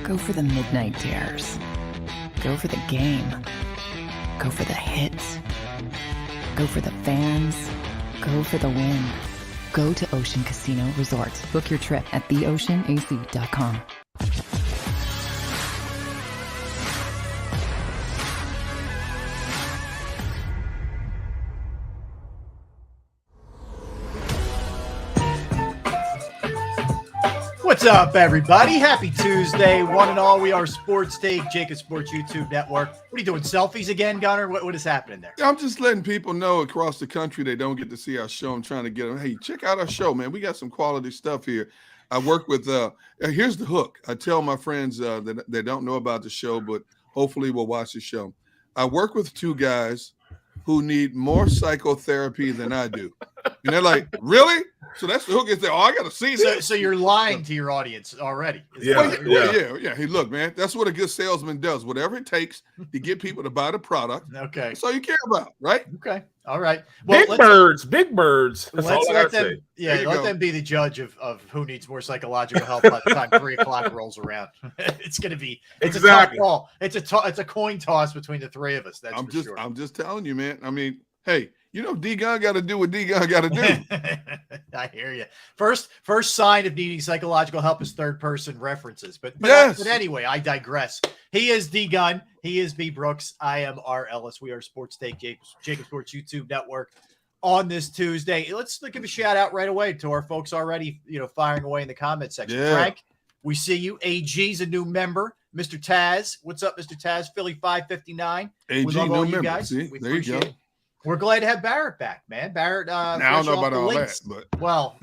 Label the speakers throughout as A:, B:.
A: Go for the midnight dares. Go for the game. Go for the hits. Go for the fans. Go for the win. Go to Ocean Casino Resort. Book your trip at theoceanac.com.
B: What's up, everybody? Happy Tuesday. One and all, we are Sports Take, JAKIB Sports YouTube Network. What are you doing, selfies again, Gunner? What is happening there?
C: I'm just letting people know across the country they don't get to see our show. I'm trying to get them, hey, check out our show, man. We got some quality stuff here. I work with, here's the hook. I tell my friends that they don't know about the show, but hopefully will watch the show. I work with two guys who need more psychotherapy than I do. And they're like, really? So that's the hook. Is there? Oh, I got to see this.
B: So you're lying to your audience already.
C: Yeah. Hey, look, man, that's what a good salesman does. Whatever it takes to get people to buy the product.
B: Okay.
C: That's all you care about, right?
B: Okay. All right. Well,
D: big birds. That's all I gotta say.
B: Yeah, let them be the judge of who needs more psychological help by the time 3 o'clock rolls around. It's going to be a tough call. It's a coin toss between the three of us. That's for sure.
C: I'm just telling you, man. I mean, hey, you know, D-Gun got to do what D-Gun got to do.
B: I hear you. First sign of needing psychological help is third-person references. But anyway, I digress. He is D-Gun. He is B. Brooks. I am R. Ellis. We are Sports Take, JAKIB Sports YouTube Network on this Tuesday. Let's give a shout-out right away to our folks already, firing away in the comment section.
C: Yeah.
B: Frank, we see you. AG's a new member. Mr. Taz. What's up, Mr. Taz? Philly 559.
C: AG,
B: we love all
C: new
B: you
C: member.
B: guys.
C: See,
B: We
C: there you go.
B: appreciate it. We're glad to have Barrett back, man. Barrett,
C: now, I don't know about all
B: links.
C: that, but
B: well,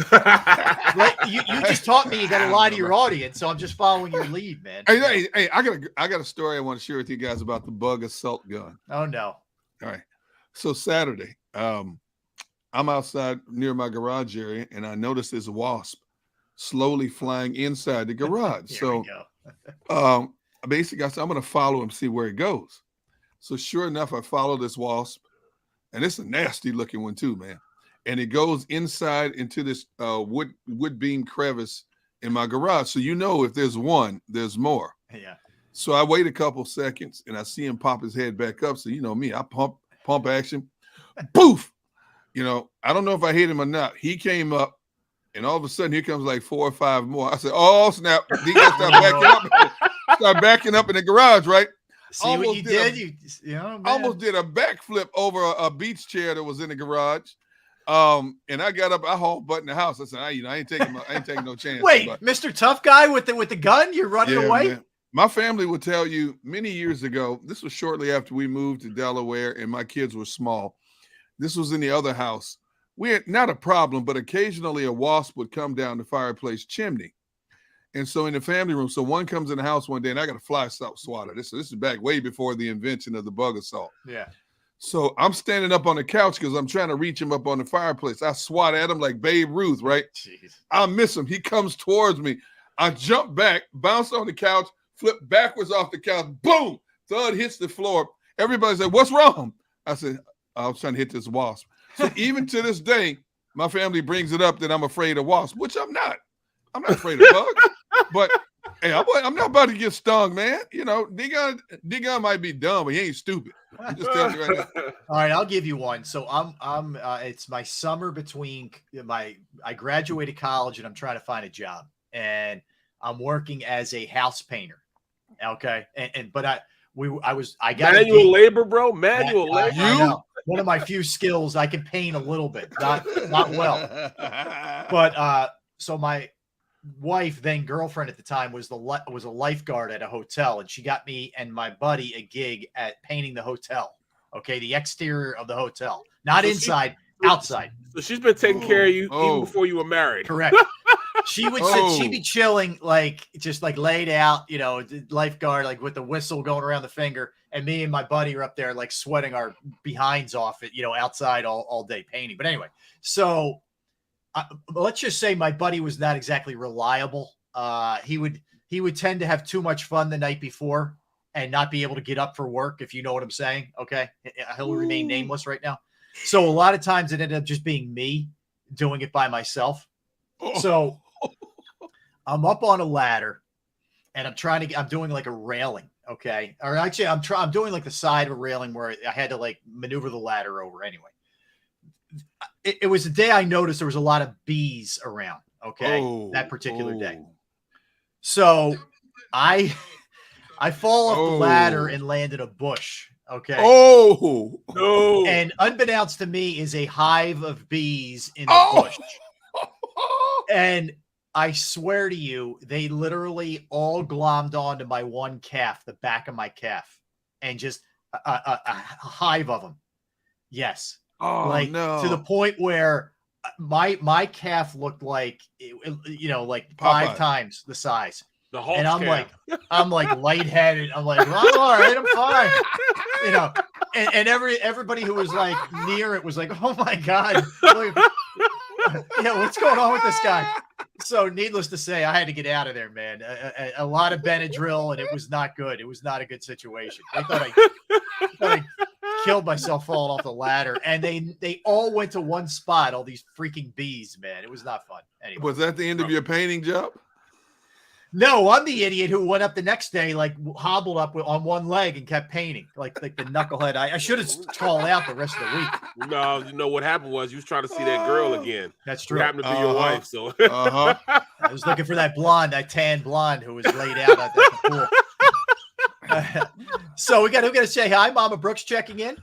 B: you just taught me you got to lie to your audience, so I'm just following your lead, man.
C: Hey, I got a story I want to share with you guys about the bug assault gun.
B: Oh no!
C: All right, so Saturday, I'm outside near my garage area, and I noticed this wasp slowly flying inside the garage.
B: So,
C: basically, I said I'm going to follow him, see where it goes. So sure enough, I follow this wasp. And it's a nasty looking one too, man. And it goes inside into this wood beam crevice in my garage. So if there's one, there's more.
B: Yeah.
C: So I wait a couple seconds and I see him pop his head back up. So you know me, I pump action. Poof! I don't know if I hit him or not. He came up and all of a sudden here comes like 4 or 5 more. I said, oh snap. He got to start backing up in the garage, right?
B: See what you did?
C: Almost did a backflip over a beach chair that was in the garage. And I got up, I hauled butt in the house. I said, I ain't taking no chance.
B: Wait, Mr. Tough Guy with the gun? You're running away?
C: Man. My family would tell you many years ago, this was shortly after we moved to Delaware and my kids were small. This was in the other house. We had not a problem, but occasionally a wasp would come down the fireplace chimney. And so in the family room, so one comes in the house one day and I got a fly swatter. This is back way before the invention of the bug assault.
B: Yeah.
C: So I'm standing up on the couch because I'm trying to reach him up on the fireplace. I swat at him like Babe Ruth, right?
B: Jeez.
C: I miss him. He comes towards me. I jump back, bounce on the couch, flip backwards off the couch. Boom! Thud hits the floor. Everybody said, what's wrong? I said, I was trying to hit this wasp. So even to this day, my family brings it up that I'm afraid of wasps, which I'm not. I'm not afraid of bugs. But hey, I'm not about to get stung, man. D-Gun might be dumb, but he ain't stupid. I'm just telling you right now.
B: All right, I'll give you one. So I'm it's my summer between I graduated college and I'm trying to find a job, and I'm working as a house painter. Okay, I got
D: manual labor, bro. Manual labor.
B: I know. One of my few skills. I can paint a little bit, not well. But so my wife, then girlfriend at the time, was a lifeguard at a hotel, and she got me and my buddy a gig at painting the hotel. Okay, the exterior of the hotel, not inside, outside.
D: So she's been taking care of you even before you were married.
B: Correct. She would she'd be chilling, just laid out, lifeguard, with the whistle going around the finger, and me and my buddy are up there sweating our behinds off it, outside all day painting. But anyway, so let's just say my buddy was not exactly reliable. He would tend to have too much fun the night before and not be able to get up for work, if you know what I'm saying. Okay, he'll remain nameless right now. So a lot of times it ended up just being me doing it by myself. So I'm up on a ladder and I'm doing like a railing. Okay. Or actually I'm doing like the side of a railing where I had to like maneuver the ladder over anyway. It was the day I noticed there was a lot of bees around. Okay. That particular day. So I fall off the ladder and land in a bush. Okay.
C: Oh no.
B: And unbeknownst to me is a hive of bees in the bush. And I swear to you, they literally all glommed onto my one calf, the back of my calf, and just a hive of them. Yes.
C: Oh,
B: like
C: no.
B: To the point where my calf looked like, like
C: Popeye.
B: 5 times the size.
D: The Hulk
B: and
D: calf.
B: I'm like lightheaded. I'm like, well, I'm all right, I'm fine. And everybody who was like near it was like, oh my God. Look, what's going on with this guy? So needless to say, I had to get out of there, man. A lot of Benadryl, and it was not good. It was not a good situation. I thought I killed myself falling off the ladder, and they all went to one spot, all these freaking bees, man. It was not fun. Anyway.
C: Was that the end of your painting job?
B: No, I'm the idiot who went up the next day, like hobbled up on one leg and kept painting, like the knucklehead. I should have called out the rest of the week.
D: No, you know what happened was you was trying to see that girl again.
B: That's true.
D: Who happened to be your wife, so
B: I was looking for that tan blonde who was laid out at the pool. So we got to say hi, Mama Brooks checking in.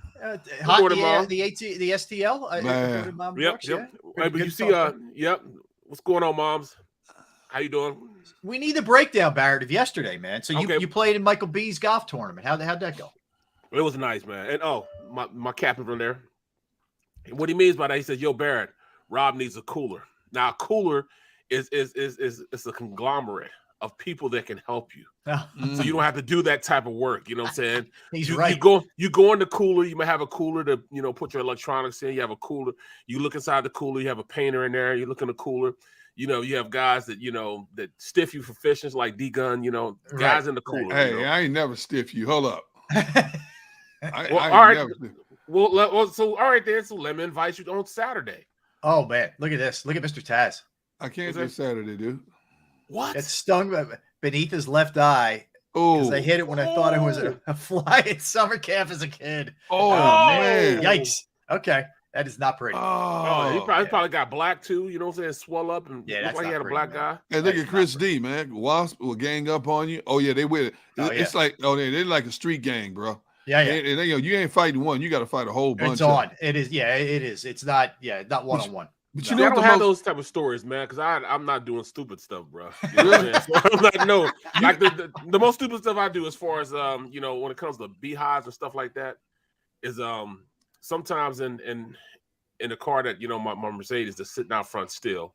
B: Hot
D: morning, Mom.
B: the STL. Mama Brooks,
D: Yep.
B: Yeah.
D: Hey, but you see, what's going on, moms? How you doing?
B: We need the breakdown, Barrett, of yesterday, man. So you played in Michael B's golf tournament. How'd that go?
D: It was nice, man. And my captain from there. What he means by that, he says, "Yo, Barrett, Rob needs a cooler." Now, a cooler is a conglomerate of people that can help you. So you don't have to do that type of work. You know what I'm saying?
B: He's right.
D: You go in the cooler. You might have a cooler to put your electronics in. You have a cooler. You look inside the cooler. You have a painter in there. You look in the cooler. You have guys that that stiff you for fishing, like D-Gun. Guys in the cooler.
C: Hey, I ain't never stiff you. Hold up.
D: All right. So all right then. So let me invite you on Saturday.
B: Oh man, look at this. Look at Mr. Taz.
C: I can't do Saturday, dude.
D: What?
B: It stung beneath his left eye. Because I hit it when I thought it was a fly at summer camp as a kid.
C: Oh man!
B: Yikes. Okay, that is not pretty.
D: He probably got black too. You know what I'm saying? Swell up and looked like he had a black guy.
C: Hey, look at Chris D, man. Wasp will gang up on you. Oh yeah, they with it. It's like they're like a street gang, bro.
B: Yeah.
C: You ain't fighting one. You got to fight a whole bunch.
B: It's on. It is. Yeah, it is. It's not. Yeah, not one on one.
C: But
D: I don't have those type of stories, man, because I'm not doing stupid stuff, bro. You know what I'm saying? Like the most stupid stuff I do, as far as when it comes to beehives and stuff like that, is sometimes in the car that my Mercedes that's sitting out front still,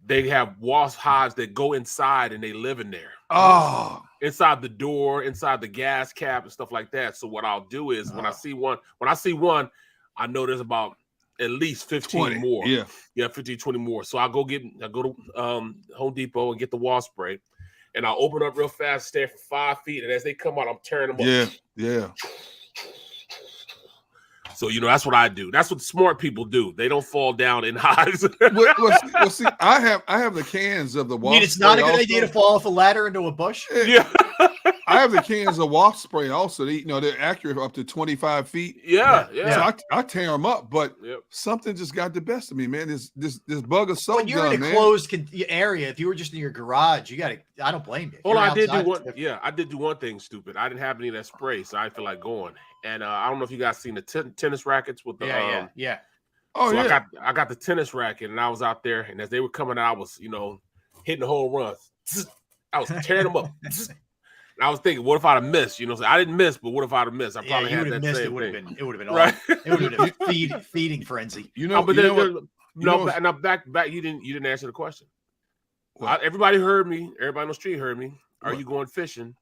D: they have wasp hives that go inside and they live in there.
C: Oh,
D: inside the door, inside the gas cap and stuff like that. So what I'll do is when I see one, I know there's about at least 15
C: 20
D: more.
C: Yeah,
D: 15, 20 more. So I go to Home Depot and get the wasp spray, and I'll open up real fast, stay for 5 feet, and as they come out, I'm tearing them up.
C: Yeah.
D: So that's what I do. That's what smart people do. They don't fall down in hives.
C: well, see, I have the cans of the wasp.
B: It's not a good idea to fall off a ladder into a bush.
D: Yeah.
C: I have the cans of wasp spray also. They're accurate up to 25 feet.
D: Yeah.
C: So I tear them up, but something just got the best of me, man. This bug of soap.
B: When you're in a closed area, if you were just in your garage, I don't blame you.
D: Well, I did do one. Yeah, I did do one thing stupid. I didn't have any of that spray, so I didn't feel like going. And I don't know if you guys seen the tennis rackets with the
B: yeah.
D: Oh, so yeah. I got the tennis racket, and I was out there, and as they were coming out, I was hitting the home runs. I was tearing them up. And I was thinking, what if I'd have missed? I didn't miss, but what if I'd have missed? I probably had that
B: missed.
D: same
B: It would have
D: thing.
B: been. It would have been
D: right.
B: It would have been a feeding frenzy.
D: And I'm back. You didn't answer the question. Everybody heard me. Everybody on the street heard me. Are you going fishing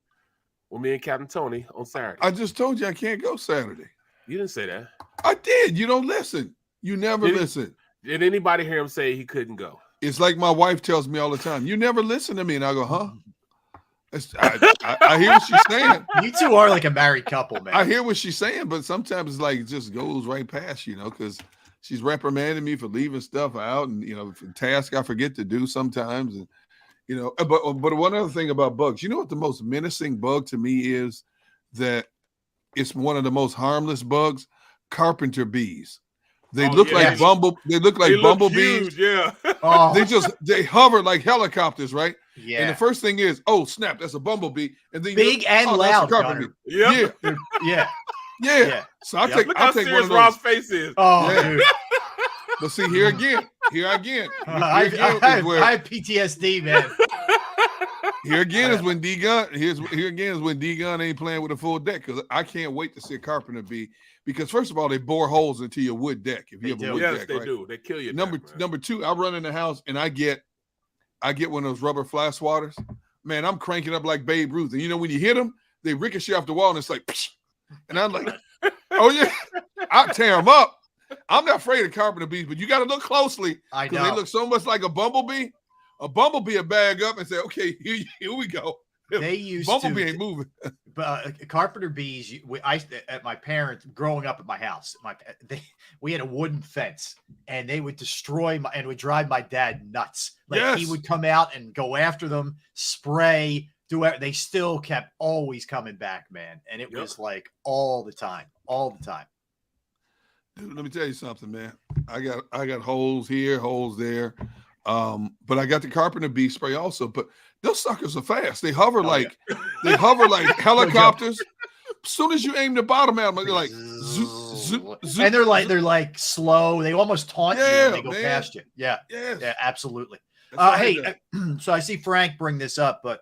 D: with me and Captain Tony on Saturday?
C: I just told you I can't go Saturday.
D: You didn't say that. I
C: did. You don't listen. You never listen.
D: Did anybody hear him say he couldn't go?
C: It's like my wife tells me all the time. You never listen to me, and I go, huh? I hear what she's saying.
B: You two are like a married couple, man.
C: I hear what she's saying, but sometimes it's like it just goes right past, because she's reprimanding me for leaving stuff out, and for tasks I forget to do sometimes, and You know, but one other thing about bugs, you know what the most menacing bug to me is? That it's one of the most harmless bugs. Carpenter bees. They look like bumblebees.
D: Huge, yeah.
C: They hover like helicopters, right?
B: Yeah.
C: And the first thing is, oh snap, that's a bumblebee. And then
B: big and loud.
D: Yeah.
C: Yeah. So I'll take one of those.
D: Rob's face is.
B: Oh, dude.
C: But see, here again.
B: I have PTSD, man.
C: Here again is when D-Gun ain't playing with a full deck, because I can't wait to see a carpenter bee, because first of all, they bore holes into your wood deck. If you have a wood deck,
D: they
C: right?
D: do. They kill you.
C: Number two, I run in the house and I get one of those rubber fly swatters. Man, I'm cranking up like Babe Ruth. And you know, when you hit them, they ricochet off the wall and it's like, psh, and I'm like, oh yeah, I tear them up. I'm not afraid of carpenter bees, but you got to look closely.
B: I know.
C: They look so much like a bumblebee. A bumblebee will bag up and say, okay, here we go.
B: They used
C: bumblebee ain't moving.
B: Carpenter bees. At my parents growing up at my house. We had a wooden fence, and they would destroy and would drive my dad nuts. Like he would come out and go after them, spray, do it. They still kept always coming back, man, and it was like all the time.
C: Dude, let me tell you something, man. I got holes here, holes there. But I got the Carpenter Bee spray also. But those suckers are fast. They hover like helicopters. As soon as you aim the bottom at them, they're like zoop, zoop, zoop.
B: And they're like slow. They almost taunt you when they go past you. Yeah, yeah, absolutely. Hey, so I see Frank bring this up, but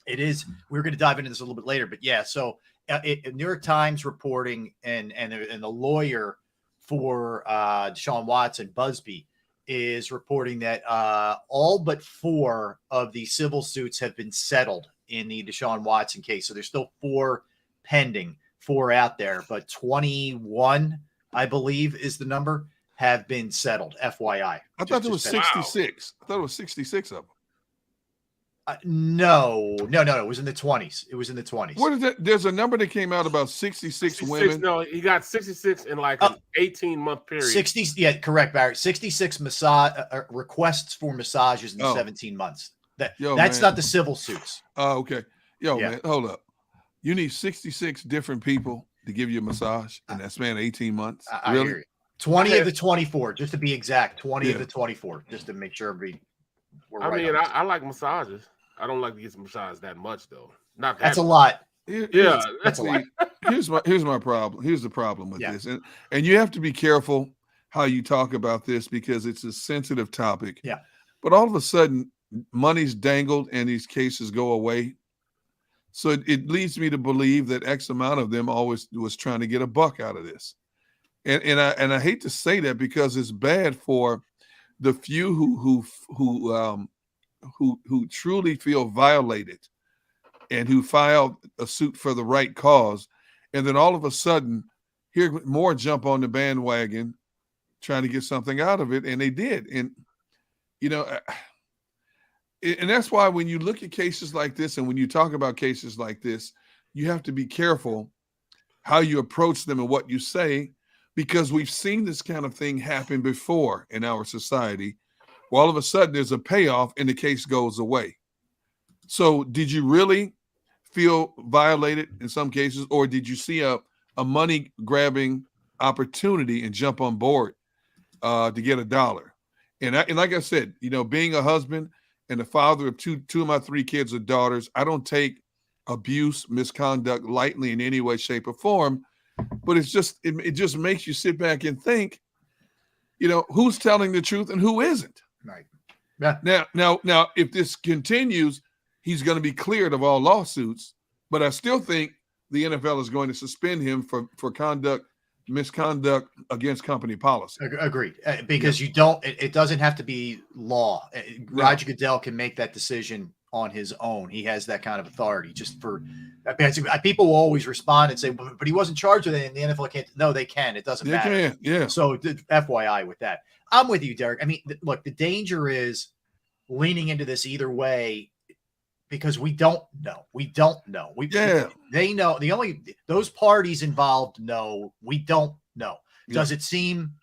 B: we're going to dive into this a little bit later. But yeah, so New York Times reporting and the lawyer for Deshaun Watson, Busby, is reporting that all but 4 of the civil suits have been settled in the Deshaun Watson case. So there's still 4 pending, 4 out there, but 21, I believe, is the number, have been settled. FYI.
C: I thought there was 66. I thought it was 66 of them.
B: No. It was in the 20s. It was in the 20s.
C: What is that? There's a number that came out about 66 women.
D: No, he got 66 in like an 18-month period.
B: 60. Yeah, correct, Barrett. 66 massage requests for massages in 17 months. That's not the civil suits.
C: Oh, okay. Man, hold up. You need 66 different people to give you a massage in that span of 18 months.
B: I hear you. 20 of the 24, just to be exact. 20 of the 24, just to make sure everybody.
D: I like massages. I don't like to get some massage that much though. Not that
B: that's a lot.
C: That's a lot. Here's my problem. Here's the problem with this, and you have to be careful how you talk about this, because it's a sensitive topic.
B: Yeah.
C: But all of a sudden, money's dangled and these cases go away. So it leads me to believe that X amount of them always was trying to get a buck out of this, and I hate to say that, because it's bad for the few who truly feel violated and who filed a suit for the right cause, and then all of a sudden, here more jump on the bandwagon, trying to get something out of it, and they did, and and that's why when you look at cases like this, and when you talk about cases like this, you have to be careful how you approach them and what you say, because we've seen this kind of thing happen before in our society, where all of a sudden there's a payoff and the case goes away. So did you really feel violated in some cases, or did you see a money grabbing opportunity and jump on board to get $1? And like I said, being a husband and the father of two of my 3 kids are daughters, I don't take abuse, misconduct lightly in any way, shape, or form. But it just makes you sit back and think, who's telling the truth and who isn't.
B: Right. Yeah.
C: Now, if this continues, he's going to be cleared of all lawsuits. But I still think the NFL is going to suspend him for misconduct against company policy.
B: Agreed. Because it doesn't have to be law. Roger Goodell can make that decision on his own. He has that kind of authority. Just for people will always respond and say, but he wasn't charged with it, and the NFL can't. No, they can. It doesn't matter.
C: They can, yeah.
B: So FYI with that. I'm with you, Derek. I mean, look, the danger is leaning into this either way, because we don't know. They know. Those parties involved know. We don't know.
C: Yeah.
B: Does it seem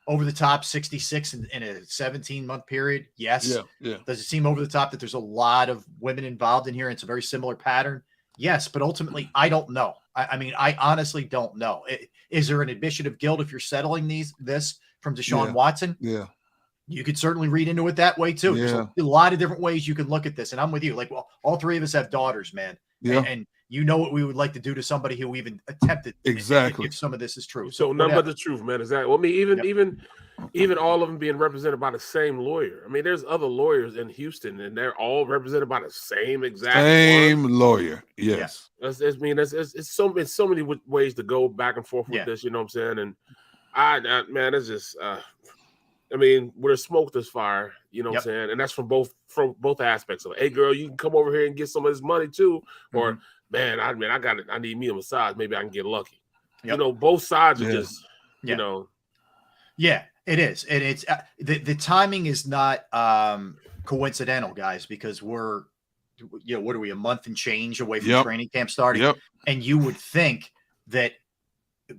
B: over the top 66 in a 17-month period? Yes.
C: Yeah.
B: Does it seem over the top that there's a lot of women involved in here? And it's a very similar pattern. Yes, but ultimately, I don't know. I mean, I honestly don't know. Is there an admission of guilt if you're settling this from Deshaun Watson?
C: Yeah.
B: You could certainly read into it that way too. There's a lot of different ways you can look at this. And I'm with you. Like, well, all three of us have daughters, man.
C: Yeah.
B: And you know what we would like to do to somebody who even attempted
C: exactly
B: if some of this is true.
D: So none but the truth, man. Exactly. Well, I mean, even all of them being represented by the same lawyer. I mean, there's other lawyers in Houston, and they're all represented by the same exact
C: lawyer. Yes.
D: It's so many ways to go back and forth with this. You know what I'm saying? And I man, it's just. I mean, where there's smoke, there's fire. You know what I'm saying? And that's from both aspects of it. Hey, girl, you can come over here and get some of this money too, or man, I need me a massage. Maybe I can get lucky. You know, both sides are just, you know.
B: Yeah, it is. And it's the timing is not coincidental, guys, because we're, what are we, a month and change away from training camp starting? And you would think that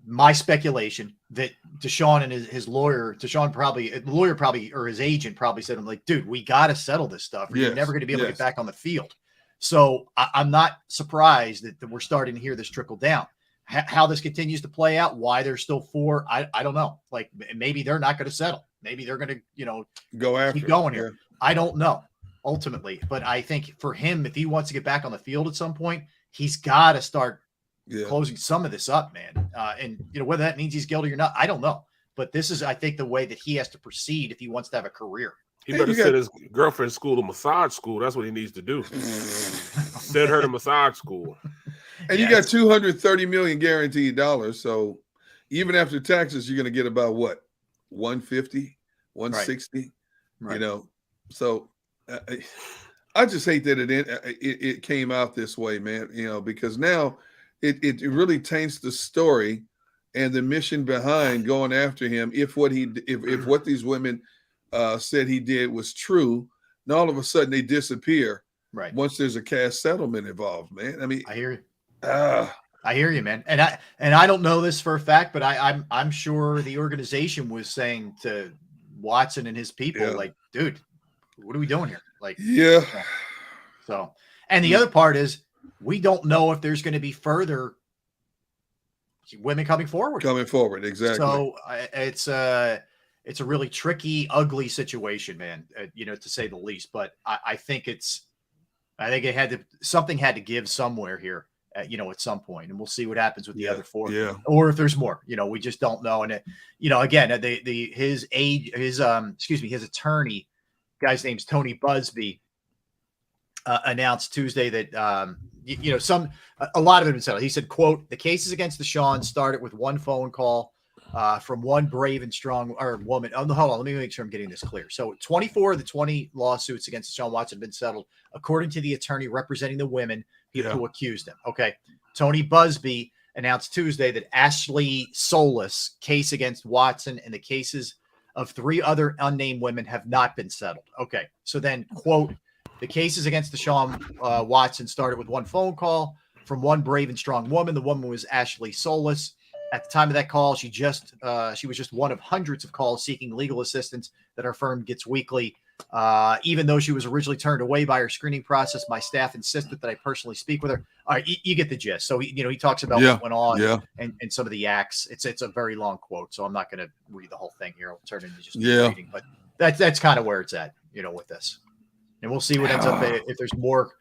B: my speculation that Deshaun and his lawyer, the lawyer probably, or his agent probably said, I'm like, dude, we got to settle this stuff. Or you're never going to be able to get back on the field. So I'm not surprised that we're starting to hear this trickle down. How this continues to play out, why there's still 4, I don't know. Like, maybe they're not going to settle. Maybe they're going to,
C: go after
B: keep going here. I don't know ultimately, but I think for him, if he wants to get back on the field at some point, he's got to start closing some of this up, man. And whether that means he's guilty or not, I don't know. But this is, I think, the way that he has to proceed if he wants to have a career.
D: He better send his girlfriend's school to massage school. That's what he needs to do. Send her to massage school.
C: And you got $230 million guaranteed dollars. So even after taxes, you're going to get about what? 150, 160, right. So I just hate that it came out this way, man, because now it really taints the story and the mission behind going after him. If what these women said he did was true, and all of a sudden they disappear.
B: Right.
C: Once there's a cash settlement involved, man. I mean,
B: I hear you. I hear you, man. And I don't know this for a fact, but I'm sure the organization was saying to Watson and his people, like, dude, what are we doing here? Like, so, and the other part is we don't know if there's going to be further women coming forward.
C: Exactly.
B: So it's a really tricky, ugly situation, man, to say the least. But I think something had to give somewhere here, at some point, and we'll see what happens with the other 4. Or if there's more, we just don't know. And again, his attorney, guy's name's Tony Busby, announced Tuesday that a lot of it had been settled. He said, quote, "The cases against Deshaun started with one phone call from one brave and strong woman." Oh, hold on, let me make sure I'm getting this clear. So 24 of the 20 lawsuits against Deshaun Watson have been settled, according to the attorney representing the women who accused him. Okay. Tony Busby announced Tuesday that Ashley Solis' case against Watson and the cases of 3 other unnamed women have not been settled. Okay. So then, quote, "The cases against Deshaun Watson started with one phone call from one brave and strong woman. The woman was Ashley Solis. At the time of that call, she was just one of hundreds of calls seeking legal assistance that our firm gets weekly. Even though she was originally turned away by her screening process, my staff insisted that I personally speak with her." All right, you get the gist. So he talks about what went on and some of the acts. It's a very long quote, so I'm not going to read the whole thing here. I'll turn it into just reading. But that's kind of where it's at, with this. And we'll see what ends up if there's more.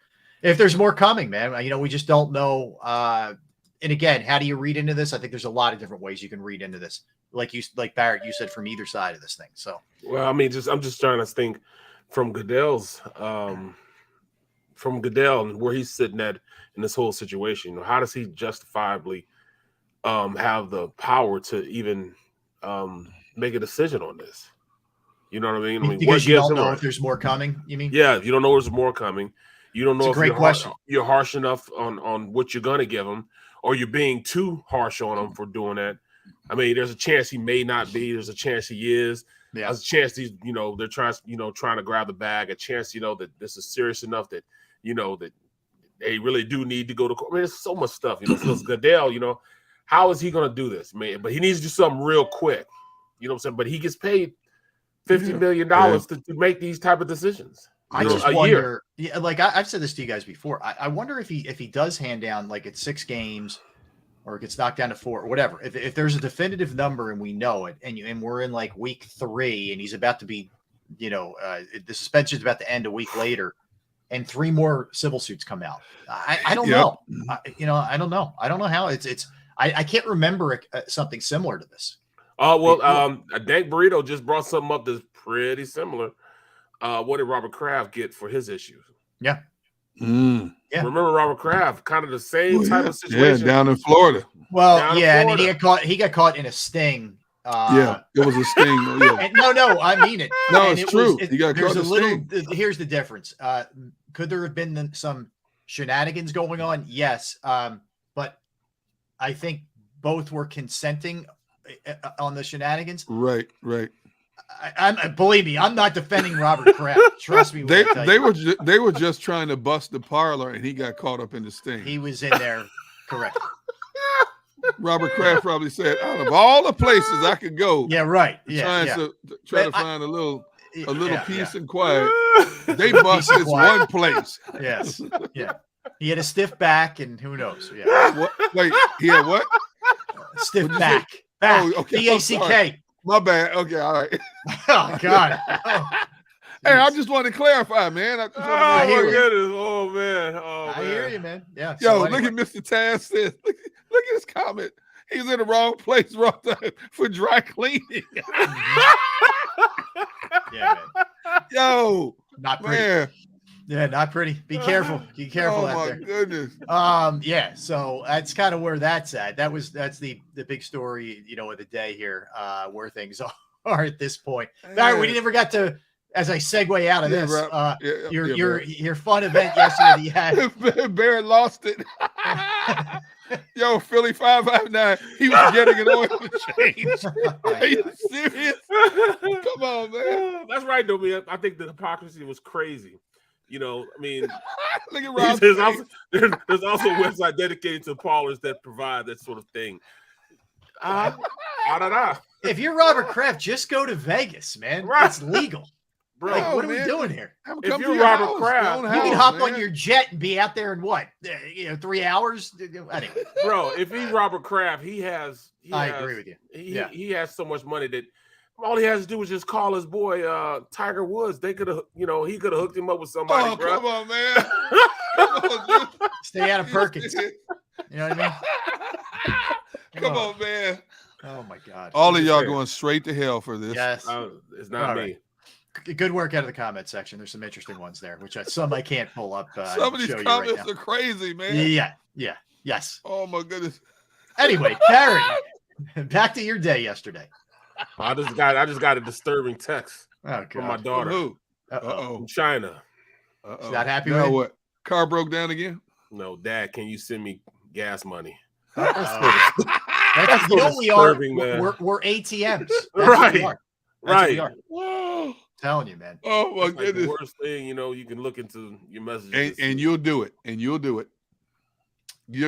B: If there's more coming, man. We just don't know. And again, how do you read into this? I think there's a lot of different ways you can read into this. Like Barrett, you said, from either side of this thing. So,
D: well, I mean, I'm just trying to think from Goodell's, and where he's sitting at in this whole situation. How does he justifiably have the power to even make a decision on this? You know what I mean?
B: Because you don't know if there's more coming, you mean?
D: Yeah, you don't know if there's more coming. You don't know
B: if
D: you're harsh enough on what you're going to give him, or you're being too harsh on him for doing that. I mean, there's a chance he may not be. There's a chance he is. Yeah. There's a chance they're trying to grab the bag. A chance, that this is serious enough that, that they really do need to go to court. I mean, there's so much stuff. So it's Goodell, how is he going to do this, man? But he needs to do something real quick. You know what I'm saying? But he gets paid $50 million to make these type of decisions.
B: I just wonder, like I've said this to you guys before. I wonder if he does hand down, like, it's 6 games or it gets knocked down to 4 or whatever. If there's a definitive number and we know it, and we're in like week 3 and he's about to be, the suspension's about to end a week later, and 3 more civil suits come out. I don't know. I don't know. I don't know how I can't remember something similar to this.
D: Oh, well, Dank Burrito just brought something up that's pretty similar. What did Robert Kraft get for his issues?
B: Yeah.
C: Yeah.
D: Remember Robert Kraft, kind of the same type of situation.
C: Yeah, down in Florida.
B: Well, I mean, he got caught in a sting.
C: It was a sting.
B: And no, I mean it.
C: No, it's true. He got caught in a sting.
B: Here's the difference. Could there have been some shenanigans going on? Yes. But I think both were consenting on the shenanigans.
C: Right.
B: Believe me, I'm not defending Robert Kraft. Trust me.
C: They were just trying to bust the parlor, and he got caught up in the sting.
B: He was in there, correct.
C: Robert Kraft probably said, "Out of all the places I could go,
B: right,
C: trying to find a little peace and quiet, they bust this one place."
B: Yes, yeah. He had a stiff back, and who knows? Yeah.
C: What? Wait, he had what?
B: Stiff back. Back.
C: Oh, okay.
B: BACK.
C: My bad. Okay, all right.
B: Oh God.
C: Hey, I just wanted to clarify, man.
D: Oh my goodness. Oh man.
B: I hear you, man. Yeah.
C: Yo, look at Mr. Taz says. Look at his comment. He's in the wrong place, wrong time for dry cleaning.
B: Yeah, man.
C: Yo,
B: not pretty.
C: Man.
B: Yeah, not pretty. Be careful. Be careful out there.
C: Oh my goodness.
B: Yeah. So that's kind of where that's at. That's the big story, of the day here, where things are at this point. All right, we never got to, as I segue out of this, your fun event yesterday you had.
C: Barrett lost it. Yo, Philly 559. He was getting an oil change. Are you serious? Come on, man.
D: That's right, though, man. I think the hypocrisy was crazy. I mean,
C: look at Rob.
D: There's also a website dedicated to parlors that provide that sort of thing.
B: If you're Robert Kraft, just go to Vegas, man. Right. It's legal. Bro, like, what are we doing here?
D: If you're Robert Kraft,
B: you can hop on your jet and be out there in what? 3 hours? Anyway.
D: Bro, if he's Robert Kraft, I
B: agree with you.
D: He has so much money that all he has to do is just call his boy Tiger Woods. They could have, he could have hooked him up with somebody. Bro.
C: Come on, man.
B: Come on, dude. Stay out of Perkins. You know what I mean?
C: Come on, man.
B: Oh my God.
C: All of y'all going straight to hell for this.
B: Yes.
D: It's not me.
B: Right. Good work out of the comment section. There's some interesting ones there, which some I can't pull up.
C: Some of these comments are crazy, man.
B: Yeah. Yes.
C: Oh my goodness.
B: Anyway, Carrie, back to your day yesterday.
D: I just got a disturbing text from my daughter.
C: Who?
D: From China.
B: She's not happy with
C: it? What? Car broke down again?
D: No, Dad, can you send me gas money?
B: That's we are. We're ATMs.
D: Right.
B: Right. Whoa. Telling you, man.
C: Oh my goodness.
D: Like the worst thing, you can look into your messages
C: and you'll do it. You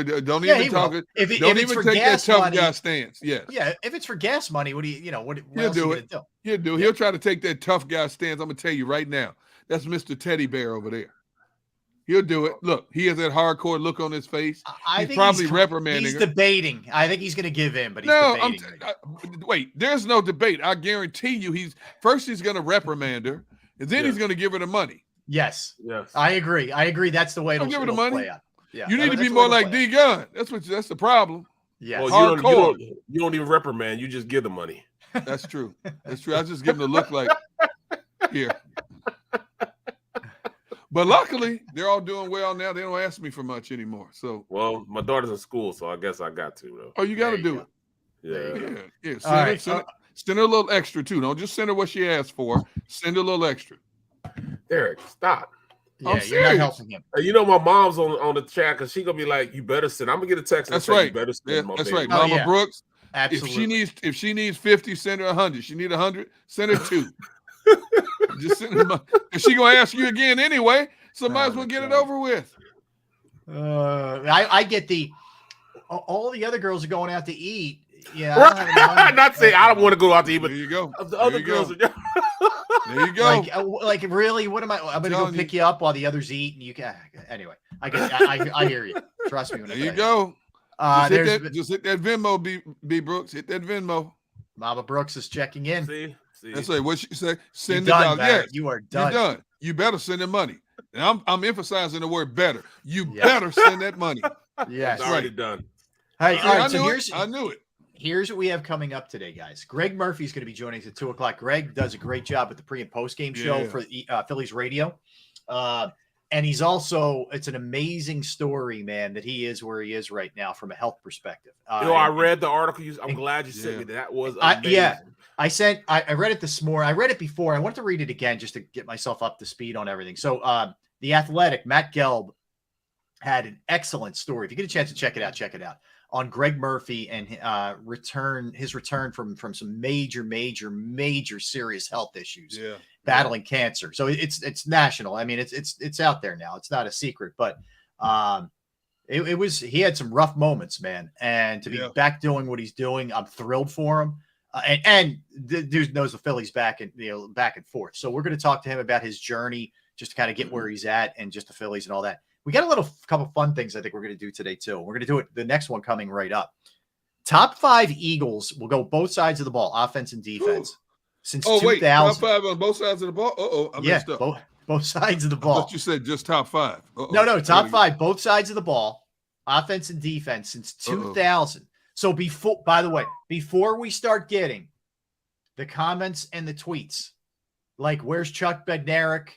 C: don't even talk it. Don't even take that tough guy stance. Yes.
B: Yeah. If it's for gas money, what else
C: do
B: are you gonna do?
C: He'll do. He'll try to take that tough guy stance. I'm gonna tell you right now. That's Mr. Teddy Bear over there. He'll do it. Look, he has that hardcore look on his face. He's probably reprimanding.
B: He's debating. I think he's going to give in, but he's debating.
C: Wait, there's no debate. I guarantee you, he's going to reprimand her, and then he's going to give her the money.
B: Yes. I agree. That's the way it'll
C: give her the money.
B: Play out. Yeah.
C: You need to be more like D Gun. That's the problem.
D: Yeah. Well, you don't even reprimand. You just give the money.
C: That's true. That's true. I just give them the look like here. But luckily, they're all doing well now. They don't ask me for much anymore. So,
D: well, my daughter's in school, so I guess I got to though.
C: Oh, you got to do
D: it.
C: Yeah. Send her a little extra too. Don't just send her what she asked for. Send her a little extra.
D: Derek, stop.
B: Yeah, you're not helping him.
D: My mom's on the chat because she's gonna be like, "You better send." I'm gonna get a text.
C: That's right.
D: You better send.
C: That's right. Mama Brooks.
B: Absolutely.
C: If she needs 50, send her 100. She need 100, send her 2. Just send her. And she gonna ask you again anyway, so might as well get it over with.
B: I get all the other girls are going out to eat. Yeah, I don't have any money.
D: Not saying I don't want to go out to eat, but
C: There you go.
D: the other girls.
C: There you go.
B: Like really, what am I? I'm gonna go pick you up while the others eat, and you can. Anyway, I hear you. Trust me. When
C: There you go. Just hit that Venmo, B Brooks. Hit that Venmo.
B: Mama Brooks is checking in.
D: See.
C: That's right. What she say? Send
B: You're
C: the
B: done,
C: dollar. Yes,
B: you are done.
C: You're done. You better send the money. And I'm emphasizing the word better. You better send that money.
B: Yes,
D: it's already done.
B: Hey, all right. So
C: I knew it.
B: Here's what we have coming up today, guys. Greg Murphy is going to be joining us at 2:00. Greg does a great job with the pre and post game show for Phillies radio. And he's also, it's an amazing story, man, that he is where he is right now from a health perspective.
D: I read the article. I'm glad you sent me that. That was amazing.
B: I read it this morning. I read it before. I wanted to read it again just to get myself up to speed on everything. So the Athletic, Matt Gelb, had an excellent story. If you get a chance to check it out on Greg Murphy and his return from some major serious health issues, battling cancer. So it's national. I mean, it's out there now. It's not a secret, but he had some rough moments, man. And to be back doing what he's doing, I'm thrilled for him. And the dude knows the Phillies back and forth. So we're going to talk to him about his journey, just to kind of get where he's at and just the Phillies and all that. We got a couple fun things I think we're going to do today too. We're going to do it. The next one coming right up. Top 5 Eagles will go both sides of the ball, offense and defense. Since 2000.
C: Top 5 on both sides of the ball. I messed up.
B: Both sides of the ball.
C: I thought you said just top 5.
B: No, top 5, both sides of the ball, offense and defense since 2000. So before we start getting the comments and the tweets, like where's Chuck Bednarik,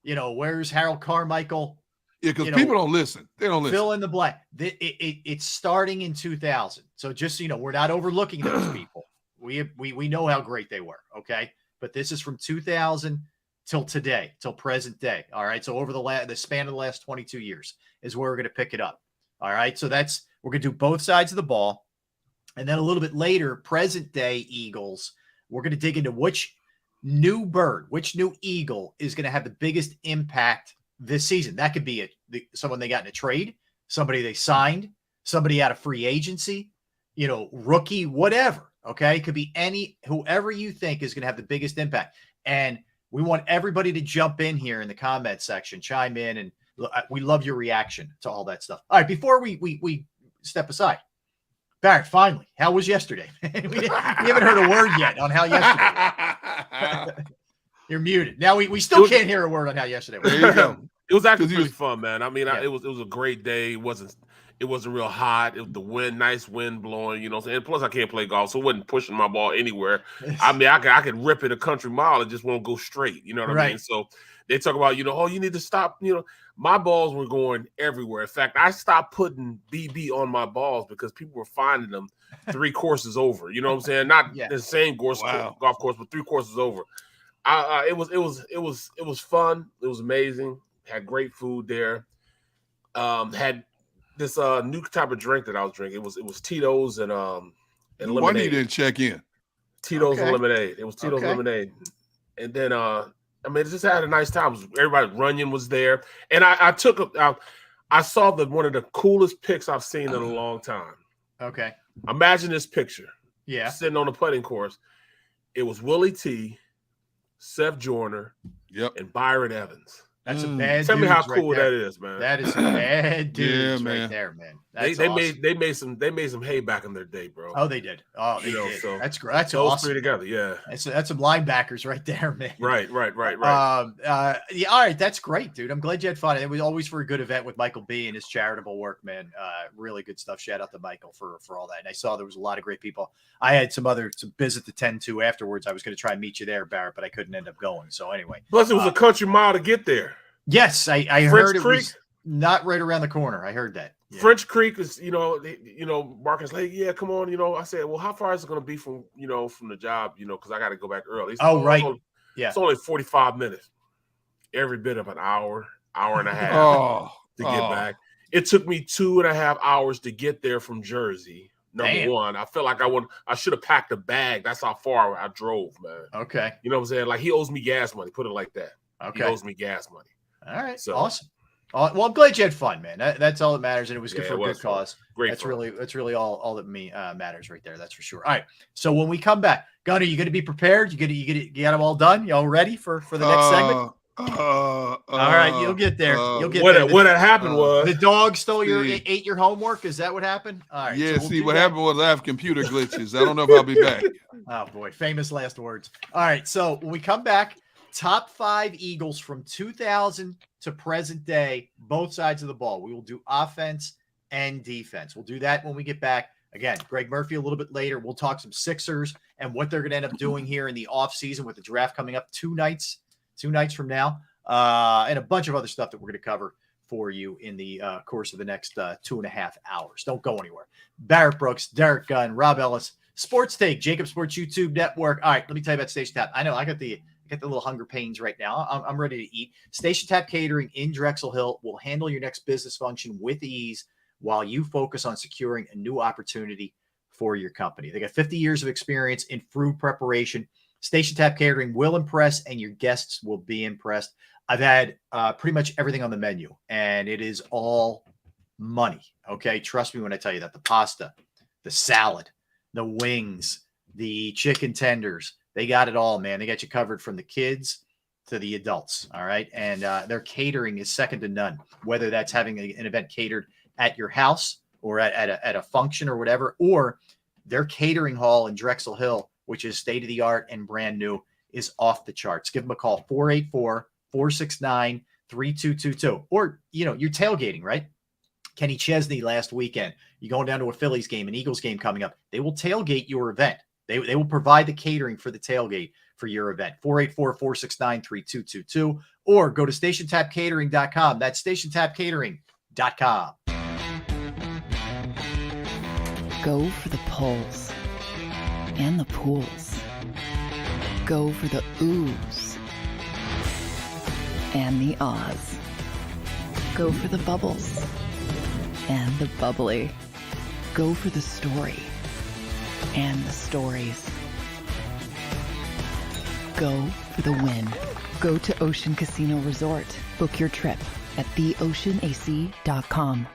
B: where's Harold Carmichael?
C: Yeah, because people don't listen. They don't listen.
B: Fill in the blank. It's starting in 2000. So just so you know, we're not overlooking those people. We know how great they were, okay? But this is from 2000 till today, till present day. All right. So over the span of the last 22 years is where we're going to pick it up. All right. So we're going to do both sides of the ball. And then a little bit later, present day Eagles, we're going to dig into which new Eagle is going to have the biggest impact this season. That could be someone they got in a trade, somebody they signed, somebody out of free agency, rookie, whatever. Okay. It could be whoever you think is going to have the biggest impact. And we want everybody to jump in here in the comment section, chime in, and we love your reaction to all that stuff. All right. Before we step aside, Barrett, finally, how was yesterday? we haven't heard a word yet on how yesterday was. You're muted. Now we still can't hear a word on how yesterday was.
C: There you go.
D: It was actually pretty fun, man. I mean, it was a great day. It wasn't real hot. It was the wind, nice wind blowing, and plus I can't play golf, so it wasn't pushing my ball anywhere. I mean, I could rip it a country mile. It just won't go straight. You know what I mean? So they talk about, you need to stop. My balls were going everywhere. In fact, I stopped putting BB on my balls because people were finding them 3 courses over. You know what I'm saying? Not the same golf course, but 3 courses over. It was fun. It was amazing. Had great food there. Had this new type of drink that I was drinking. It was Tito's and lemonade.
C: Why you didn't check in?
D: Tito's and lemonade. It was Tito's lemonade. And then it just had a nice time. Everybody, Runyon was there, and I saw one of the coolest pics I've seen in a long time.
B: Okay.
D: Imagine this picture.
B: Yeah.
D: Sitting on the putting course. It was Willie T, Seth Joyner, and Byron Evans.
B: That's a bad.
D: Tell me how cool that is, man.
B: That is bad dudes right there, man. That's awesome.
D: They made some hay back in their day, bro.
B: Oh, they did. Oh, they did.
D: So
B: that's great. That's
D: those
B: awesome.
D: 3 together, yeah.
B: That's some linebackers right there, man.
D: Right.
B: All right, that's great, dude. I'm glad you had fun. It was always for a good event with Michael B and his charitable work, man. Really good stuff. Shout out to Michael for all that. And I saw there was a lot of great people. I had some business to tend to afterwards. I was going to try and meet you there, Barrett, but I couldn't end up going. So anyway,
D: plus it was a country mile to get there.
B: Yes, I heard it was not right around the corner. I heard that. Yeah.
D: French Creek is, Marcus like, yeah, come on, I said, well, how far is it going to be from the job, because I got to go back early.
B: Right.
D: It's only 45 minutes. Every bit of an hour and a half to get back. It took me 2.5 hours to get there from Jersey. Number one, I felt like I should have packed a bag. That's how far I drove, man.
B: Okay.
D: You know what I'm saying? Like he owes me gas money. Put it like that.
B: Okay.
D: He owes me gas money.
B: All right.
D: So
B: awesome. Well, I'm glad you had fun, man. That's all that matters, and it was good for a good cause.
D: Great.
B: That's really all that matters right there. That's for sure. All right. So when we come back, Gunner, you going to be prepared? You got them all done? You all ready for the next segment? All right, you'll get there. You'll get there.
D: What had happened was
B: the dog stole ate your homework. Is that what happened? All right.
C: Yeah.
B: So
C: What happened was I have computer glitches. I don't know if I'll be back.
B: Oh boy, famous last words. All right. So when we come back, top 5 Eagles from 2000 to present day, both sides of the ball. We will do offense and defense. We'll do that when we get back. Again, Greg Murphy a little bit later. We'll talk some Sixers and what they're going to end up doing here in the offseason with the draft coming up two nights from now, and a bunch of other stuff that we're going to cover for you in the course of the next 2.5 hours. Don't go anywhere. Barrett Brooks, Derek Gunn, Rob Ellis, Sports Take, JAKIB Sports YouTube Network. All right, let me tell you about Station Tap. I know I got the little hunger pains right now. I'm ready to eat. Station Tap Catering in Drexel Hill will handle your next business function with ease while you focus on securing a new opportunity for your company. They got 50 years of experience in food preparation. Station Tap Catering will impress, and your guests will be impressed. I've had pretty much everything on the menu, and it is all money. Okay, trust me when I tell you that. The pasta, the salad, the wings, the chicken tenders, they got it all, man. They got you covered from the kids to the adults, all right? And their catering is second to none, whether that's having an event catered at your house or at a function or whatever, or their catering hall in Drexel Hill, which is state-of-the-art and brand new, is off the charts. Give them a call, 484-469-3222. Or, you're tailgating, right? Kenny Chesney last weekend. You're going down to a Phillies game, an Eagles game coming up. They will tailgate your event. They will provide the catering for the tailgate for your event. 484-469-3222. Or go to stationtapcatering.com. That's stationtapcatering.com.
A: Go for the polls and the pools. Go for the oohs and the ahs. Go for the bubbles and the bubbly. Go for the story and the stories. Go for the win. Go to Ocean Casino Resort. Book your trip at theoceanac.com.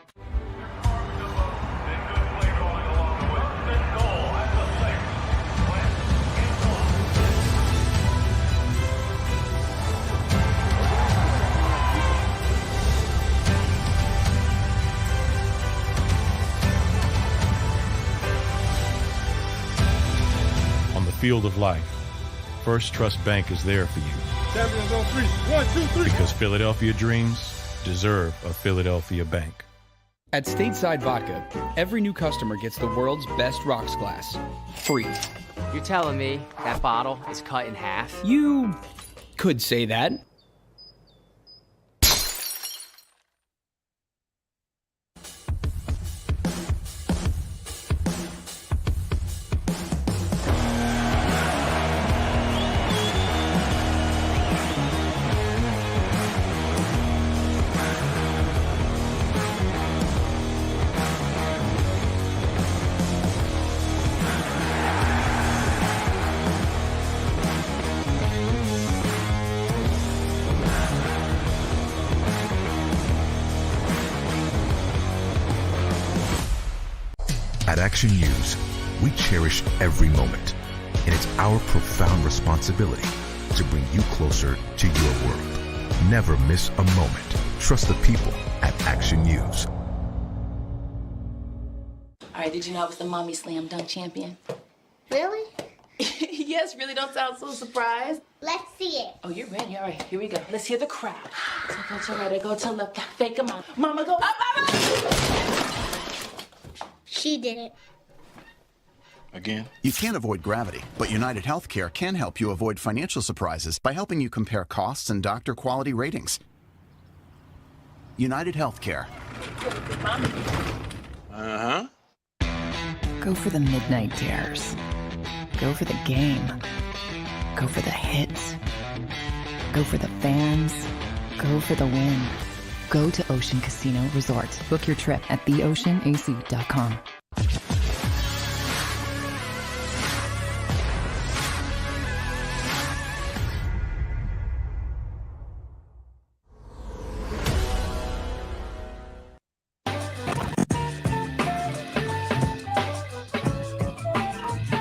E: Field of life, First Trust Bank is there for you.
F: Champions on 3. 1, 2, 3.
E: Because Philadelphia dreams deserve a Philadelphia bank.
G: At Stateside Vodka, every new customer gets the world's best rocks glass, free.
H: You're telling me that bottle is cut in half?
G: You could say that.
I: At Action News, we cherish every moment, and it's our profound responsibility to bring you closer to your world. Never miss a moment. Trust the people at Action News.
J: All right, did you know I was the Mommy Slam Dunk Champion?
K: Really?
J: Yes, really, don't sound so surprised.
K: Let's see it.
J: Oh, you're ready. All right, here we go. Let's hear the crowd. So go to right, go to left, fake a mom. Mama, go up, mama!
K: She did it.
L: Again? You can't avoid gravity, but United Healthcare can help you avoid financial surprises by helping you compare costs and doctor quality ratings. United Healthcare.
A: Uh-huh. Go for the midnight dares. Go for the game. Go for the hits. Go for the fans. Go for the win. Go to Ocean Casino Resort. Book your trip at theoceanac.com.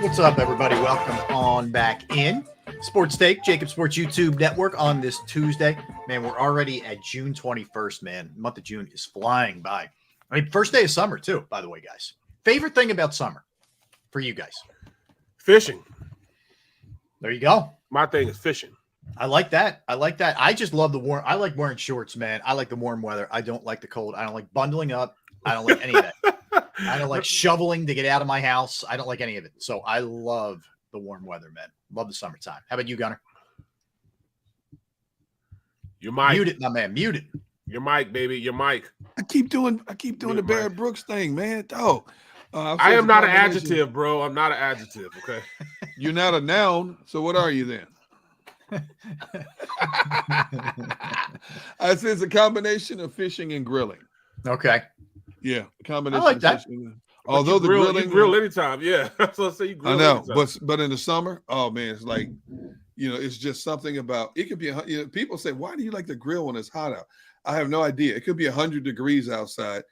B: What's up, everybody? Welcome on back in. Sports Take, JAKIB Sports YouTube Network on this Tuesday. Man, we're already at June 21st, man. The month of June is flying by. I mean, first day of summer, too, by the way, guys. Favorite thing about summer for you guys?
D: Fishing.
B: There you go.
D: My thing is fishing.
B: I like that. I just love the warm. I like wearing shorts, man. I like the warm weather. I don't like the cold. I don't like bundling up. I don't like any of that. I don't like shoveling to get out of my house. I don't like any of it. So I love the warm weather, man. Love the summertime. How about you, Gunner?
D: Your mic.
B: Muted, my man. Muted.
D: Your mic, baby. Your mic.
C: I keep doing the Barrett Brooks thing, man. Oh,
D: I am not an adjective, bro. I'm not an adjective. Okay.
C: You're not a noun. So what are you then? I say it's a combination of fishing and grilling.
B: Okay.
C: Yeah, combination.
B: I like that.
C: Although the grilling,
D: you grill anytime, yeah. So I say you grill.
C: I know,
D: anytime.
C: but in the summer, oh man, it's like, it's just something about it. Could be, people say, why do you like to grill when it's hot out? I have no idea. It could be 100 degrees outside.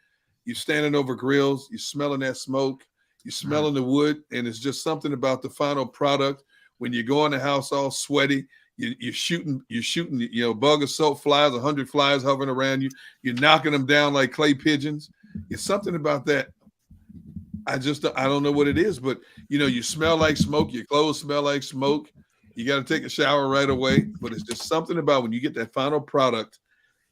C: You're standing over grills, you're smelling that smoke, you're smelling the wood, and it's just something about the final product. When you go in the house all sweaty, you're shooting, bug assault flies, 100 flies hovering around you. You're knocking them down like clay pigeons. It's something about that. I don't know what it is, but you smell like smoke. Your clothes smell like smoke. You got to take a shower right away. But it's just something about when you get that final product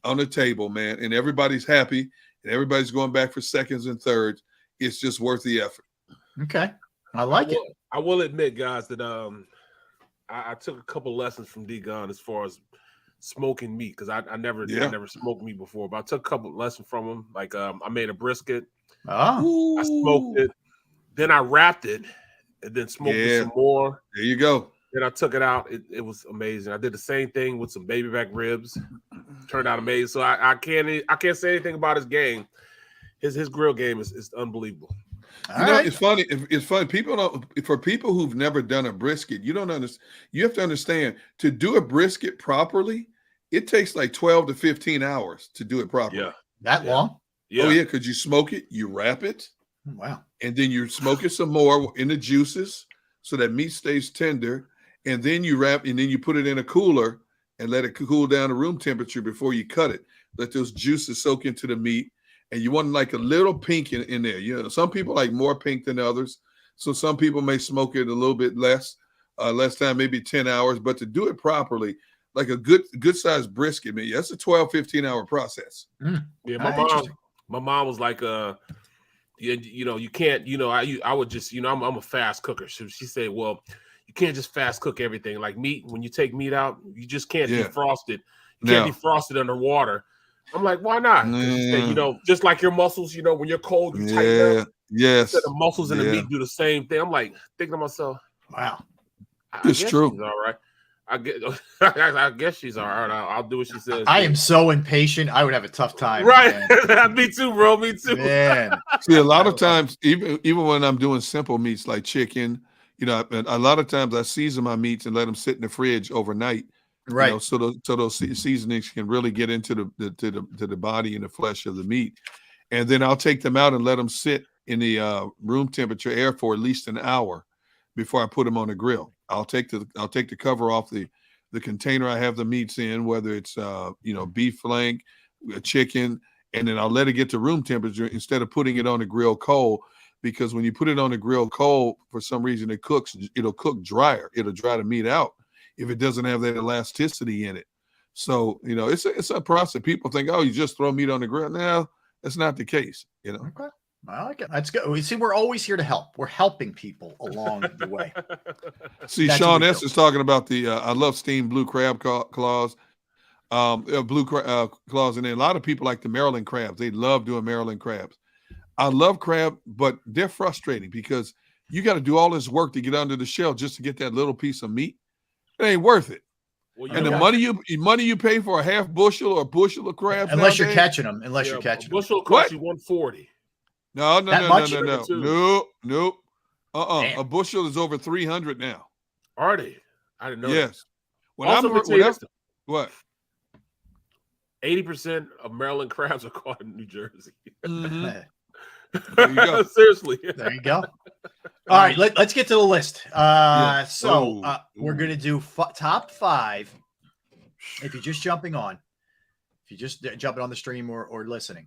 C: on the table, man, and everybody's happy and everybody's going back for seconds and thirds. It's just worth the effort.
B: Okay, I like it.
D: I will admit, guys, that I took a couple lessons from D-Gun as far as smoking meat, because I never smoked meat before, but I took a couple lessons from him. Like I made a brisket.
B: Oh,
D: I smoked it, then I wrapped it, and then smoked it some more.
C: There you go.
D: Then I took it out. It was amazing. I did the same thing with some baby back ribs. Turned out amazing. So I can't say anything about his game. His grill game is unbelievable.
C: It's funny. It's funny. For people who've never done a brisket, you don't understand. You have to understand, to do a brisket properly, it takes like 12 to 15 hours to do it properly.
D: Yeah.
B: That long?
D: Yeah.
C: Oh yeah, because you smoke it, you wrap it,
B: wow,
C: and then you smoke it some more in the juices so that meat stays tender, and then you wrap, and then you put it in a cooler and let it cool down to room temperature before you cut it. Let those juices soak into the meat. And you want like a little pink in there. Some people like more pink than others. So some people may smoke it a little bit less time, maybe 10 hours. But to do it properly, like a good sized brisket, man, that's a 12, 15-hour process.
D: Yeah, my mom was like, you can't, I would just, I'm a fast cooker. So she said, well, you can't just fast cook everything. Like meat, when you take meat out, you just can't defrost it. You can't defrost it underwater. I'm like, why not? Just like your muscles, when you're cold, you tighten up.
C: Yes.
D: The muscles in the meat do the same thing. I'm like thinking to myself,
B: wow,
C: it's true.
D: She's all right. I guess she's all right. I'll do what she says.
B: I am so impatient. I would have a tough time.
D: Right. Me too, bro. Me too.
B: Man.
C: See, a lot of times, even when I'm doing simple meats like chicken, a lot of times I season my meats and let them sit in the fridge overnight.
B: Right.
C: So those seasonings can really get into the body and the flesh of the meat. And then I'll take them out and let them sit in the room temperature air for at least an hour before I put them on the grill. I'll take the cover off the container I have the meats in, whether it's beef flank, chicken, and then I'll let it get to room temperature instead of putting it on the grill cold, because when you put it on the grill cold, for some reason it'll cook drier. It'll dry the meat out if it doesn't have that elasticity in it. So, it's a process. People think, oh, you just throw meat on the grill. No, that's not the case,
B: Okay. I like it. That's good. We see, we're always here to help. We're helping people along the way.
C: See, that's Sean S. is talking about I love steamed blue crab claws. Claws. And then a lot of people like the Maryland crabs. They love doing Maryland crabs. I love crab, but they're frustrating because you got to do all this work to get under the shell just to get that little piece of meat. It ain't worth it. Well, and the money you pay for a half bushel or a bushel of crabs,
B: unless you're catching them. A
D: bushel costs you $140.
C: No. Nope. A bushel is over 300 now.
D: Are they? I didn't know.
C: Yes. What?
D: 80% of Maryland crabs are caught in New Jersey.
C: Mm-hmm. There you go.
D: Seriously.
B: There you go. All right, let's get to the list.
C: Yeah.
B: We're going to do top 5. If you're just jumping on, if you're just jumping on the stream or listening,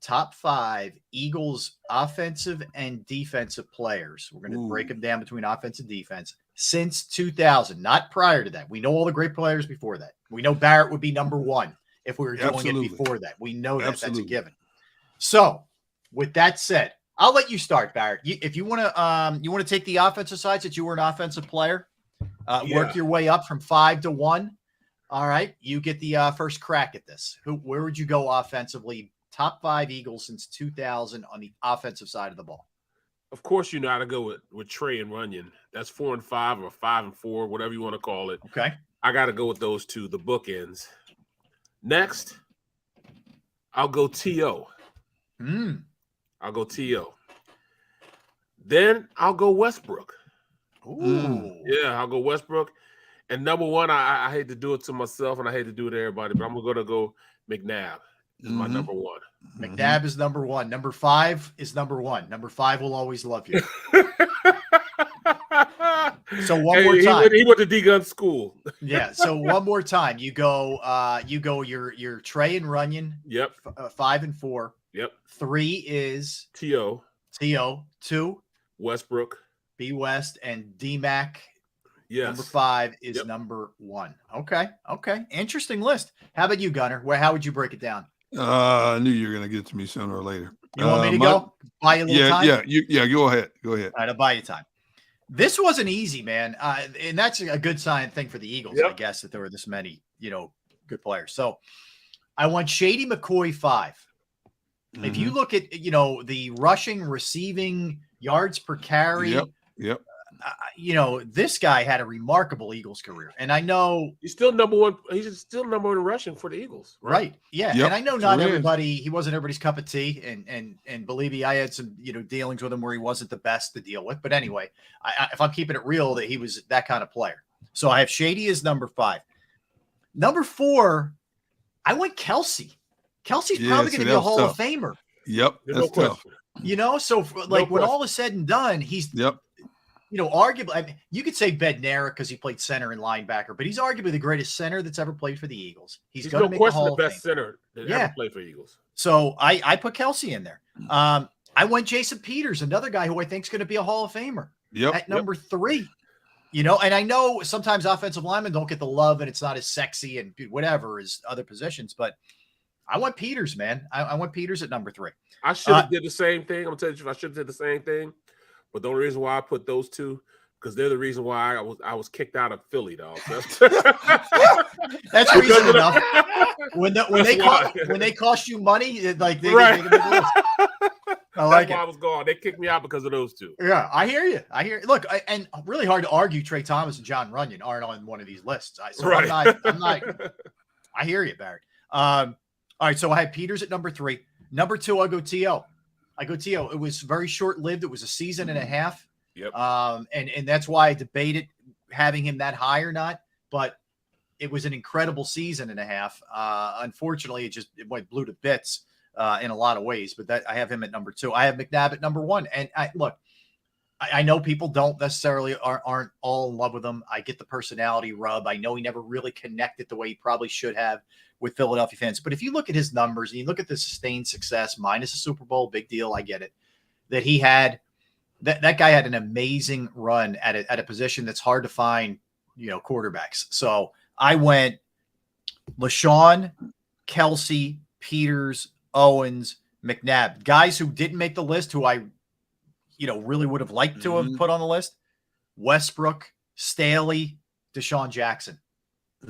B: top 5 Eagles offensive and defensive players. We're going to break them down between offense and defense since 2000, not prior to that. We know all the great players before that. We know Barrett would be number 1 if we were doing it before that. We know that. That's a given. So with that said, I'll let you start, Barrett. If you want to take the offensive side since you were an offensive player, work your way up from 5 to 1. All right, you get the first crack at this. Where would you go offensively? Top 5 Eagles since 2000 on the offensive side of the ball.
D: Of course, you know how to go with Trey and Runyon. That's 4 and 5 or 5 and 4, whatever you want to call it.
B: Okay,
D: I got to go with those two, the bookends. Next, I'll go T.O. I'll go T.O. Then I'll go Westbrook.
B: Ooh.
D: Yeah, I'll go Westbrook. And number 1, I hate to do it to myself and I hate to do it to everybody, but I'm going to go McNabb is my number 1.
B: McNabb is number 1. Number 5 is number 1. Number 5 will always love you. So one more time.
D: He went to D-Gun school.
B: Yeah. So one more time. You go your Trey and Runyon.
D: Yep.
B: 5 and 4.
D: Yep.
B: 3 is
D: T.O.
B: 2
D: Westbrook.
B: B West and D-Mac.
D: Yes.
B: Number 5 is number 1. Okay. Interesting list. How about you, Gunner? How would you break it down?
C: I knew you were going to get to me sooner or later.
B: You want me to go? Buy you a little time?
C: Yeah. Go ahead.
B: All right, I'll buy you time. This wasn't easy, man. And that's a good thing for the Eagles, I guess, that there were this many, good players. So I want Shady McCoy 5. If you look at, the rushing, receiving, yards per carry.
C: Yep.
B: This guy had a remarkable Eagles career. And I know
D: he's still number 1. He's still number 1 in rushing for the Eagles.
B: Right. Yeah.
C: Yep.
B: And I know not everybody, he wasn't everybody's cup of tea. And believe me, I had some, dealings with him where he wasn't the best to deal with. But anyway, if I'm keeping it real, that he was that kind of player. So I have Shady as number 5. Number 4, I went Kelsey. Kelsey's probably going to be a Hall of Famer.
C: Yep. That's tough.
B: So when all is said and done, he's arguably, I mean, you could say Bednarik because he played center and linebacker, but he's arguably the greatest center that's ever played for the Eagles. He's going to make the Hall of Fame.
D: Best center that ever played for the Eagles.
B: So I put Kelsey in there. I went Jason Peters, another guy who I think is going to be a Hall of Famer. At number 3. And I know sometimes offensive linemen don't get the love and it's not as sexy and whatever as other positions, but I went Peters, man. I went Peters at number 3.
D: I should have did the same thing. I'm going to tell you, I should have did the same thing. But the only reason why I put those two, because they're the reason why I was kicked out of Philly, dog.
B: That's reason enough. When they cost you money, they make a list. I like
D: That's why I was gone. They kicked me out because of those two.
B: Yeah, I hear you. Look, and really hard to argue. Trey Thomas and John Runyon aren't on one of these lists. I'm not. I hear you, Barrett. All right, so I had Peters at number 3. Number 2, I'll go T.O. It was very short-lived. It was a season and a half.
D: Yep.
B: And that's why I debated having him that high or not. But it was an incredible season and a half. Unfortunately, it blew to bits in a lot of ways. But I have him at number 2. I have McNabb at number 1. And I know people don't necessarily aren't all in love with him. I get the personality rub. I know he never really connected the way he probably should have with Philadelphia fans. But if you look at his numbers and you look at the sustained success minus a Super Bowl, big deal. I get it. That he had that guy had an amazing run at a position that's hard to find, quarterbacks. So I went Lashawn, Kelsey, Peters, Owens, McNabb, guys who didn't make the list, who I really would have liked to have put on the list. Westbrook, Staley, Deshaun Jackson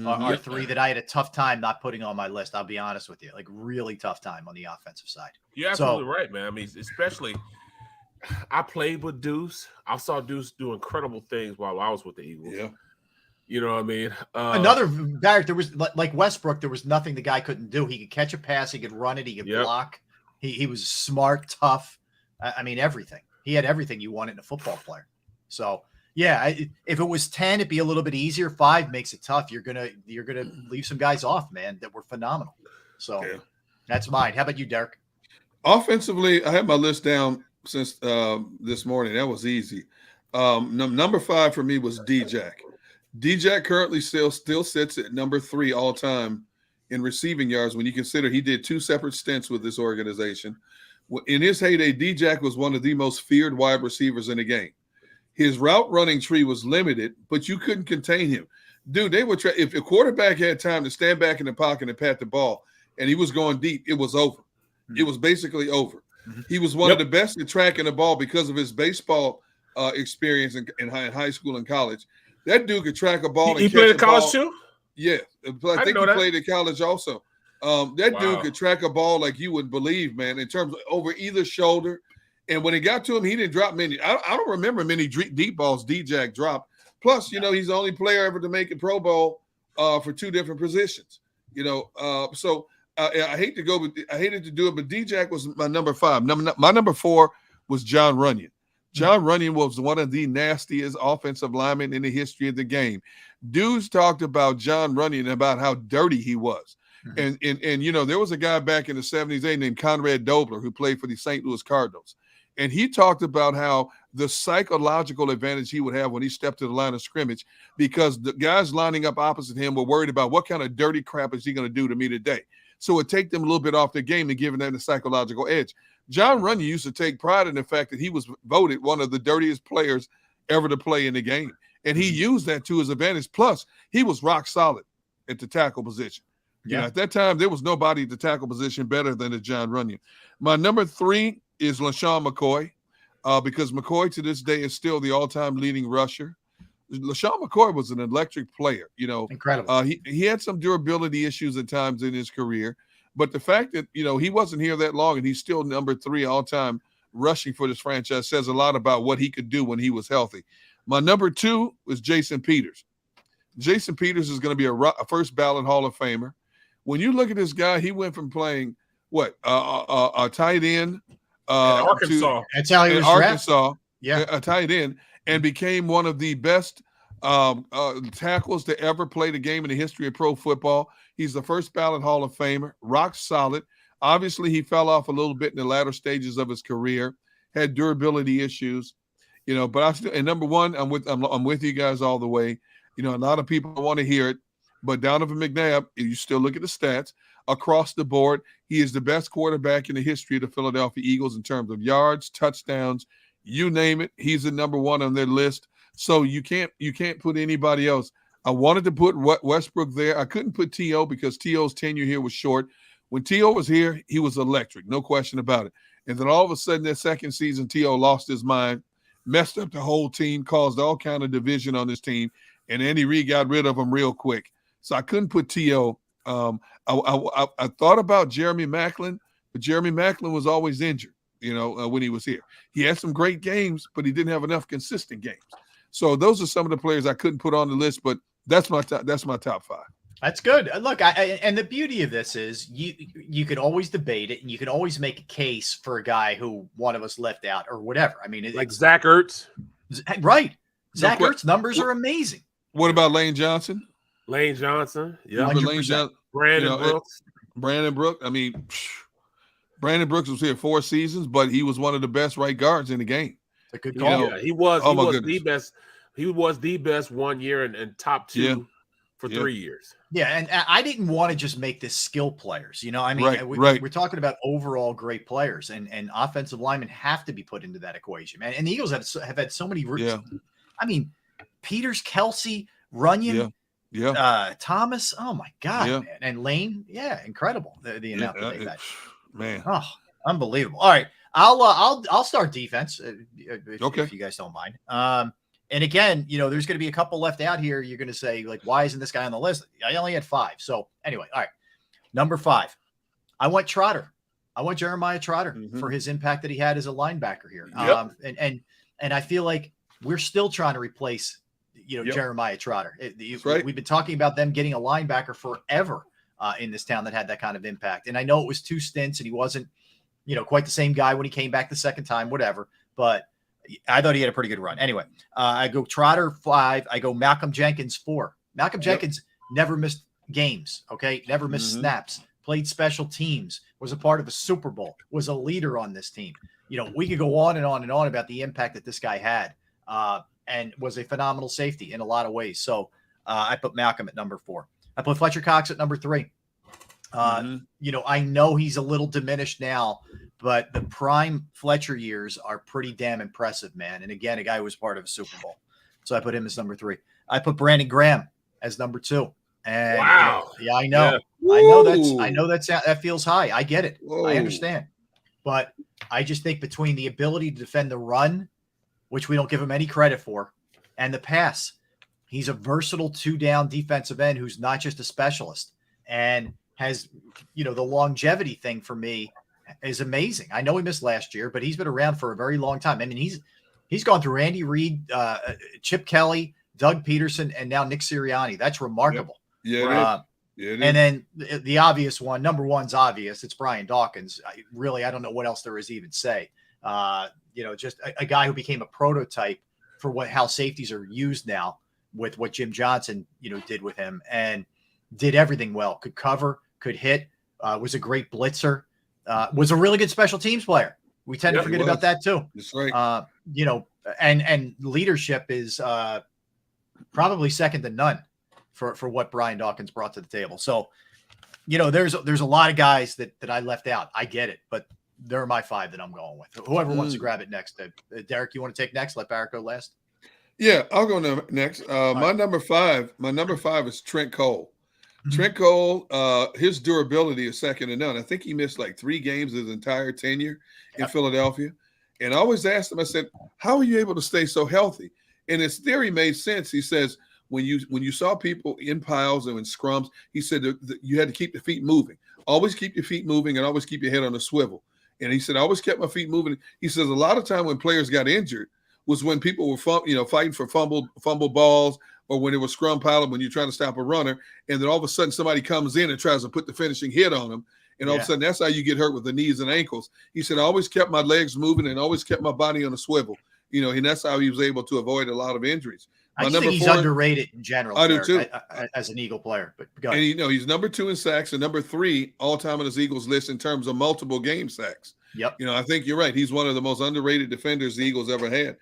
B: are 3 that I had a tough time not putting on my list. I'll be honest with you, really tough time on the offensive side.
D: You're absolutely right, man. I mean, especially I played with Deuce. I saw Deuce do incredible things while I was with the Eagles.
C: Yeah.
D: You know what I mean?
B: Another Barrett, there was like Westbrook, there was nothing the guy couldn't do. He could catch a pass, he could run it, he could block. He was smart, tough. I mean, everything. He had everything you wanted in a football player. So yeah, if it was 10, it'd be a little bit easier. 5 makes it tough. You're gonna leave some guys off, man, that were phenomenal. So that's mine. How about you, Derek?
C: Offensively, I have my list down since this morning. That was easy. Number 5 for me was D-Jack. D-Jack currently still sits at number 3 all time in receiving yards when you consider he did 2 separate stints with this organization. In his heyday, D-Jack was one of the most feared wide receivers in the game. His route running tree was limited, but you couldn't contain him. Dude, they would try. If a quarterback had time to stand back in the pocket and pat the ball, and he was going deep, it was over. It was basically over. He was one of the best at tracking the ball because of his baseball experience in high school and college. That dude could track a ball.
D: He played at college too?
C: Yeah. I think he played at college also. That dude could track a ball like you wouldn't believe, man, in terms of over either shoulder. And when it got to him, he didn't drop many. I don't remember many deep balls D-Jack dropped. Plus, you know, he's the only player ever to make a Pro Bowl for 2 different positions. You know, so I hated to do it, but D-Jack was my number 5. My number 4 was John Runyon. John Runyon was one of the nastiest offensive linemen in the history of the game. Dudes talked about John Runyon, about how dirty he was. And you know, there was a guy back in the 70s named Conrad Dobler who played for the St. Louis Cardinals. And he talked about how the psychological advantage he would have when he stepped to the line of scrimmage, because the guys lining up opposite him were worried about what kind of dirty crap is he going to do to me today. So it take them a little bit off their game and giving them the psychological edge. John Runyon used to take pride in the fact that he was voted one of the dirtiest players ever to play in the game. And he used that to his advantage. Plus, he was rock solid at the tackle position. Yeah. You know, at that time, there was nobody at the tackle position better than the John Runyon. My number 3 is Lashawn Mccoy, because McCoy to this day is still the all-time leading rusher. Lashawn McCoy was an electric player, you know.
B: Incredible.
C: He had some durability issues at times in his career, but the fact that, you know, he wasn't here that long and he's still number 3 all-time rushing for this franchise says a lot about what he could do when he was healthy. My number 2 was Jason Peters. Jason Peters is going to be a first ballot Hall of Famer. When you look at this guy, he went from playing a tight end
D: Arkansas.
B: That's how he was
C: Arkansas.
B: Yeah,
C: a tight end, and became one of the best tackles to ever play the game in the history of pro football. He's the first ballot Hall of Famer, rock solid. Obviously, he fell off a little bit in the latter stages of his career, had durability issues, you know. But I still, and number 1, I'm with you guys all the way. You know, a lot of people want to hear it, but Donovan McNabb, you still look at the stats across the board. He is the best quarterback in the history of the Philadelphia Eagles in terms of yards, touchdowns, you name it. He's the number 1 on their list. So you can't put anybody else. I wanted to put Westbrook there. I couldn't put T.O. because T.O.'s tenure here was short. When T.O. was here, he was electric, no question about it. And then all of a sudden, that second season, T.O. lost his mind, messed up the whole team, caused all kind of division on this team, and Andy Reid got rid of him real quick. So I couldn't put T.O. I thought about Jeremy Maclin, but Jeremy Maclin was always injured, you know, when he was here. He had some great games, but he didn't have enough consistent games. So those are some of the players I couldn't put on the list, but that's my top 5.
B: That's good. Look, and the beauty of this is you could always debate it, and you can always make a case for a guy who one of us left out or whatever. I mean,
D: like Zach Ertz,
B: right? Zach Ertz numbers are amazing.
C: What about Lane Johnson?
D: Lane Johnson, yeah.
C: Lane Johnson,
D: Brandon Brooks.
C: Brandon Brooks. I mean, Brandon Brooks was here 4 seasons, but he was one of the best right guards in the game.
B: A good call.
D: Yeah, he was the best. He was the best 1 year and top 2 for 3 years.
B: Yeah, and I didn't want to just make this skill players. You know, I mean, we're talking about overall great players, and offensive linemen have to be put into that equation, man. And the Eagles have had so many roots. Yeah. I mean, Peters, Kelsey, Runyon, Thomas. Oh my God, man. And Lane. Yeah, incredible. The amount that they've had.
C: Man,
B: oh, unbelievable. All right, I'll start defense if you guys don't mind. And again, you know, there's going to be a couple left out here. You're going to say, like, why isn't this guy on the list? I only had 5. So anyway, all right. Number 5, I went Trotter. I went Jeremiah Trotter for his impact that he had as a linebacker here. Yep. And I feel like we're still trying to replace, you know, Jeremiah Trotter. We've been talking about them getting a linebacker forever in this town that had that kind of impact. And I know it was 2 stints and he wasn't, you know, quite the same guy when he came back the second time, whatever. But I thought he had a pretty good run. Anyway, I go Trotter 5. I go Malcolm Jenkins 4. Malcolm Jenkins never missed games, okay? Never missed snaps, played special teams, was a part of a Super Bowl, was a leader on this team. we could go on and on and on about the impact that this guy had, and was a phenomenal safety in a lot of ways. So I put Malcolm at number 4. I put Fletcher Cox at number 3. I know he's a little diminished now, but the prime Fletcher years are pretty damn impressive, man. And again, a guy who was part of a Super Bowl. So I put him as number 3. I put Brandon Graham as number 2. And
D: wow.
B: I know.
D: Yeah.
B: I know that feels high. I get it.
C: Whoa.
B: I understand. But I just think between the ability to defend the run, which we don't give him any credit for, and the pass, he's a versatile 2-down defensive end who's not just a specialist, and has, the longevity thing for me is amazing. I know he missed last year, but he's been around for a very long time. I mean, he's gone through Andy Reid, Chip Kelly, Doug Peterson, and now Nick Sirianni. That's remarkable.
C: Yeah.
B: And then the obvious one, number 1's obvious. It's Brian Dawkins. I don't know what else there is to even say. Just a guy who became a prototype for how safeties are used now with what Jim Johnson, did with him, and did everything well. Could cover, could hit, was a great blitzer, was a really good special teams player. We tend to forget about that too.
C: That's right.
B: And leadership is probably second to none for what Brian Dawkins brought to the table. So, there's a lot of guys that I left out. I get it, but they're my 5 that I'm going with. Whoever wants to grab it next. Derek, you want to take next? Let Barrett go last.
C: Yeah, I'll go next. My number 5 is Trent Cole. Trent Cole, his durability is second to none. I think he missed like 3 games his entire tenure in Philadelphia. And I always asked him, I said, how are you able to stay so healthy? And his theory made sense. He says, when you saw people in piles and in scrums, he said that you had to keep the feet moving. Always keep your feet moving and always keep your head on a swivel. And he said, I always kept my feet moving. He says a lot of time when players got injured was when people were fighting for fumble balls, or when it was scrum pile, when you're trying to stop a runner, and then all of a sudden somebody comes in and tries to put the finishing hit on them. And all of a sudden, that's how you get hurt with the knees and ankles. He said, I always kept my legs moving and always kept my body on a swivel. And that's how he was able to avoid a lot of injuries.
B: I think he's underrated in general.
C: I do too.
B: As an Eagle player. But go ahead.
C: And he's number 2 in sacks and number 3 all-time on his Eagles list in terms of multiple game sacks.
B: Yep.
C: I think you're right. He's one of the most underrated defenders the Eagles ever had.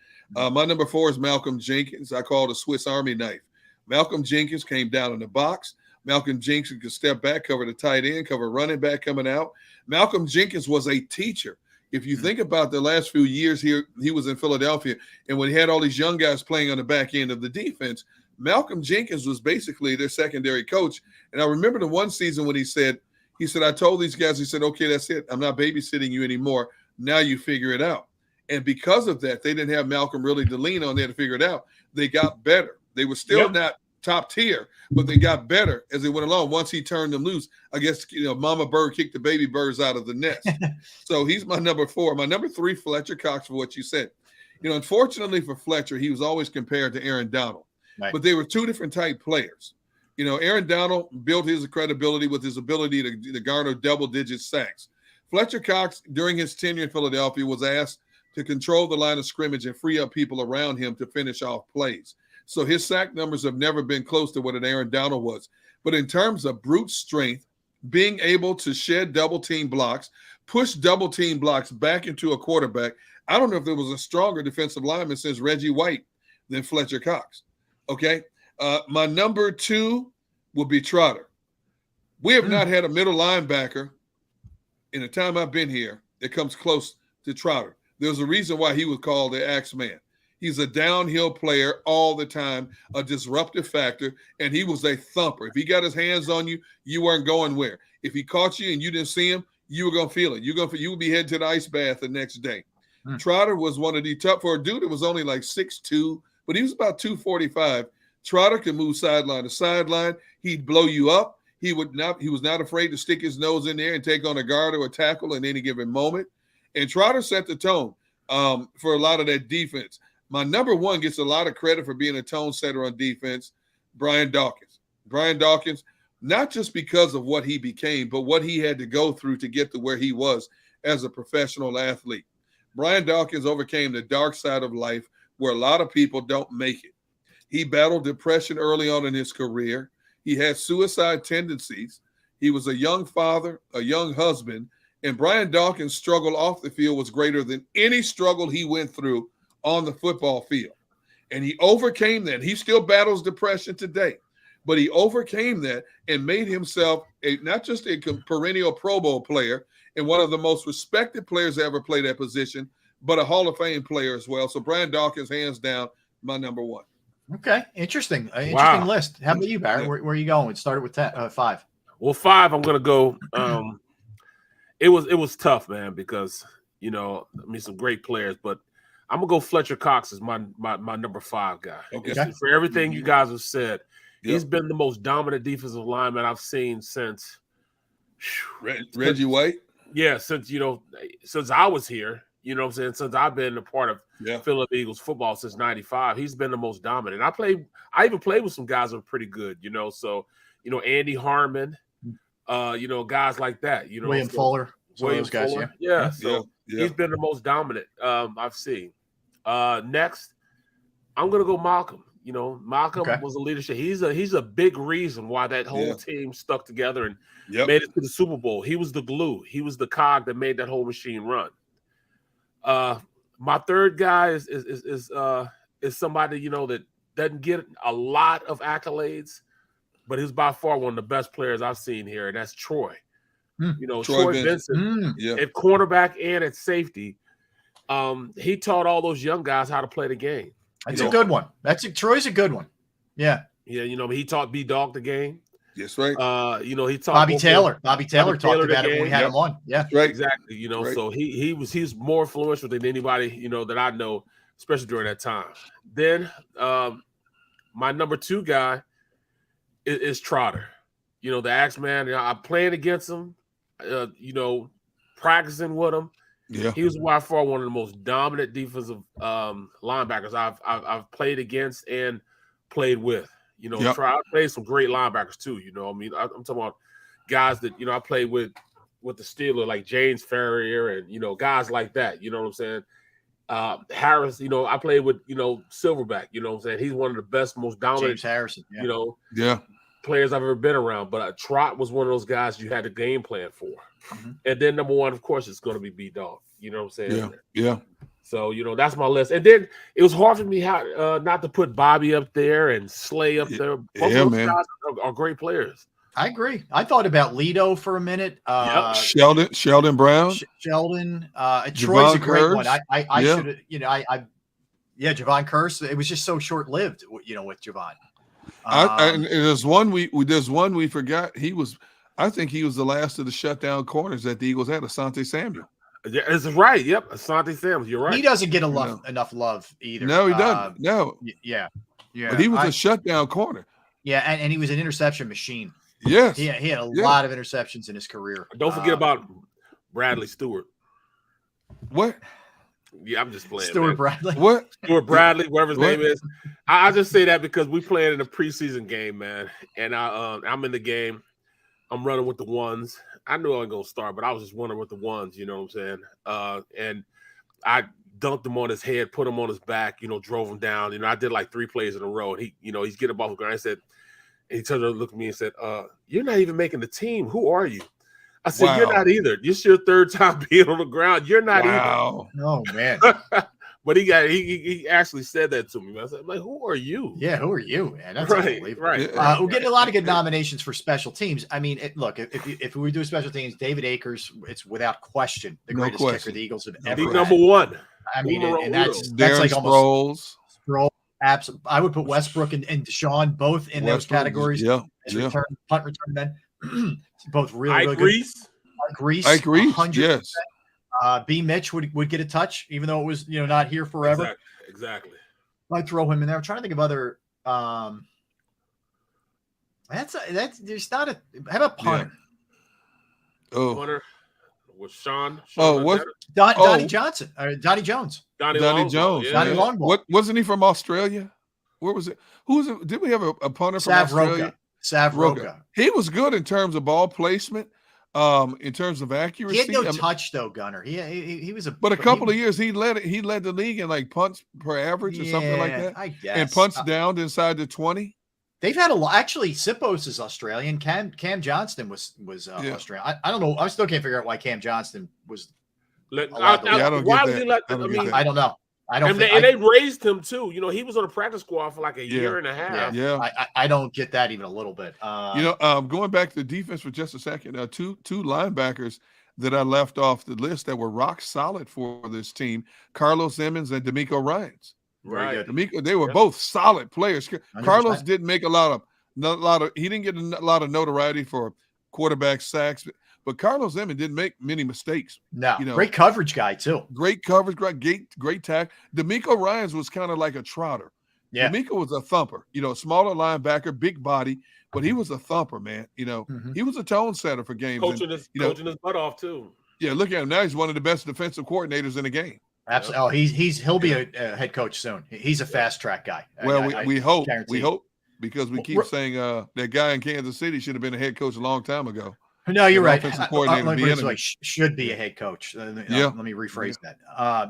C: My number 4 is Malcolm Jenkins. I call it a Swiss Army knife. Malcolm Jenkins came down in the box. Malcolm Jenkins could step back, cover the tight end, cover running back coming out. Malcolm Jenkins was a teacher. If you think about the last few years here, he was in Philadelphia, and when he had all these young guys playing on the back end of the defense, Malcolm Jenkins was basically their secondary coach. And I remember the one season when he said, I told these guys, he said, okay, that's it. I'm not babysitting you anymore. Now you figure it out. And because of that, they didn't have Malcolm really to lean on there to figure it out. They got better. They were still not top tier, but they got better as they went along. Once he turned them loose, I guess, Mama Bird kicked the baby birds out of the nest. So he's my number 4. My number 3, Fletcher Cox, for what you said. Unfortunately for Fletcher, he was always compared to Aaron Donald, but they were 2 different type players. Aaron Donald built his credibility with his ability to garner double-digit sacks. Fletcher Cox, during his tenure in Philadelphia, was asked to control the line of scrimmage and free up people around him to finish off plays. So his sack numbers have never been close to what an Aaron Donald was. But in terms of brute strength, being able to shed double-team blocks, push double-team blocks back into a quarterback, I don't know if there was a stronger defensive lineman since Reggie White than Fletcher Cox. Okay? My number 2 will be Trotter. We have not had a middle linebacker in the time I've been here that comes close to Trotter. There's a reason why he was called the Axeman. He's a downhill player all the time, a disruptive factor, and he was a thumper. If he got his hands on you, you weren't going where. If he caught you and you didn't see him, you were going to feel it. You would be headed to the ice bath the next day. Trotter was one of the tough, for a dude that was only like 6'2", but he was about 245. Trotter could move sideline to sideline. He'd blow you up. He was not afraid to stick his nose in there and take on a guard or a tackle in any given moment. And Trotter set the tone for a lot of that defense. My number 1 gets a lot of credit for being a tone setter on defense, Brian Dawkins. Brian Dawkins, not just because of what he became, but what he had to go through to get to where he was as a professional athlete. Brian Dawkins overcame the dark side of life where a lot of people don't make it. He battled depression early on in his career. He had suicide tendencies. He was a young father, a young husband, And Brian Dawkins' struggle off the field was greater than any struggle he went through on the football field. And he overcame that. He still battles depression today, but he overcame that and made himself not just a perennial Pro Bowl player and one of the most respected players to ever play that position, but a Hall of Fame player as well. So Brian Dawkins, hands down, my number one.
B: Okay, interesting. Interesting list. How about you, Barrett?
C: Yeah.
B: Where are you going? It started with 5.
D: Well, 5, I'm gonna go. It was tough, man, because some great players, but I'm gonna go Fletcher Cox as my number 5 guy.
C: Okay.
D: For everything you guys have said, he's been the most dominant defensive lineman I've seen since
C: Reggie White.
D: Yeah, since I was here, you know what I'm saying? Since I've been a part of Philadelphia Eagles football since '95, he's been the most dominant. I even played with some guys that were pretty good, So, Andy Harmon, guys like that,
B: William Fuller.
D: William
B: guys,
D: Fuller. Yeah. So he's been the most dominant I've seen. Next, I'm gonna go Malcolm. Malcolm was a leadership. He's a big reason why that whole team stuck together and made it to the Super Bowl. He was the glue. He was the cog that made that whole machine run. My third guy is somebody that doesn't get a lot of accolades, but he's by far one of the best players I've seen here, and that's Troy. Troy Vincent at cornerback and at safety. He taught all those young guys how to play the game.
B: That's a good one. Troy's a good one. Yeah.
D: Yeah, he taught B-Dog the game.
C: Yes, right.
D: He taught
B: Bobby Taylor. Bobby Taylor talked about it when we had him on. Yeah,
C: right.
D: Exactly. So he's more influential than anybody that I know, especially during that time. Then my number 2 guy is Trotter. The Axeman. I'm playing against him. Practicing with him.
C: Yeah,
D: he was by far one of the most dominant defensive linebackers I've played against and played with. I played some great linebackers too. I'm talking about guys that I played with the Steelers, like James Ferrier and guys like that. You know what I'm saying? Harris. I played with Silverback. You know what I'm saying? He's one of the best, most dominant.
B: James Harrison.
D: Players I've ever been around. But Trot was one of those guys you had a game plan for. Mm-hmm. And then number 1, of course, is going to be B-Dog. You know what I'm saying?
C: Yeah.
D: So, that's my list. And then it was hard for me how not to put Bobby up there and Slay up there. Both of those guys are great players.
B: I agree. I thought about Lido for a minute.
C: Sheldon Brown.
B: Sheldon. Troy's a great
C: Kearse.
B: one. I should have, Javon Kearse. It was just so short-lived, with Javon.
C: And there's one we forgot. I think he was the last of the shutdown corners that the Eagles had, Asante Samuel.
D: Yeah, that's right. Yep, Asante Samuel. You're right.
B: He doesn't get enough love either.
C: No, he doesn't. No.
B: Yeah.
C: But he was a shutdown corner.
B: Yeah, and he was an interception machine.
C: Yes.
B: He had a lot of interceptions in his career.
D: Don't forget about Bradley Stewart.
C: What?
D: Yeah, I'm just playing.
B: Stuart Bradley.
C: What?
D: Stuart Bradley, whatever his name is. I just say that because we played in a preseason game, man. And I'm in the game. I'm running with the ones. I knew I wasn't going to start, but I was just running with the ones, you know what I'm saying? And I dunked him on his head, put him on his back, drove him down. I did like 3 plays in a row. And he's getting off the ground. He turned around and looked at me and said, you're not even making the team. Who are you? I said,
C: Wow.
D: You're not either. This is your 3rd time being on the ground. You're not
C: Wow.
D: either.
B: Oh, man.
D: But he actually said that to me. I said, like, who are you?
B: Yeah, who are you, man? That's
D: right,
B: unbelievable.
D: right.
B: We're getting a lot of good nominations for special teams. I mean, look, if we do special teams, David Akers, it's without question the greatest kicker the Eagles have ever
D: He's
B: had.
D: number 1.
B: I mean, and that's
C: Darren
B: like almost
C: Sproles.
B: Absolutely. I would put Westbrook and Deshaun both in those categories.
C: Yeah.
B: Punt return men. Both really
D: Ike
B: good.
D: Reese.
B: Ike Reese, 100%.
C: Yes.
B: B. Mitch would get a touch, even though it was not here forever.
D: Exactly.
B: I'd throw him in there. I'm trying to think of other. That's there's not a. How about punter?
C: Yeah. Oh.
D: Punter with Sean.
C: What?
B: Donnie Johnson or Donnie Jones.
C: Donnie Jones.
D: Yeah.
B: Donnie Longball.
C: What wasn't he from Australia? Where was it? Who was it? Did we have a punter from Australia?
B: Sav Roca.
C: He was good in terms of ball placement. In terms of accuracy,
B: he had no touch though, Gunner. He was
C: but a couple of years he led the league in like punts per average or something like that.
B: I guess.
C: And punts down inside the 20.
B: They've had a lot. Actually, Sippos is Australian. Cam Johnston was Australian. I don't know. I still can't figure out why Cam Johnston was.
C: I don't get that.
B: I don't know.
D: And they raised him too. You know, he was on the practice squad for like a year and a half.
C: Yeah.
B: I don't get that even a little bit.
C: Going back to the defense for just a second, two linebackers that I left off the list that were rock solid for this team: Carlos Emmons and D'Amico Ryans.
D: Right.
C: D'Amico, they were both solid players. 100%. Carlos didn't make a lot of. He didn't get a lot of notoriety for quarterback sacks. But Carlos Emmons didn't make many mistakes.
B: No, great coverage guy too.
C: Great coverage, great tackle. D'Amico Ryans was kind of like a trotter. Yeah, D'Amico was a thumper. Smaller linebacker, big body, but he was a thumper, man. He was a tone setter for games.
D: Coaching his butt off too.
C: Yeah, look at him now. He's one of the best defensive coordinators in the game.
B: Absolutely. Oh, he'll be a head coach soon. He's a fast track guy.
C: Well, we hope because we keep saying that guy in Kansas City should have been a head coach a long time ago.
B: No, you're right. Should be a head coach. Let me rephrase that.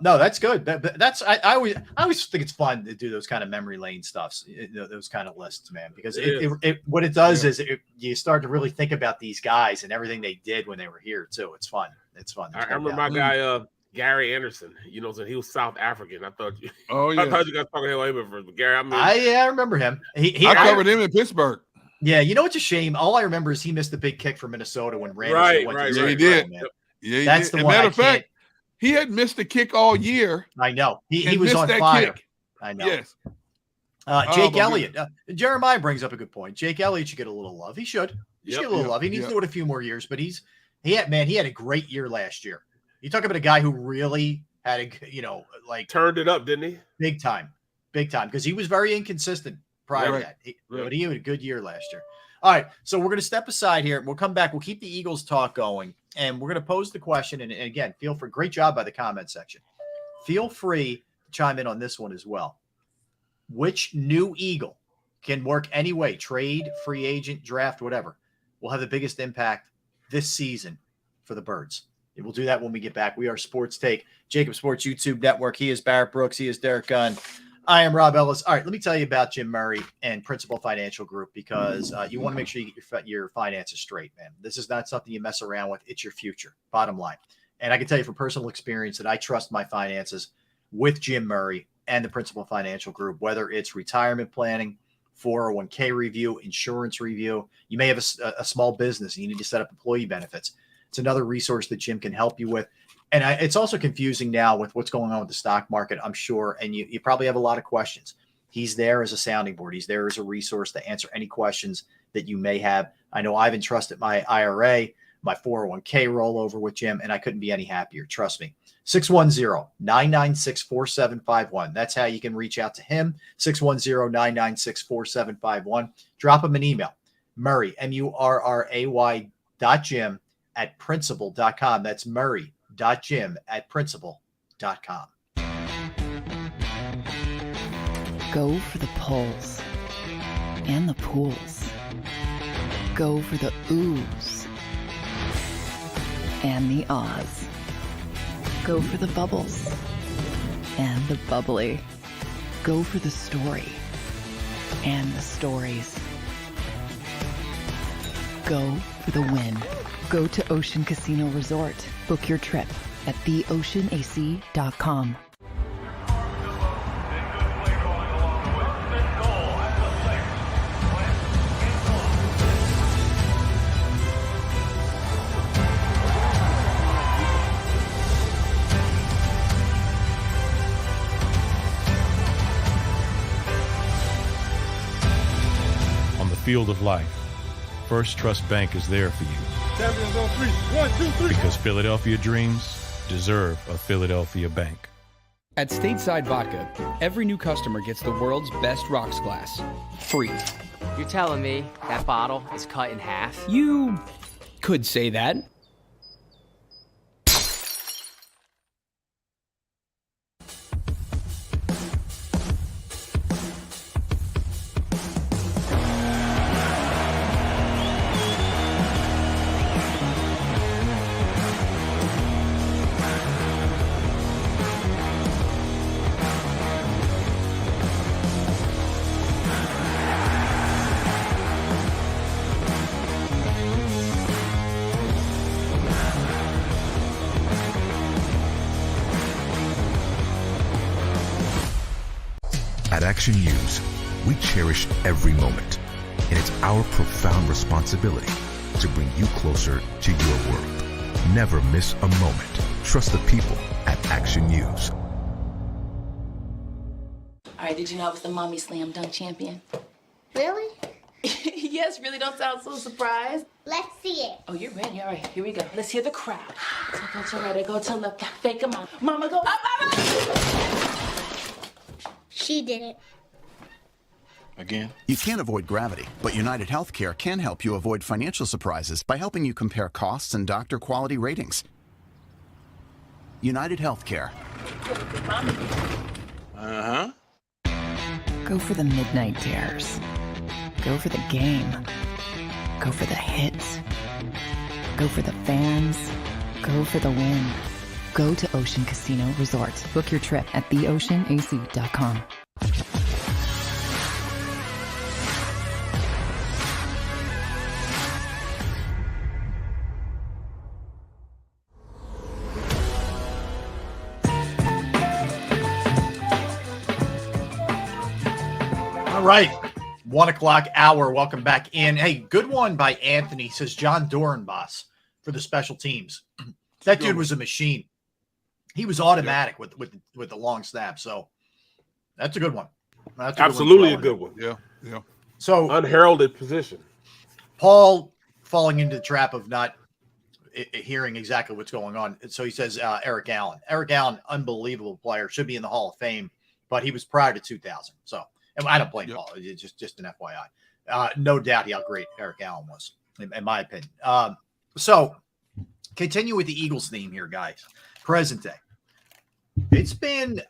B: No, that's good. I always think it's fun to do those kind of memory lane stuffs, those kind of lists, man. Because what it does is you start to really think about these guys and everything they did when they were here too. It's fun. I remember
D: my guy Gary Anderson. He was South African. I thought you. I thought you guys talking him first, but Gary.
B: I remember him.
C: I covered him in Pittsburgh.
B: Yeah, it's a shame. All I remember is he missed the big kick for Minnesota when Randall went to
C: he did. Yeah, that's the one. Matter of fact, he had missed a kick all year.
B: I know. He was on fire. Kick. I know. Yes. Jake Elliott. Jeremiah brings up a good point. Jake Elliott should get a little love. He should. He should get a little love. He needs to do it a few more years, but he had a great year last year. You talk about a guy who really had
D: turned it up, didn't he?
B: Big time, because he was very inconsistent prior to that. But he had a good year last year. All right, so we're going to step aside here. We'll come back. We'll keep the Eagles talk going, and we're going to pose the question. And again, feel free. Great job by the comment section. Feel free to chime in on this one as well. Which new Eagle can work any way, trade, free agent, draft, whatever, will have the biggest impact this season for the Birds? We'll do that when we get back. We are Sports Take, JAKIB Sports YouTube Network. He is Barrett Brooks. He is Derek Gunn. I am Rob Ellis. All right, let me tell you about Jim Murray and Principal Financial Group because you want to make sure you get your finances straight, man. This is not something you mess around with. It's your future, bottom line. And I can tell you from personal experience that I trust my finances with Jim Murray and the Principal Financial Group, whether it's retirement planning, 401k review, insurance review. You may have a small business and you need to set up employee benefits. It's another resource that Jim can help you with. And it's also confusing now with what's going on with the stock market, I'm sure. And you probably have a lot of questions. He's there as a sounding board. He's there as a resource to answer any questions that you may have. I know I've entrusted my IRA, my 401k rollover with Jim, and I couldn't be any happier. Trust me. 610-996-4751. That's how you can reach out to him. 610-996-4751. Drop him an email. Murray, MURRAY.Jim@principal.com. That's Murray.Jim@principal.com.
A: Go for the pulls and the pools. Go for the oohs and the ahs. Go for the bubbles and the bubbly. Go for the story and the stories. Go for the win. Go to Ocean Casino Resort. Book your trip at theoceanac.com.
E: On the field of life, First Trust Bank is there for you.
F: Champions on three. 1, 2, 3.
E: Because Philadelphia dreams deserve a Philadelphia bank.
G: At Stateside Vodka, every new customer gets the world's best rocks glass, free.
H: You're telling me that bottle is cut in half?
G: You could say that.
I: At Action News, we cherish every moment, and it's our profound responsibility to bring you closer to your world. Never miss a moment. Trust the people at Action News.
J: All right, did you know I was the mommy slam dunk champion?
K: Really?
J: Yes, really don't sound so surprised.
K: Let's see it.
J: Oh, you're ready. All right, here we go. Let's hear the crowd. So go to right, I go to left, fake a mom. Mama go up, mama!
K: She did it.
L: Again? You can't avoid gravity, but United Healthcare can help you avoid financial surprises by helping you compare costs and doctor quality ratings. United Healthcare.
A: Uh-huh. Go for the midnight dares. Go for the game. Go for the hits. Go for the fans. Go for the win. Go to Ocean Casino Resort. Book your trip at theoceanac.com.
B: All right. 1 o'clock hour. Welcome back in. Hey, good one by Anthony, says John Dorenbos for the special teams. That dude was a machine. He was automatic with the long snap. So that's a good one. That's
D: absolutely a good one.
C: Yeah, yeah.
B: So
D: unheralded position.
B: Paul falling into the trap of not hearing exactly what's going on. So he says Eric Allen. Eric Allen, unbelievable player, should be in the Hall of Fame, but he was prior to 2000. So. And I don't blame Paul. It's just an FYI. No doubt how great Eric Allen was, in my opinion. So continue with the Eagles theme here, guys. Present day. It's been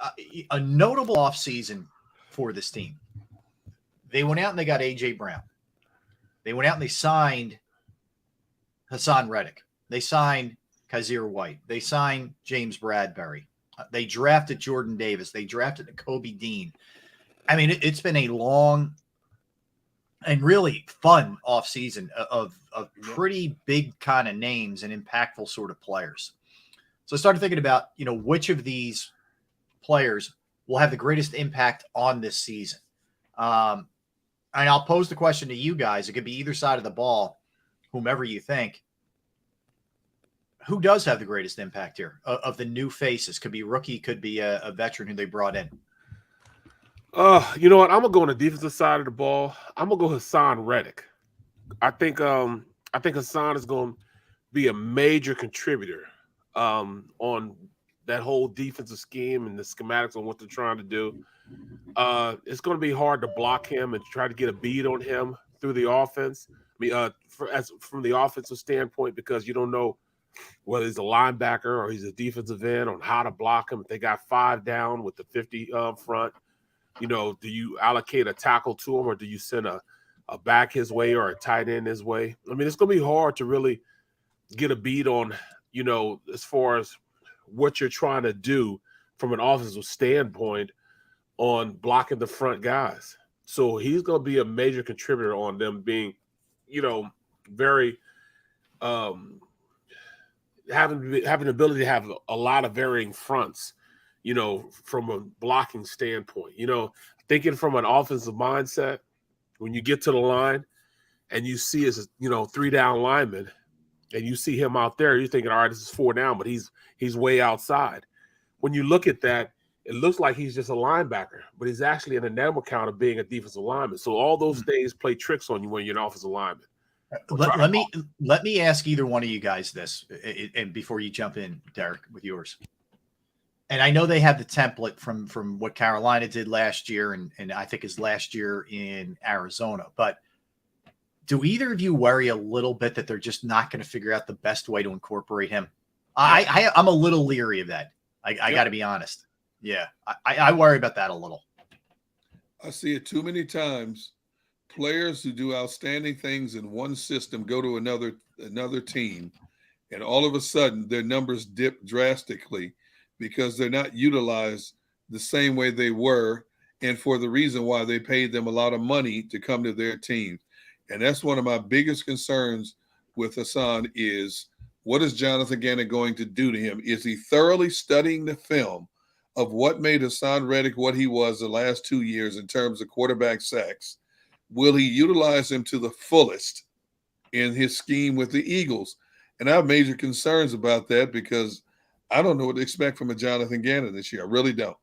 B: a notable offseason for this team. They went out and they got A.J. Brown. They went out and they signed Hassan Reddick. They signed Kaiser White. They signed James Bradbury. They drafted Jordan Davis. They drafted Kobe Dean. I mean, it's been a long and really fun offseason of pretty big kind of names and impactful sort of players. So I started thinking about, which of these players will have the greatest impact on this season. And I'll pose the question to you guys. It could be either side of the ball, whomever you think. Who does have the greatest impact here of the new faces? Could be rookie, could be a veteran who they brought in.
D: You know what? I'm gonna go on the defensive side of the ball. I'm gonna go Hassan Reddick. I think Hassan is gonna be a major contributor on that whole defensive scheme and the schematics on what they're trying to do. It's gonna be hard to block him and try to get a bead on him through the offense. I mean, from the offensive standpoint, because you don't know whether he's a linebacker or he's a defensive end on how to block him. If they got 5 down with the 50 front. Do you allocate a tackle to him, or do you send a back his way or a tight end his way? I mean, it's going to be hard to really get a beat on, as far as what you're trying to do from an offensive standpoint on blocking the front guys. So he's going to be a major contributor on them being, very having the ability to have a lot of varying fronts. From a blocking standpoint, thinking from an offensive mindset, when you get to the line and you see his, 3 down lineman and you see him out there, you're thinking, all right, this is 4 down, but he's way outside. When you look at that, it looks like he's just a linebacker, but he's actually in a number count of being a defensive lineman. So all those things play tricks on you when you're an offensive lineman.
B: Let me ask either one of you guys this, and before you jump in, Derek, with yours. And I know they have the template from what Carolina did last year, and I think his last year in Arizona. But do either of you worry a little bit that they're just not going to figure out the best way to incorporate him? I'm a little leery of that. I got to be honest. Yeah, I worry about that a little.
C: I see it too many times. Players who do outstanding things in one system go to another team, and all of a sudden their numbers dip drastically because they're not utilized the same way they were, and for the reason why they paid them a lot of money to come to their team. And that's one of my biggest concerns with Hassan is, what is Jonathan Gannon going to do to him? Is he thoroughly studying the film of what made Hassan Reddick what he was the last 2 years in terms of quarterback sacks, will he utilize him to the fullest in his scheme with the Eagles? And I have major concerns about that because I don't know what to expect from a Jonathan Gannon this year. I really don't.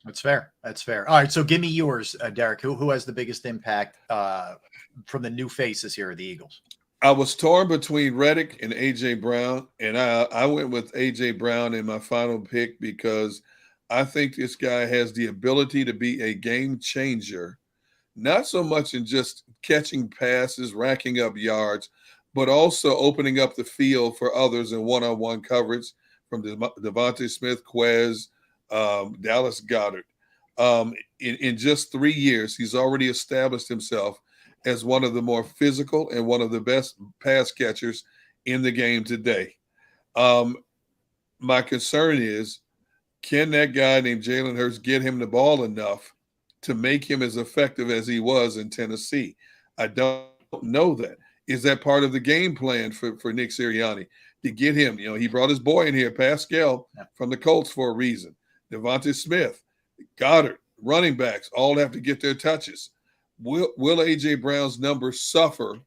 B: That's fair. That's fair. All right, so give me yours, Derek. Who has the biggest impact from the new faces here of the Eagles?
C: I was torn between Reddick and A.J. Brown, and I went with A.J. Brown in my final pick because I think this guy has the ability to be a game changer, not so much in just catching passes, racking up yards, but also opening up the field for others in one-on-one coverage from Devontae Smith, Quez, Dallas Goedert. In just 3 years, he's already established himself as one of the more physical and one of the best pass catchers in the game today. My concern is, can that guy named Jalen Hurts get him the ball enough to make him as effective as he was in Tennessee? I don't know that. Is that part of the game plan for Nick Sirianni to get him? You know, he brought his boy in here, Pascal, from the Colts for a reason. Devontae Smith, Goddard, running backs, all have to get their touches. Will A.J. Brown's numbers suffer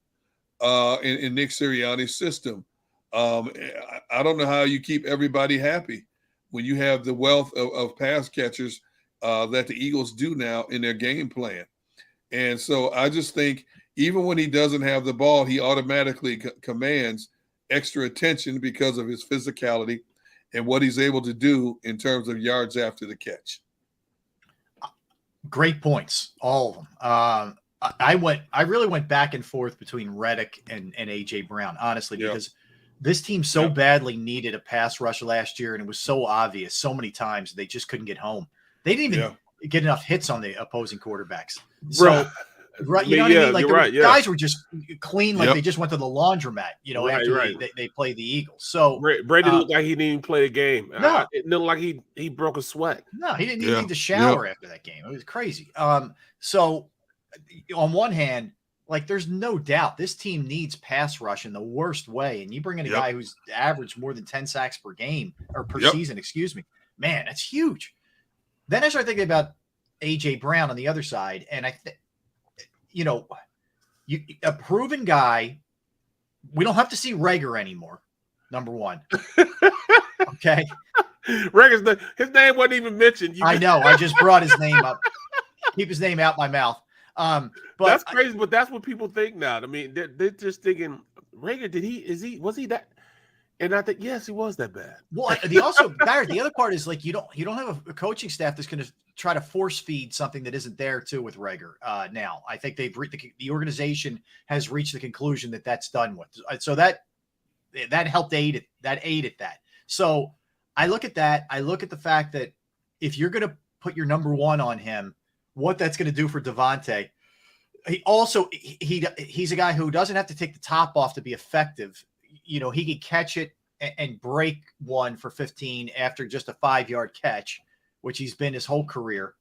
C: in Nick Sirianni's system? I don't know how you keep everybody happy when you have the wealth of pass catchers that the Eagles do now in their game plan. And so I just think even when he doesn't have the ball, he automatically commands extra attention because of his physicality and what he's able to do in terms of yards after the catch.
B: Great points, all of them. I really went back and forth between Reddick and A.J. Brown, honestly, because this team so badly needed a pass rush last year, and it was so obvious so many times they just couldn't get home. They didn't even get enough hits on the opposing quarterbacks. So, right, you know what I mean? Like the guys were just clean, like they just went to the laundromat, you know, after they played the Eagles. So
D: Brady looked like he didn't even play a game.
B: No,
D: it looked like he broke a sweat.
B: No, he didn't even need to shower after that game. It was crazy. So on one hand, like there's no doubt this team needs pass rush in the worst way. And you bring in a guy who's averaged more than 10 sacks per game or per season, excuse me. Man, that's huge. Then I started thinking about A.J. Brown on the other side. And I think, you know, a proven guy, we don't have to see Rager anymore, number one. Okay.
D: Rager's his name wasn't even mentioned.
B: I know. I just brought his name up. Keep his name out my mouth. But
D: that's crazy, but that's what people think now. I mean, they're just thinking, Rager, was he that? And I think, yes, he was that bad.
B: Well, the other part is like you don't have a coaching staff that's going to try to force feed something that isn't there too with Rager. Now, I think the organization has reached the conclusion that that's done with. So that helped aid that. So I look at that. I look at the fact that if you're going to put your number one on him, what that's going to do for Devontae. He's a guy who doesn't have to take the top off to be effective. You know, he could catch it and break one for 15 after just a 5-yard catch, which he's been his whole career.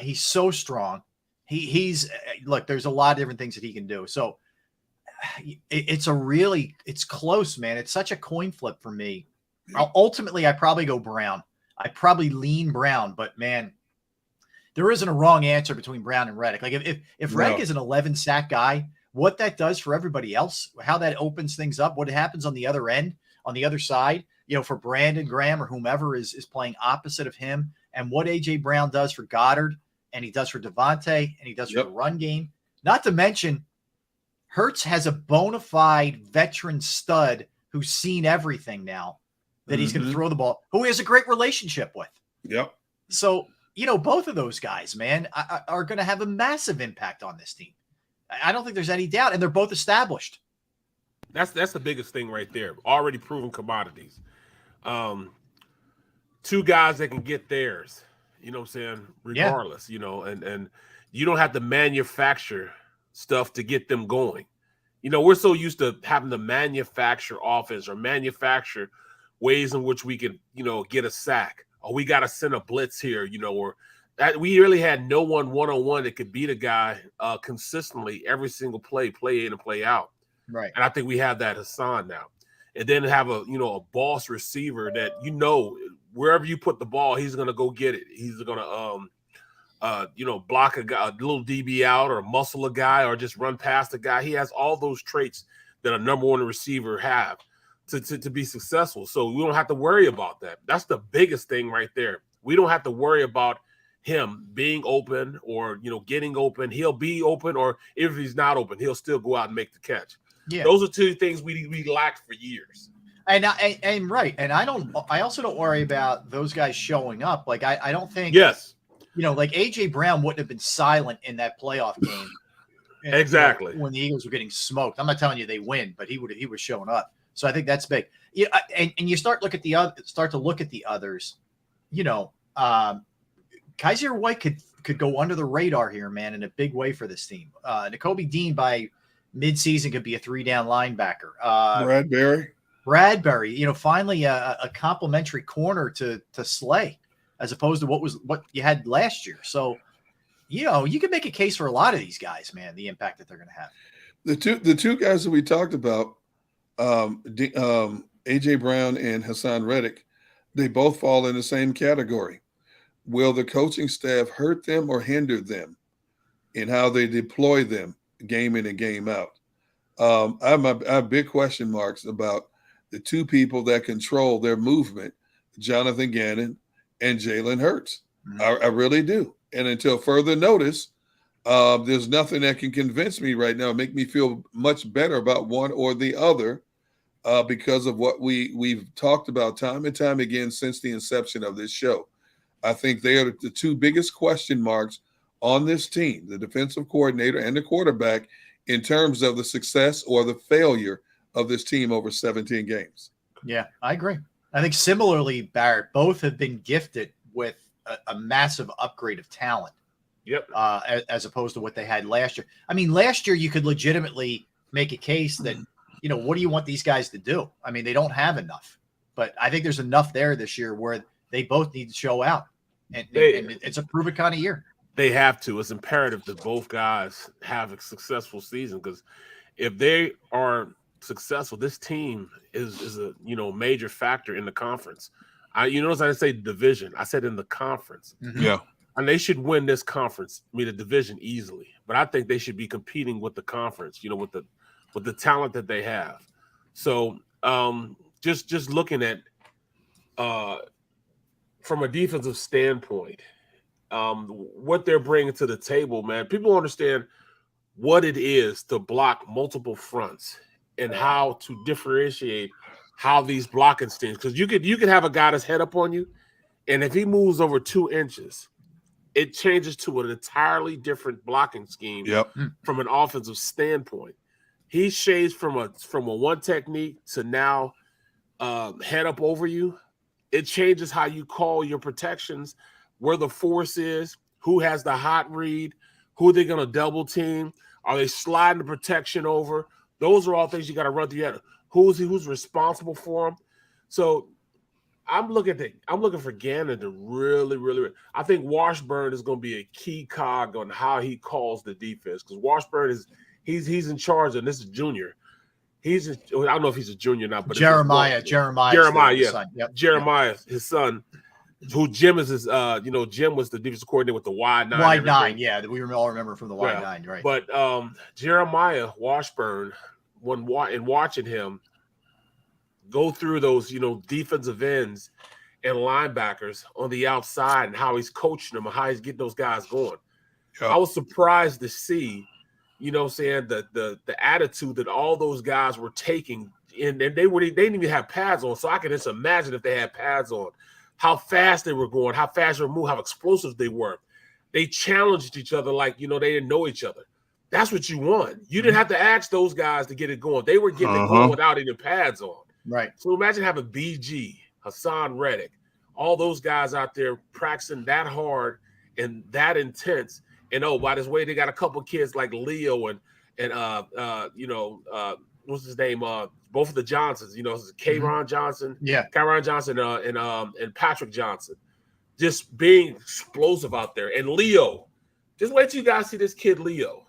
B: He's so strong. Look, there's a lot of different things that he can do. So it's close, man. It's such a coin flip for me. Ultimately, I probably go Brown. I probably lean Brown, but man, there isn't a wrong answer between Brown and Reddick. Like if Reddick is an 11 sack guy, what that does for everybody else, how that opens things up, what happens on the other end, on the other side, you know, for Brandon Graham or whomever is playing opposite of him, and what A.J. Brown does for Goddard, and he does for Devontae, and he does for the run game. Not to mention, Hurts has a bona fide veteran stud who's seen everything now that he's going to throw the ball, who he has a great relationship with.
C: Yep.
B: So, you know, both of those guys, man, are going to have a massive impact on this team. I don't think there's any doubt, and they're both established.
D: That's the biggest thing right there. Already proven commodities. Two guys that can get theirs, you know what I'm saying, regardless, you know, and you don't have to manufacture stuff to get them going. You know, we're so used to having to manufacture offense or manufacture ways in which we can, you know, get a sack, or we got to send a blitz here, you know, or that we really had no one-on-one that could beat a guy consistently every single play in and play out.
B: Right.
D: And I think we have that Hassan now. And then have a boss receiver that, you know, wherever you put the ball, he's going to go get it. He's going to, block a guy, a little DB out, or muscle a guy, or just run past a guy. He has all those traits that a number one receiver have to be successful. So we don't have to worry about that. That's the biggest thing right there. We don't have to worry about him being open or, getting open. He'll be open, or if he's not open, he'll still go out and make the catch.
B: Yeah.
D: Those are two things we lacked for years.
B: And right. And I also don't worry about those guys showing up. Like, I don't think,
D: yes,
B: like AJ Brown wouldn't have been silent in that playoff game.
D: Exactly.
B: When the Eagles were getting smoked. I'm not telling you they win, but he was showing up. So I think that's big. Yeah. And you start to look at the others, Kaiser White could go under the radar here, man, in a big way for this team. Nakobe Dean by midseason could be a 3-down linebacker. Bradbury, finally a complimentary corner to Slay, as opposed to what you had last year. So, you can make a case for a lot of these guys, man, the impact that they're going to have.
C: The two guys that we talked about, AJ Brown and Hassan Reddick, they both fall in the same category. Will the coaching staff hurt them or hinder them in how they deploy them game in and game out? I have big question marks about the two people that control their movement, Jonathan Gannon and Jalen Hurts. I really do. And until further notice, there's nothing that can convince me right now, make me feel much better about one or the other, because of what we've talked about time and time again since the inception of this show. I think they are the two biggest question marks on this team, the defensive coordinator and the quarterback, in terms of the success or the failure of this team over 17 games.
B: Yeah, I agree. I think similarly, Barrett, both have been gifted with a massive upgrade of talent.
D: Yep.
B: As opposed to what they had last year. I mean, last year you could legitimately make a case that, what do you want these guys to do? I mean, they don't have enough. But I think there's enough there this year where they both need to show out. And it's a prove it kind of year.
D: They have to. It's imperative that both guys have a successful season, because if they are successful, this team is a major factor in the conference. You notice I didn't say division. I said in the conference.
B: Mm-hmm.
C: Yeah.
D: And they should win this conference, the division easily. But I think they should be competing with the conference, with the talent that they have. So just looking at from a defensive standpoint, what they're bringing to the table, man, people understand what it is to block multiple fronts and how to differentiate how these blocking schemes. Because you could have a guy that's head up on you, and if he moves over 2 inches, it changes to an entirely different blocking scheme.
C: Yep.
D: From an offensive standpoint. He shades from a one technique to now head up over you. It changes how you call your protections, where the force is, who has the hot read, who are they going to double team, are they sliding the protection over? Those are all things you got to run through your head. Who's responsible for them? So I'm looking for Gannon to really. I think Washburn is going to be a key cog on how he calls the defense, because Washburn he's in charge, and this is junior. I don't know if he's a junior now, but
B: Jeremiah,
D: yeah,
B: son. Yep.
D: Jeremiah, his son, who Jim is his. Jim was the defensive coordinator with the wide nine.
B: Wide nine, yeah, that we all remember from the wide nine, right?
D: But Jeremiah Washburn, in watching him go through those, defensive ends and linebackers on the outside, and how he's coaching them and how he's getting those guys going. Yep. I was surprised to see, the attitude that all those guys were taking, and they didn't even have pads on. So I can just imagine if they had pads on, how fast they were going, how fast they were moving, how explosive they were. They challenged each other like, they didn't know each other. That's what you want. You didn't have to ask those guys to get it going. They were getting it going without any pads on.
B: Right.
D: So imagine having BG, Hassan Reddick, all those guys out there practicing that hard and that intense. And by this way, they got a couple kids like Leo and what's his name? Both of the Johnsons, Kyron Johnson, Kyron Johnson, and Patrick Johnson, just being explosive out there. And Leo, just wait till you guys see this kid Leo,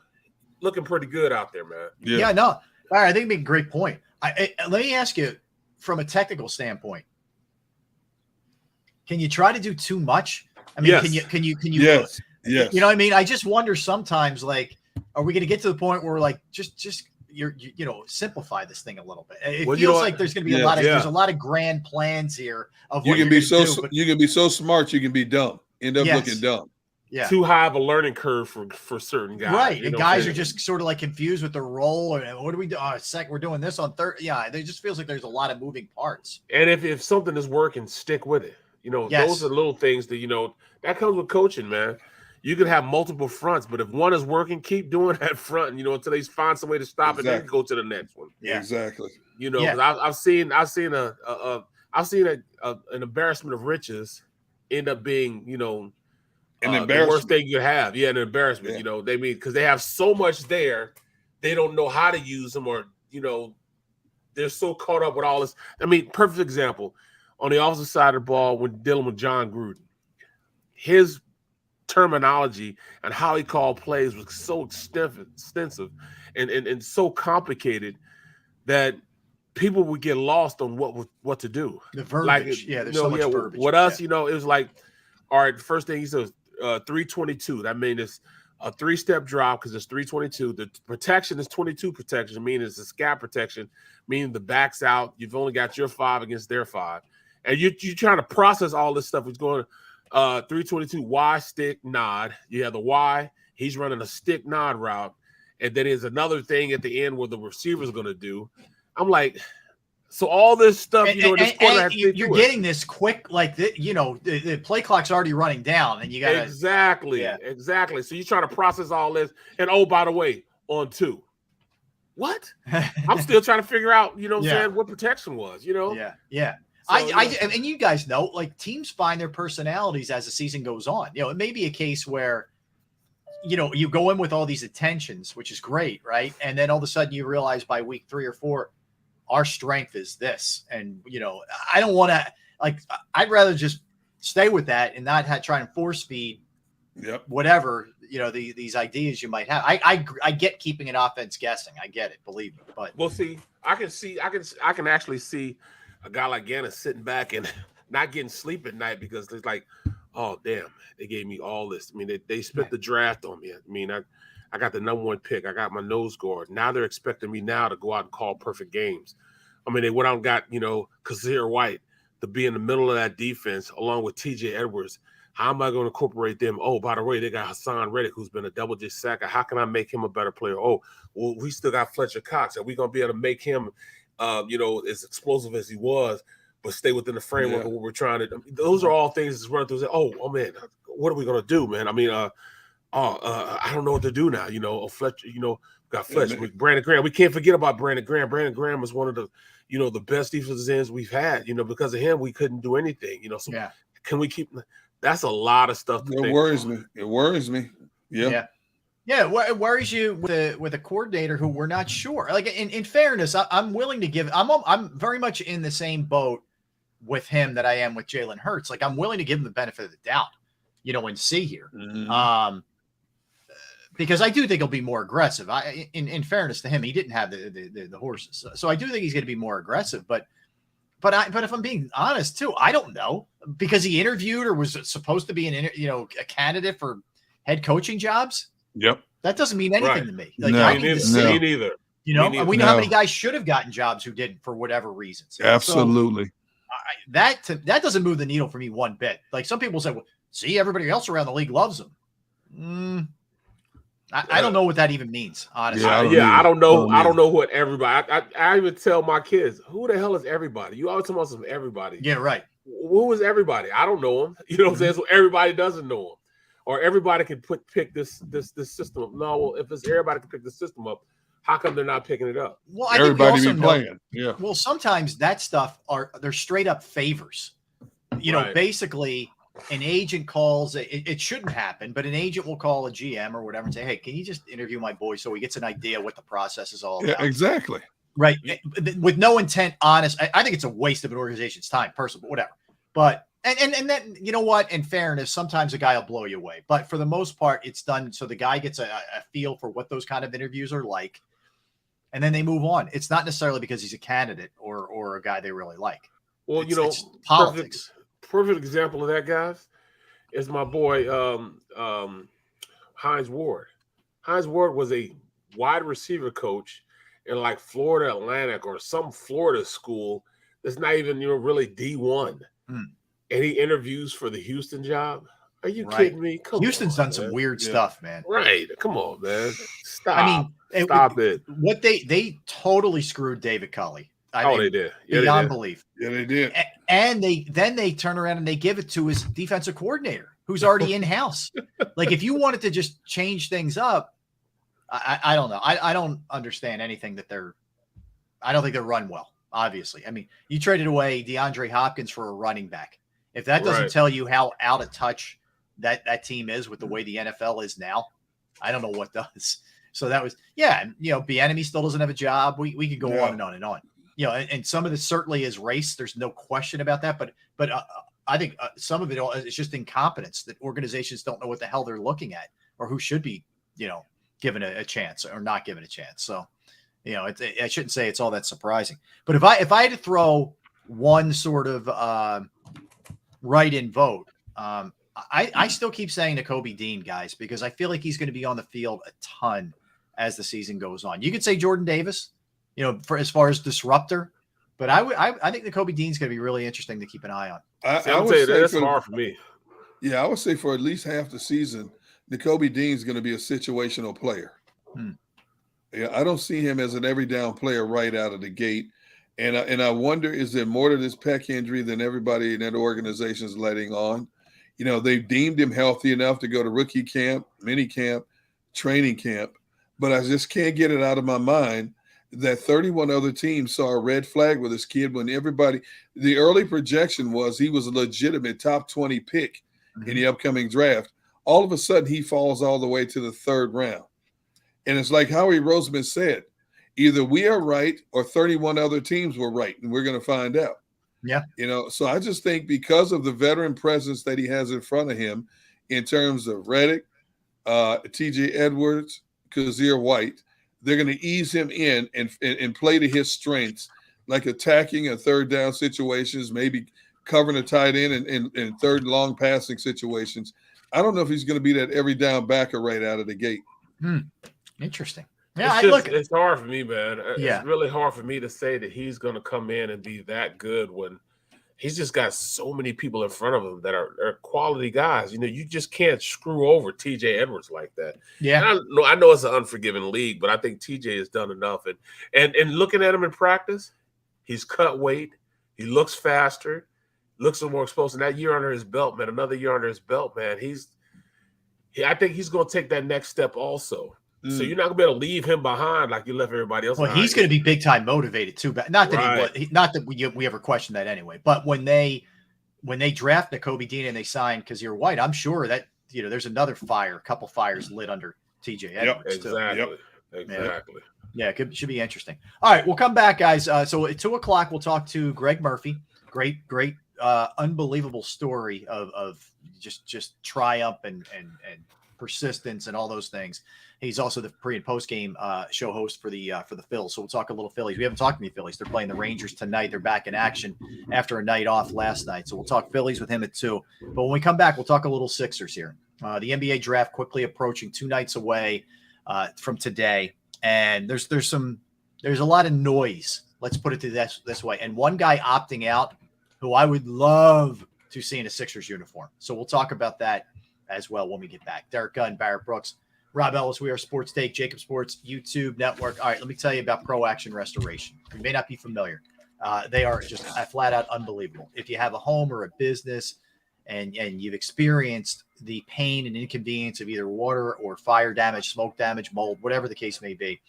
D: looking pretty good out there, man.
B: Yeah, no, all right, I think it'd be a great point. Let me ask you, from a technical standpoint, can you try to do too much? I mean,
D: Yes.
B: can you
C: Yes. Yes.
B: You know what I mean? I just wonder sometimes, like, are we going to get to the point where we're like, just you know, simplify this thing a little bit? It feels like there's going to be a lot of there's a lot of grand plans here of what
C: you can be so
B: do,
C: you can be so smart, you can be dumb. End up looking dumb.
B: Yeah.
D: Too high of a learning curve for certain guys.
B: Right. And guys are just sort of like confused with the role. Or what do we do? Oh, we're doing this on third. Yeah. It just feels like there's a lot of moving parts.
D: And if something is working, stick with it. You know, those are little things that, you know, that comes with coaching, man. You can have multiple fronts, but if one is working, keep doing that front, you know, until they find some way to stop it, then go to the next one.
C: Yeah. Exactly.
D: You know, 'cause I've seen an embarrassment of riches end up being, you know, the worst thing you have. Yeah, an embarrassment. You know, they mean because they have so much there, they don't know how to use them, or you know, they're so caught up with all this. I mean, perfect example on the opposite side of the ball when dealing with John Gruden, his terminology and how he called plays was so extensive and so complicated that people would get lost on what to do.
B: The verbiage, there's so much verbiage.
D: With us, you know, it was like, all right, the first thing he said was 322. That means it's a 3-step drop because it's 322. The protection is 22 protection, meaning it's a scat protection, meaning the back's out. You've only got your 5 against their 5. And you're trying to process all this stuff. It's going 322 Y stick nod. You have the Y. He's running a stick nod route. And then there's another thing at the end where the receiver's going to do. I'm like, so all this stuff, you know, this quarterback
B: you're getting this quick, like, you know, the play clock's already running down, and you got
D: exactly. So you're trying to process all this, and oh, by the way, on 2, what? I'm still trying to figure out, you know, what I'm saying, what protection was, you know?
B: Yeah. So, and you guys know, like, teams find their personalities as the season goes on. You know, it may be a case where, you know, you go in with all these attentions, which is great, right? And then all of a sudden you realize by week 3 or 4, our strength is this. And, you know, I don't want to, like, I'd rather just stay with that and not try and force feed whatever, you know, these ideas you might have. I get keeping an offense guessing. I get it, believe me. But
D: well, see, I can actually see a guy like Gannon sitting back and not getting sleep at night because it's like, oh, damn, they gave me all this. I mean, they spent the draft on me. I mean, I got the #1 pick. I got my nose guard. Now they're expecting me now to go out and call perfect games. I mean, they went out and got, you know, Kazir White to be in the middle of that defense along with TJ Edwards. How am I going to incorporate them? Oh, by the way, they got Hassan Reddick, who's been a double-digit sacker. How can I make him a better player? Oh, well, we still got Fletcher Cox. Are we going to be able to make him, you know, as explosive as he was, but stay within the framework of what we're trying to do? Those are all things that's running through. Oh, man, what are we going to do, man? I mean, I don't know what to do now. You know, Fletcher, you know, got Fletcher, Brandon Graham. We can't forget about Brandon Graham. Brandon Graham was one of the, you know, the best defensive ends we've had. You know, because of him, we couldn't do anything. You know, so can we keep? That's a lot of stuff.
C: It worries me. It worries me. Yeah.
B: It worries you with a coordinator who we're not sure. Like, in fairness, I'm willing to give. I'm very much in the same boat with him that I am with Jalen Hurts. Like, I'm willing to give him the benefit of the doubt, you know, and see here. Because I do think he'll be more aggressive. In fairness to him, he didn't have the horses, so I do think he's going to be more aggressive. But if I'm being honest too, I don't know, because he interviewed or was supposed to be a candidate for head coaching jobs.
C: Yep,
B: that doesn't mean anything to me. Like,
D: no,
B: I need to see.
D: Me neither.
B: You know, and we know how many guys should have gotten jobs who didn't for whatever reasons.
C: Absolutely.
B: So, that doesn't move the needle for me one bit. Like, some people say, well, see, everybody else around the league loves him. I don't know what that even means, honestly.
D: I don't know. I don't know what everybody. I even tell my kids, who the hell is everybody? You always talk about some everybody.
B: Yeah, right.
D: Who is everybody? I don't know them. You know what I'm saying? So everybody doesn't know them, or everybody can pick this system up. No, well, if it's everybody can pick the system up, how come they're not picking it up?
B: Well, I
C: everybody
B: think
C: be playing. Yeah.
B: Well, sometimes that stuff they're straight up favors. You know, basically. An agent calls it shouldn't happen, but an agent will call a GM or whatever and say, hey, can you just interview my boy so he gets an idea what the process is all about?
C: Yeah, exactly.
B: Right. With no intent, honest. I think it's a waste of an organization's time, personally, but whatever. But and then, you know what, in fairness, sometimes a guy will blow you away. But for the most part, it's done so the guy gets a feel for what those kind of interviews are like. And then they move on. It's not necessarily because he's a candidate or a guy they really like.
D: Well,
B: it's politics.
D: perfect example of that, guys, is my boy Hines Ward. Hines Ward was a wide receiver coach in like Florida Atlantic or some Florida school that's not even really D1. And he interviews for the Houston job. Are you kidding me?
B: Houston's done some weird stuff, man.
D: Right. Come on, man. Stop.
B: I mean,
D: stop it.
B: What they totally screwed David Culley. I mean,
D: they did. Yeah,
B: beyond belief.
C: Yeah, they did.
B: And they turn around and they give it to his defensive coordinator, who's already in house. Like, if you wanted to just change things up, I don't know. I don't understand anything that I don't think they're run well. Obviously, I mean, you traded away DeAndre Hopkins for a running back. If that doesn't tell you how out of touch that team is with the way the NFL is now, I don't know what does. So that was, Bieniemy still doesn't have a job. We could go on and on and on. And some of this certainly is race. There's no question about that. But I think some of it is just incompetence, that organizations don't know what the hell they're looking at or who should be, given a chance or not given a chance. So, I shouldn't say it's all that surprising. But if I had to throw one sort of write-in vote, I still keep saying Nakobe Dean, guys, because I feel like he's going to be on the field a ton as the season goes on. You could say Jordan Davis, for as far as disruptor, but I think Nakobe Dean's going to be really interesting to keep an eye on.
D: I would say that's hard for me.
C: Yeah, I would say for at least half the season, Nakobe Dean's going to be a situational player. Yeah, I don't see him as an every down player right out of the gate. And I wonder, is there more to this pec injury than everybody in that organization is letting on? They've deemed him healthy enough to go to rookie camp, mini camp, training camp, but I just can't get it out of my mind that 31 other teams saw a red flag with this kid when the early projection was he was a legitimate top 20 pick in the upcoming draft. All of a sudden, he falls all the way to the third round. And it's like Howie Roseman said, either we are right or 31 other teams were right, and we're going to find out.
B: Yeah.
C: So I just think because of the veteran presence that he has in front of him in terms of Reddick, TJ Edwards, Kazir White, they're going to ease him in and play to his strengths, like attacking and third down situations, maybe covering a tight end in third long passing situations. I don't know if he's going to be that every down backer right out of the gate.
B: Interesting. Yeah,
D: it's hard for me, man. It's really hard for me to say that he's going to come in and be that good when he's just got so many people in front of him that are quality guys. You just can't screw over TJ Edwards like that.
B: Yeah.
D: And I know it's an unforgiving league, but I think TJ has done enough. And looking at him in practice, he's cut weight. He looks faster, looks a little more exposed. And that year under his belt, man, another year under his belt, man, I think he's going to take that next step also. So you're not gonna be able to leave him behind like you left everybody else.
B: Well, he's going to be big time motivated too. But not that we ever questioned that anyway. But when they draft Nakobe Dean and they sign Kazir White, I'm sure that there's another couple fires lit under TJ Edwards too.
D: Exactly.
B: Yeah, should be interesting. All right, we'll come back, guys. So at 2:00 we'll talk to Greg Murphy. Great, unbelievable story of just triumph and persistence and all those things. He's also the pre and post game show host for the Phils. So we'll talk a little Phillies. We haven't talked to the Phillies. They're playing the Rangers tonight. They're back in action after a night off last night. So we'll talk Phillies with him at 2. But when we come back, we'll talk a little Sixers here. The NBA draft quickly approaching 2 nights away from today, and there's a lot of noise. Let's put it this way. And one guy opting out, who I would love to see in a Sixers uniform. So we'll talk about that as well when we get back. Derek Gunn, Barrett Brooks, Rob Ellis, we are Sports Take, JAKIB Sports YouTube Network. All right, let me tell you about Pro Action Restoration. You may not be familiar. They are just flat out unbelievable. If you have a home or a business and you've experienced the pain and inconvenience of either water or fire damage, smoke damage, mold, whatever the case may be,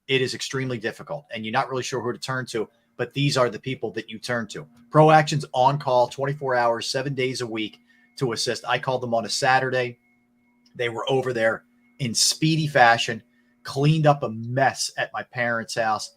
B: it is extremely difficult. And you're not really sure who to turn to, but these are the people that you turn to. Pro Action's on call 24 hours, 7 days a week to assist. I called them on a Saturday. They were over there in speedy fashion, cleaned up a mess at my parents' house,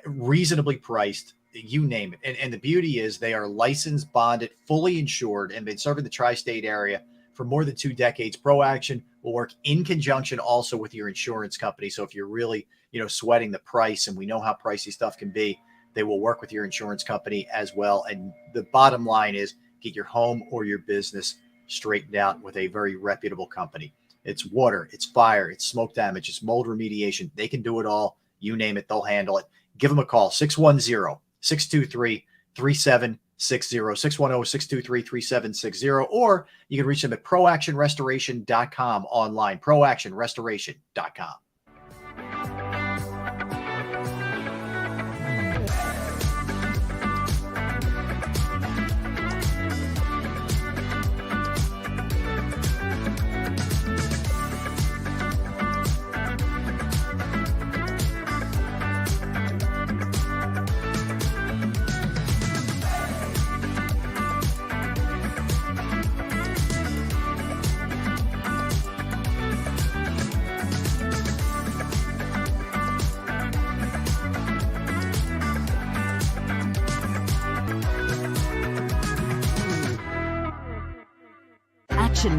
B: reasonably priced, you name it. And the beauty is they are licensed, bonded, fully insured, and been serving the tri-state area for more than 2 decades. Pro Action will work in conjunction also with your insurance company. So if you're really, sweating the price, and we know how pricey stuff can be, they will work with your insurance company as well. And the bottom line is, get your home or your business straightened out with a very reputable company. It's water, it's fire, it's smoke damage, it's mold remediation. They can do it all. You name it, they'll handle it. Give them a call, 610-623-3760, 610-623-3760, or you can reach them at proactionrestoration.com online, proactionrestoration.com.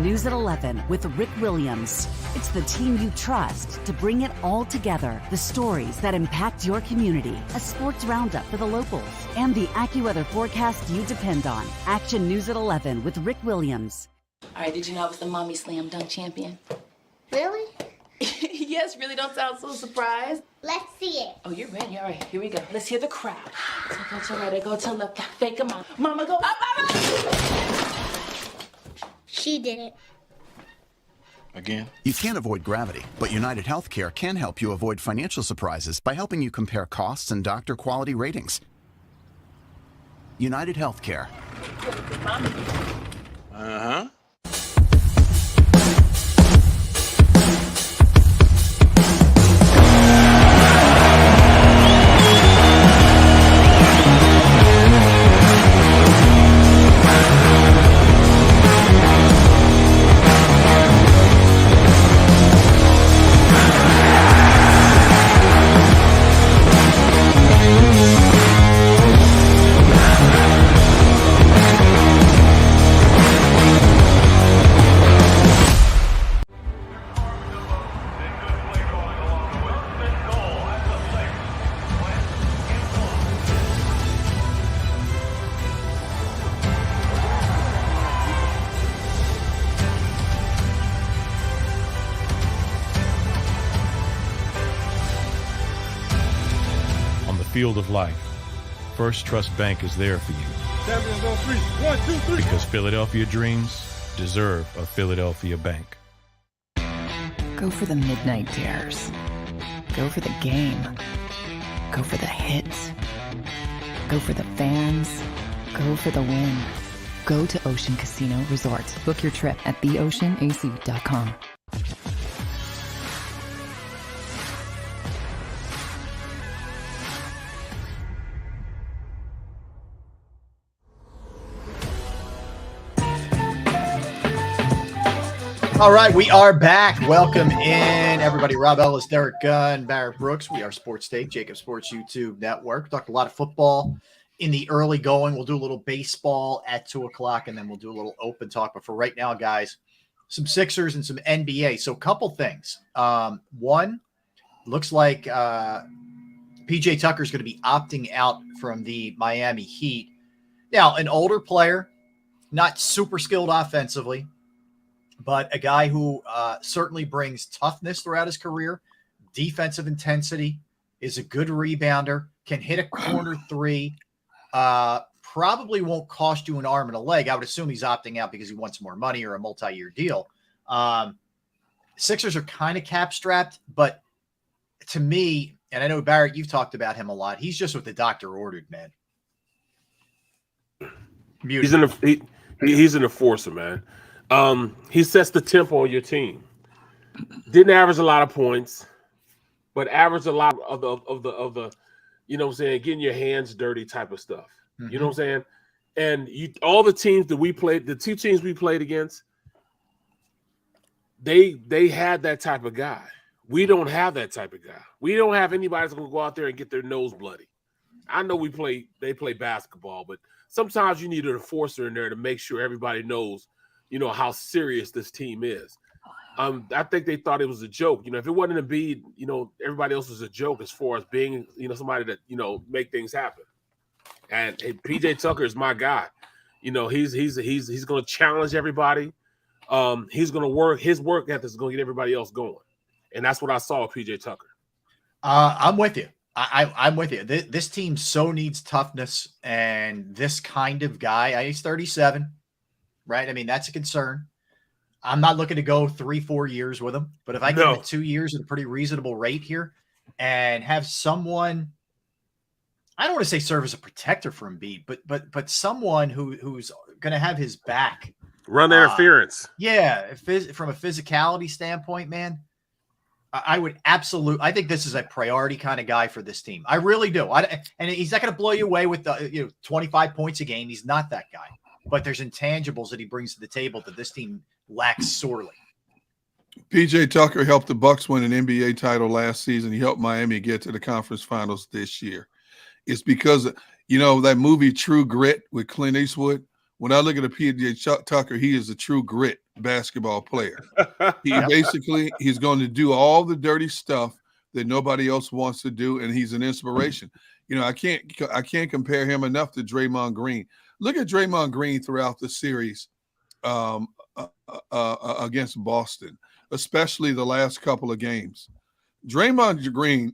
M: News at 11 with Rick Williams. It's the team you trust to bring it all together. The stories that impact your community. A sports roundup for the locals. And the AccuWeather forecast you depend on. Action News at 11 with Rick Williams.
J: All right, did you know I was the mommy slam dunk champion?
K: Really?
J: Yes, really don't sound so surprised.
K: Let's see it.
J: Oh, you're ready. All right, here we go. Let's hear the crowd. So go to right, go to left, fake a mom. Mama, go up, up, up.
K: She did it.
L: Again? You can't avoid gravity, but United Healthcare can help you avoid financial surprises by helping you compare costs and doctor quality ratings. United Healthcare.
N: Uh-huh.
E: Field of life, First Trust Bank is there for you.
F: Champions on 3. 1, 2, 3.
E: Because Philadelphia dreams deserve a Philadelphia bank.
A: Go for the midnight dares. Go for the game. Go for the hits. Go for the fans. Go for the win. Go to Ocean Casino Resort. Book your trip at theoceanac.com.
B: All right, we are back. Welcome in, everybody. Rob Ellis, Derek Gunn, Barrett Brooks. We are Sports Take, JAKIB Sports YouTube Network. Talked a lot of football in the early going. We'll do a little baseball at 2 o'clock, and then we'll do a little open talk. But for right now, guys, some Sixers and some NBA. So a couple things. One, looks like PJ Tucker is going to be opting out from the Miami Heat. Now, an older player, not super skilled offensively, but a guy who certainly brings toughness throughout his career, defensive intensity, is a good rebounder, can hit a corner three, probably won't cost you an arm and a leg. I would assume he's opting out because he wants more money or a multi-year deal. Sixers are kind of cap-strapped, but to me, and I know, Barrett, you've talked about him a lot, he's just what the doctor ordered, man.
D: He's an enforcer, man. He sets the tempo on your team. Didn't average a lot of points, but averaged a lot of the you know what I'm saying, getting your hands dirty type of stuff. Mm-hmm. You know what I'm saying? And all the teams that we played, the two teams we played against, they had that type of guy. We don't have that type of guy. We don't have anybody that's going to go out there and get their nose bloody. I know they play basketball, but sometimes you need an enforcer in there to make sure everybody knows, you know, how serious this team is. I think they thought it was a joke. You know, if it wasn't Embiid, you know, everybody else was a joke as far as being, you know, somebody that, you know, make things happen. And PJ Tucker is my guy. You know, he's going to challenge everybody. He's going to work. His work ethic is going to get everybody else going, and that's what I saw with PJ Tucker.
B: I'm with you. I'm with you. This team so needs toughness, and this kind of guy. He's 37, right? I mean, that's a concern. I'm not looking to go 3-4 years with him, but if I give it 2 years at a pretty reasonable rate here, and have someone, I don't want to say serve as a protector for Embiid, but someone who's going to have his back,
D: run interference.
B: Yeah, from a physicality standpoint, man. I would absolutely. I think this is a priority kind of guy for this team. I really do. And he's not going to blow you away with 25 points a game. He's not that guy. But there's intangibles that he brings to the table that this team lacks sorely.
C: PJ Tucker helped the Bucks win an NBA title last season. He helped Miami get to the conference finals this year. It's because that movie True Grit with Clint Eastwood. When I look at a PJ Tucker, he is a true grit basketball player. He's going to do all the dirty stuff that nobody else wants to do, and he's an inspiration. I can't compare him enough to Draymond Green. Look at Draymond Green throughout the series against Boston, especially the last couple of games. Draymond Green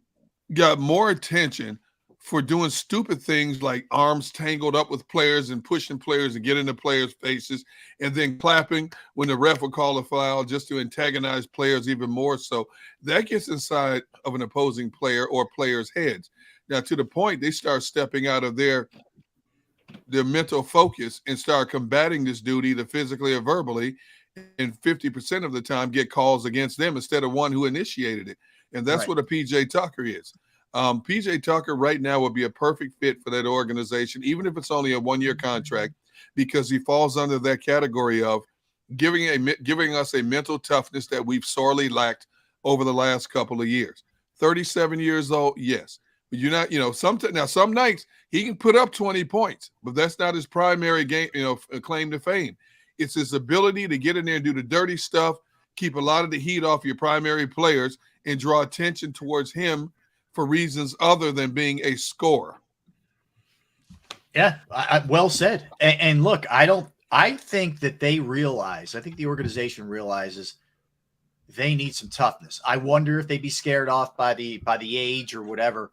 C: got more attention for doing stupid things like arms tangled up with players and pushing players and getting in the players' faces and then clapping when the ref will call a foul just to antagonize players even more. So that gets inside of an opposing player or players' heads. Now, to the point, they start stepping out of their mental focus and start combating this dude either physically or verbally, and 50% of the time get calls against them instead of one who initiated it. And that's what a PJ Tucker is. PJ Tucker right now would be a perfect fit for that organization, even if it's only a one-year contract, because he falls under that category of giving us a mental toughness that we've sorely lacked over the last couple of years. 37 years old, yes. But you're not, some nights he can put up 20 points, but that's not his primary game, claim to fame. It's his ability to get in there and do the dirty stuff, keep a lot of the heat off your primary players, and draw attention towards him for reasons other than being a scorer.
B: Yeah, well said. And look, I think that they realize, I think the organization realizes they need some toughness. I wonder if they'd be scared off by the age or whatever.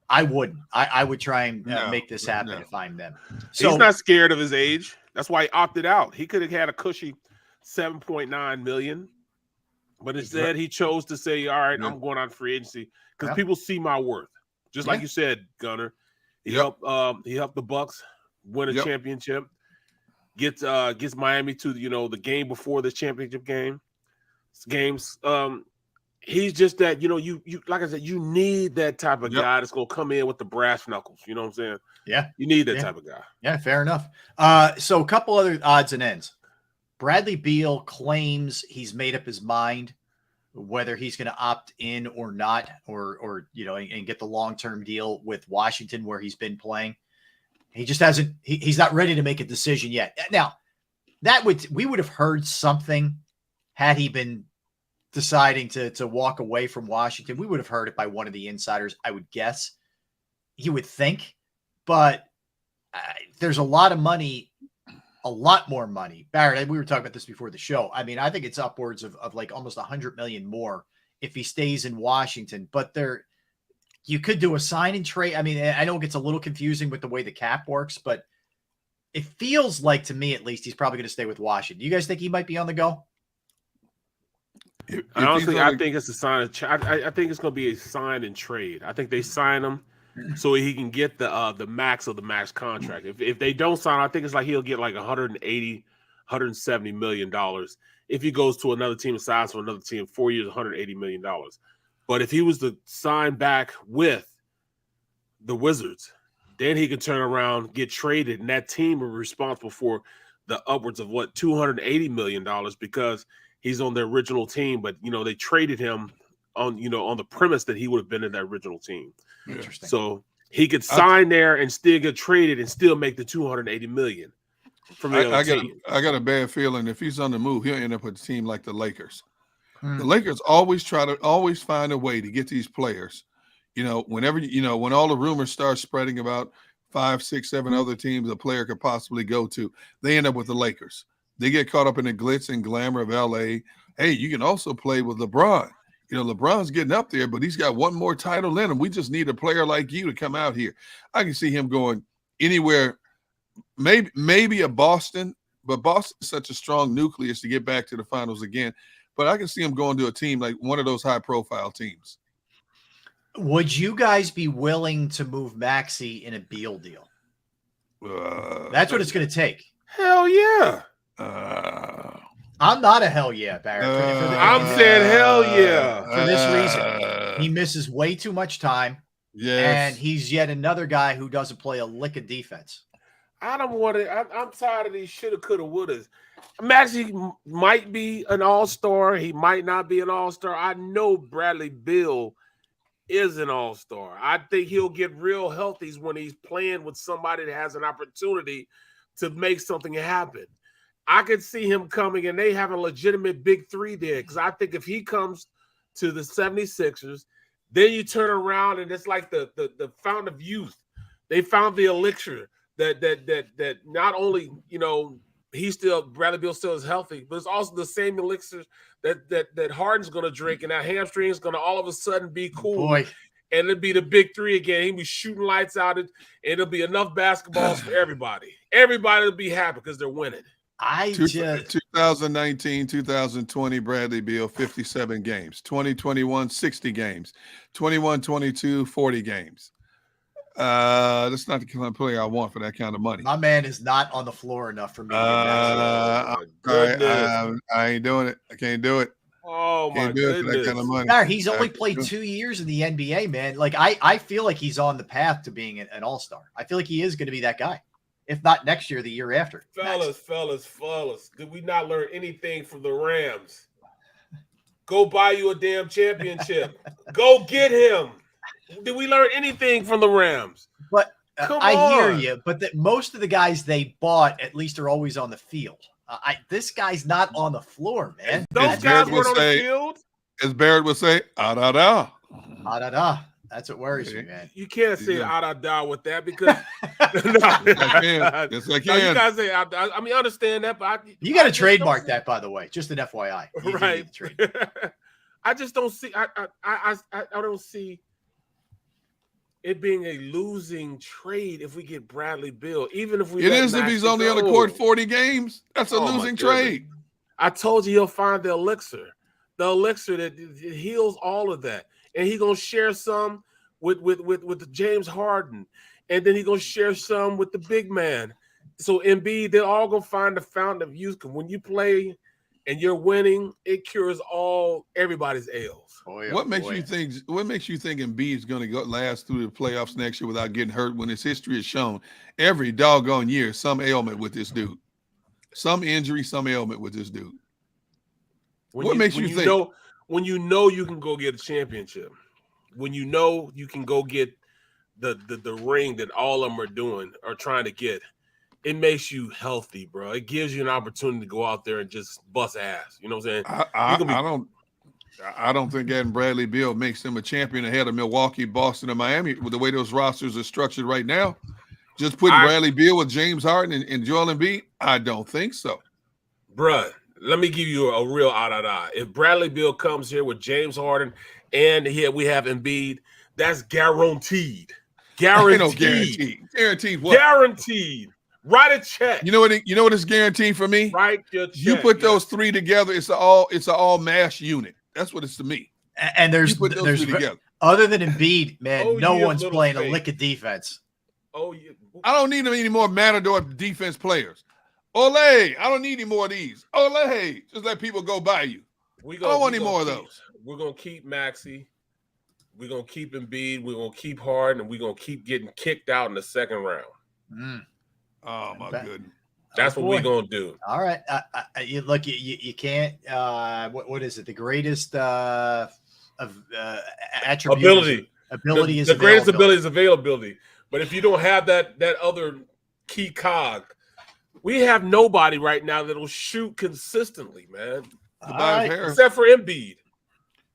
B: I wouldn't. I would try and make this happen if I'm them. So
D: he's not scared of his age. That's why he opted out. He could have had a cushy $7.9 million, but instead he chose to say, all right, I'm going on free agency because people see my worth. Just like you said, Gunner. He helped the Bucks win a championship, gets Miami to the game before the championship games. He's just that, you like I said, you need that type of guy that's gonna come in with the brass knuckles. You know what I'm saying?
B: Yeah.
D: You need that type of guy.
B: Yeah, fair enough. So a couple other odds and ends. Bradley Beal claims he's made up his mind whether he's going to opt in or not, or and get the long-term deal with Washington where he's been playing. He just hasn't. He's not ready to make a decision yet. Now, we would have heard something had he been deciding to walk away from Washington. We would have heard it by one of the insiders, I would guess. You would think, but there's a lot of money. A lot more money. Barrett, we were talking about this before the show. I mean, I think it's upwards of like almost $100 million more if he stays in Washington. But you could do a sign and trade. I mean, I know it gets a little confusing with the way the cap works, but it feels like, to me at least, he's probably going to stay with Washington. You guys think he might be on the go?
D: Honestly, I think it's a sign. I think it's going to be a sign and trade. I think they sign him so he can get the max of the max contract. If they don't sign, I think it's like he'll get like $170 million if he goes to another team and signs for another team 4 years, $180 million. But if he was to sign back with the Wizards, then he could turn around, get traded, and that team will be responsible for the upwards of $280 million because he's on the original team. But they traded him on the premise that he would have been in that original team.
B: Interesting.
D: So he could sign there and still get traded and still make the $280 million from the other team.
C: I got a bad feeling if he's on the move, he'll end up with a team like the Lakers. The Lakers always find a way to get these players. Whenever when all the rumors start spreading about 5, 6, 7 other teams a player could possibly go to. They end up with the Lakers. They get caught up in the glitz and glamour of LA. Hey, you can also play with LeBron. You know, LeBron's getting up there, but he's got one more title in him. We just need a player like you to come out here. I can see him going anywhere, maybe a Boston, but Boston's such a strong nucleus to get back to the finals again. But I can see him going to a team like one of those high-profile teams.
B: Would you guys be willing to move Maxey in a Beal deal? That's what it's going to take.
D: Hell yeah.
B: I'm not a hell yeah, Barrett.
D: I'm saying hell yeah.
B: For this reason, he misses way too much time.
C: Yes.
B: And he's yet another guy who doesn't play a lick of defense.
D: I don't want to. I'm tired of these shoulda, coulda, wouldas. Maxey might be an all-star. He might not be an all-star. I know Bradley Beal is an all-star. I think he'll get real healthy when he's playing with somebody that has an opportunity to make something happen. I could see him coming, and they have a legitimate big three there, because I think if he comes to the 76ers, then you turn around, and it's like the fountain of youth. They found the elixir that not only, you know, Bradley Beal still is healthy, but it's also the same elixir that Harden's going to drink, and that hamstring is going to all of a sudden be cool.
B: Boy.
D: And it'll be the big three again. He'll be shooting lights out, and it'll be enough basketballs for everybody. Everybody will be happy because they're winning.
C: 2019, 2020, Bradley Beal, 57 games. 2021, 60 games. 21, 22, 40 games. That's not the kind of player I want for that kind of money.
B: My man is not on the floor enough for me.
C: I ain't doing it. I can't do it.
D: Oh, my
C: Can't do it for that kind of money.
B: He's only played 2 years in the NBA, man. Like, I feel like he's on the path to being an all-star. I feel like he is going to be that guy. If not next year, the year after.
D: Fellas, did we not learn anything from the Rams? Go buy you a damn championship. Go get him. Did we learn anything from the Rams?
B: But I hear you. But most of the guys they bought at least are always on the field. This guy's not on the floor, man.
D: Those guys weren't on the field.
C: As Barrett would say, da.
B: That's what worries me, man.
D: You can't say da with that because
C: Yes, I can.
D: No, you guys say I mean, I understand that, but
B: you got to trademark that, by the way. Just an FYI,
D: right? I just don't see. I don't see it being a losing trade if we get Bradley Beal. Even if we,
C: it is if he's only on the court 40 games. That's a losing trade.
D: I told you he'll find the elixir that heals all of that. And he's gonna share some with James Harden, and then he's gonna share some with the big man. So Embiid, they're all gonna find the fountain of youth. When you play and you're winning, it cures everybody's ails.
C: What makes you think Embiid is gonna last through the playoffs next year without getting hurt? When his history has shown every doggone year some ailment with this dude, some injury, some ailment with this dude. What makes you think?
D: When you know you can go get a championship, when you know you can go get the ring that all of them are trying to get, it makes you healthy, bro. It gives you an opportunity to go out there and just bust ass. You know what I'm saying?
C: I don't think adding Bradley Beal makes him a champion ahead of Milwaukee, Boston, and Miami with the way those rosters are structured right now. Just putting Bradley Beal with James Harden and Joel Embiid, I don't think so.
D: Bruh, let me give you a real If Bradley Beal comes here with James Harden and here we have Embiid, that's guaranteed. Guaranteed.
C: Guaranteed what?
D: Guaranteed. Write a check.
C: You know what is guaranteed for me?
D: Write your check.
C: You put those three together, it's an all mash unit. That's what it's to me.
B: And there's other than Embiid, man, no one's playing a lick of defense.
D: Oh, yeah.
C: I don't need any more Matador defense players. Ole, I don't need any more of these. Ole, just let people go by you. I don't want any more of those.
D: We're going to keep Maxey. We're going to keep Embiid. We're going to keep Harden, and we're going to keep getting kicked out in the second round.
C: Oh, my goodness.
D: That's what we're going to do.
B: All right. You can't what is it? The greatest attribute ability is
D: the greatest ability is availability. But if you don't have that other key cog, we have nobody right now that'll shoot consistently, man. Except for Embiid.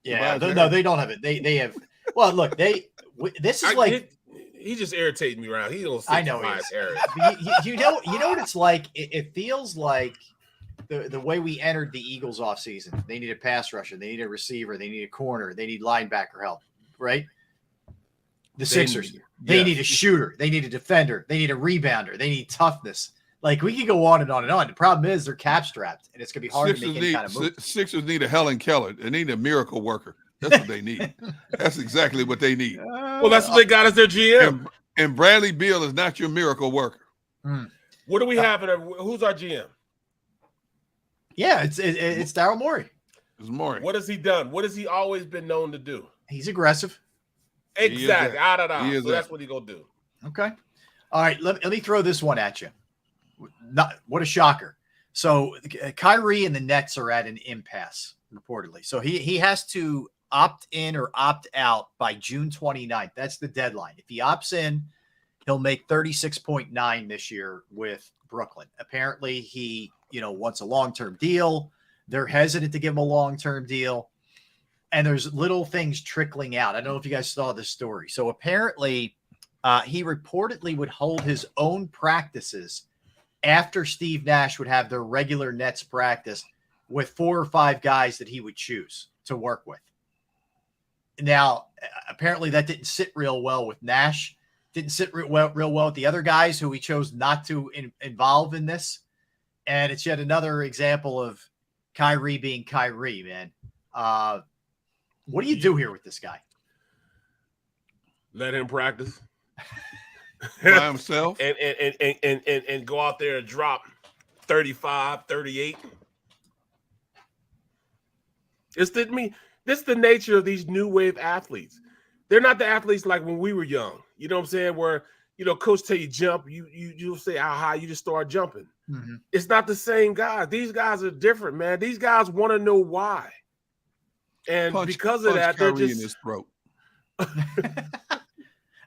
B: Yeah, no, they don't have it. They have. Well, look, this is
D: He just irritating me around. He don't sit
B: I know
D: my area.
B: you know what it's like. It feels like the way we entered the Eagles offseason. They need a pass rusher. They need a receiver. They need a corner. They need linebacker help. Right. The Sixers. They need a shooter. They need a defender. They need a rebounder. They need toughness. Like, we could go on and on and on. The problem is they're cap strapped, and it's going to be hard to make any kind of move.
C: Sixers need a Helen Keller. They need a miracle worker. That's what they need. That's exactly what they need.
D: Well, that's what they got as their GM.
C: And Bradley Beal is not your miracle worker.
D: What do we have? Who's our GM?
B: Yeah, it's Daryl Morey.
C: It's Morey.
D: What has he done? What has he always been known to do?
B: He's aggressive.
D: Exactly. So that's what he's going to do.
B: Okay. All right. Let me throw this one at you. What a shocker. So Kyrie and the Nets are at an impasse, reportedly. So he has to opt in or opt out by June 29th. That's the deadline. If he opts in, he'll make 36.9 this year with Brooklyn. Apparently he, wants a long-term deal. They're hesitant to give him a long-term deal. And there's little things trickling out. I don't know if you guys saw this story. So apparently he reportedly would hold his own practices after Steve Nash would have their regular Nets practice with 4 or 5 guys that he would choose to work with. Now, apparently that didn't sit real well with Nash. Didn't sit real well with the other guys who he chose not to involve in this. And it's yet another example of Kyrie being Kyrie, man. What do you do here with this guy?
D: Let him practice.
C: By himself
D: and go out there and drop 35, 38. This is the nature of these new wave athletes. They're not the athletes like when we were young. You know what I'm saying? Where, coach tell you jump, you'll say how high, you just start jumping.
B: Mm-hmm.
D: It's not the same guys. These guys are different, man. These guys want to know why. And because of that, they're just in his throat.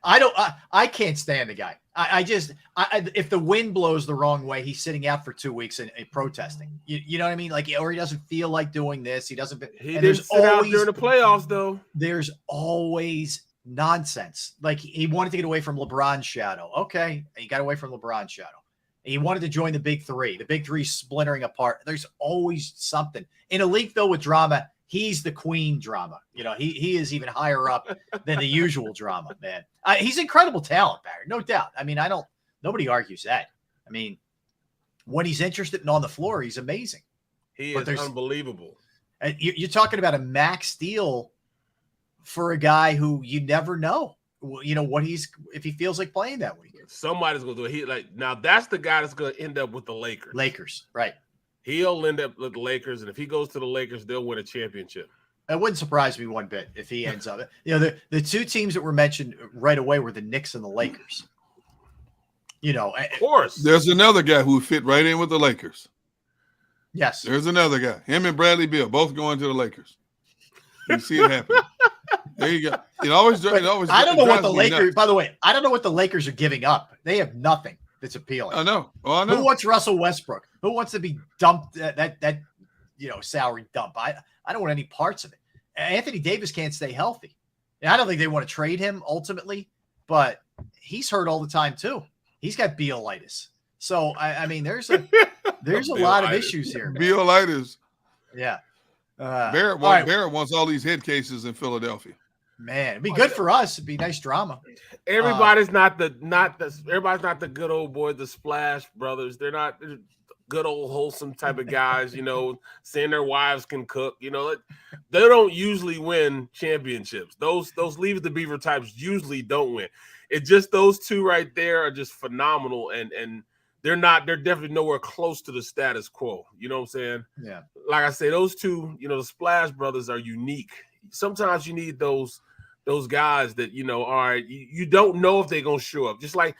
B: I can't stand the guy. If the wind blows the wrong way, he's sitting out for 2 weeks and protesting. You know what I mean? Like, or he doesn't feel like doing this. He doesn't.
D: He didn't sit out during the playoffs, though.
B: There's always nonsense. Like, he wanted to get away from LeBron's shadow. Okay, he got away from LeBron's shadow. He wanted to join the Big Three. The Big Three splintering apart. There's always something in a league filled with drama. He's the queen drama. He is even higher up than the usual drama, man. He's incredible talent, Barry, no doubt. I mean, nobody argues that. I mean, when he's interested and on the floor, he's amazing.
D: He is unbelievable.
B: And you're talking about a max deal for a guy who you never know, if he feels like playing that weekend.
D: Somebody's going to do it. Now that's the guy that's going to end up with the Lakers.
B: Lakers, right.
D: He'll end up with the Lakers, and if he goes to the Lakers, they'll win a championship.
B: It wouldn't surprise me one bit if he ends up. The two teams that were mentioned right away were the Knicks and the Lakers.
D: Of course.
C: There's another guy who fit right in with the Lakers.
B: Yes.
C: There's another guy. Him and Bradley Beal both going to the Lakers. You see it happen. There you go. It always. I
B: don't know what the Lakers. By the way, I don't know what the Lakers are giving up. They have nothing that's appealing.
C: I know. I know.
B: Who wants Russell Westbrook? Who wants to be dumped that salary dump? I don't want any parts of it. Anthony Davis can't stay healthy. And I don't think they want to trade him ultimately, but he's hurt all the time too. He's got Bealitis. So I mean, there's a lot of issues here.
C: Bealitis.
B: Yeah.
C: Barrett wants all these head cases in Philadelphia.
B: Man, it'd be good for us. It'd be nice drama.
D: Everybody's not the good old boy, the Splash Brothers. They're not good old wholesome type of guys, saying their wives can cook. They don't usually win championships. Those Leave It to Beaver types usually don't win. It's just those two right there are just phenomenal, and they're definitely nowhere close to the status quo. You know what I'm saying?
B: Yeah.
D: Like I say, those two, the Splash Brothers are unique. Sometimes you need those guys that, all right, you don't know if they're going to show up. Just like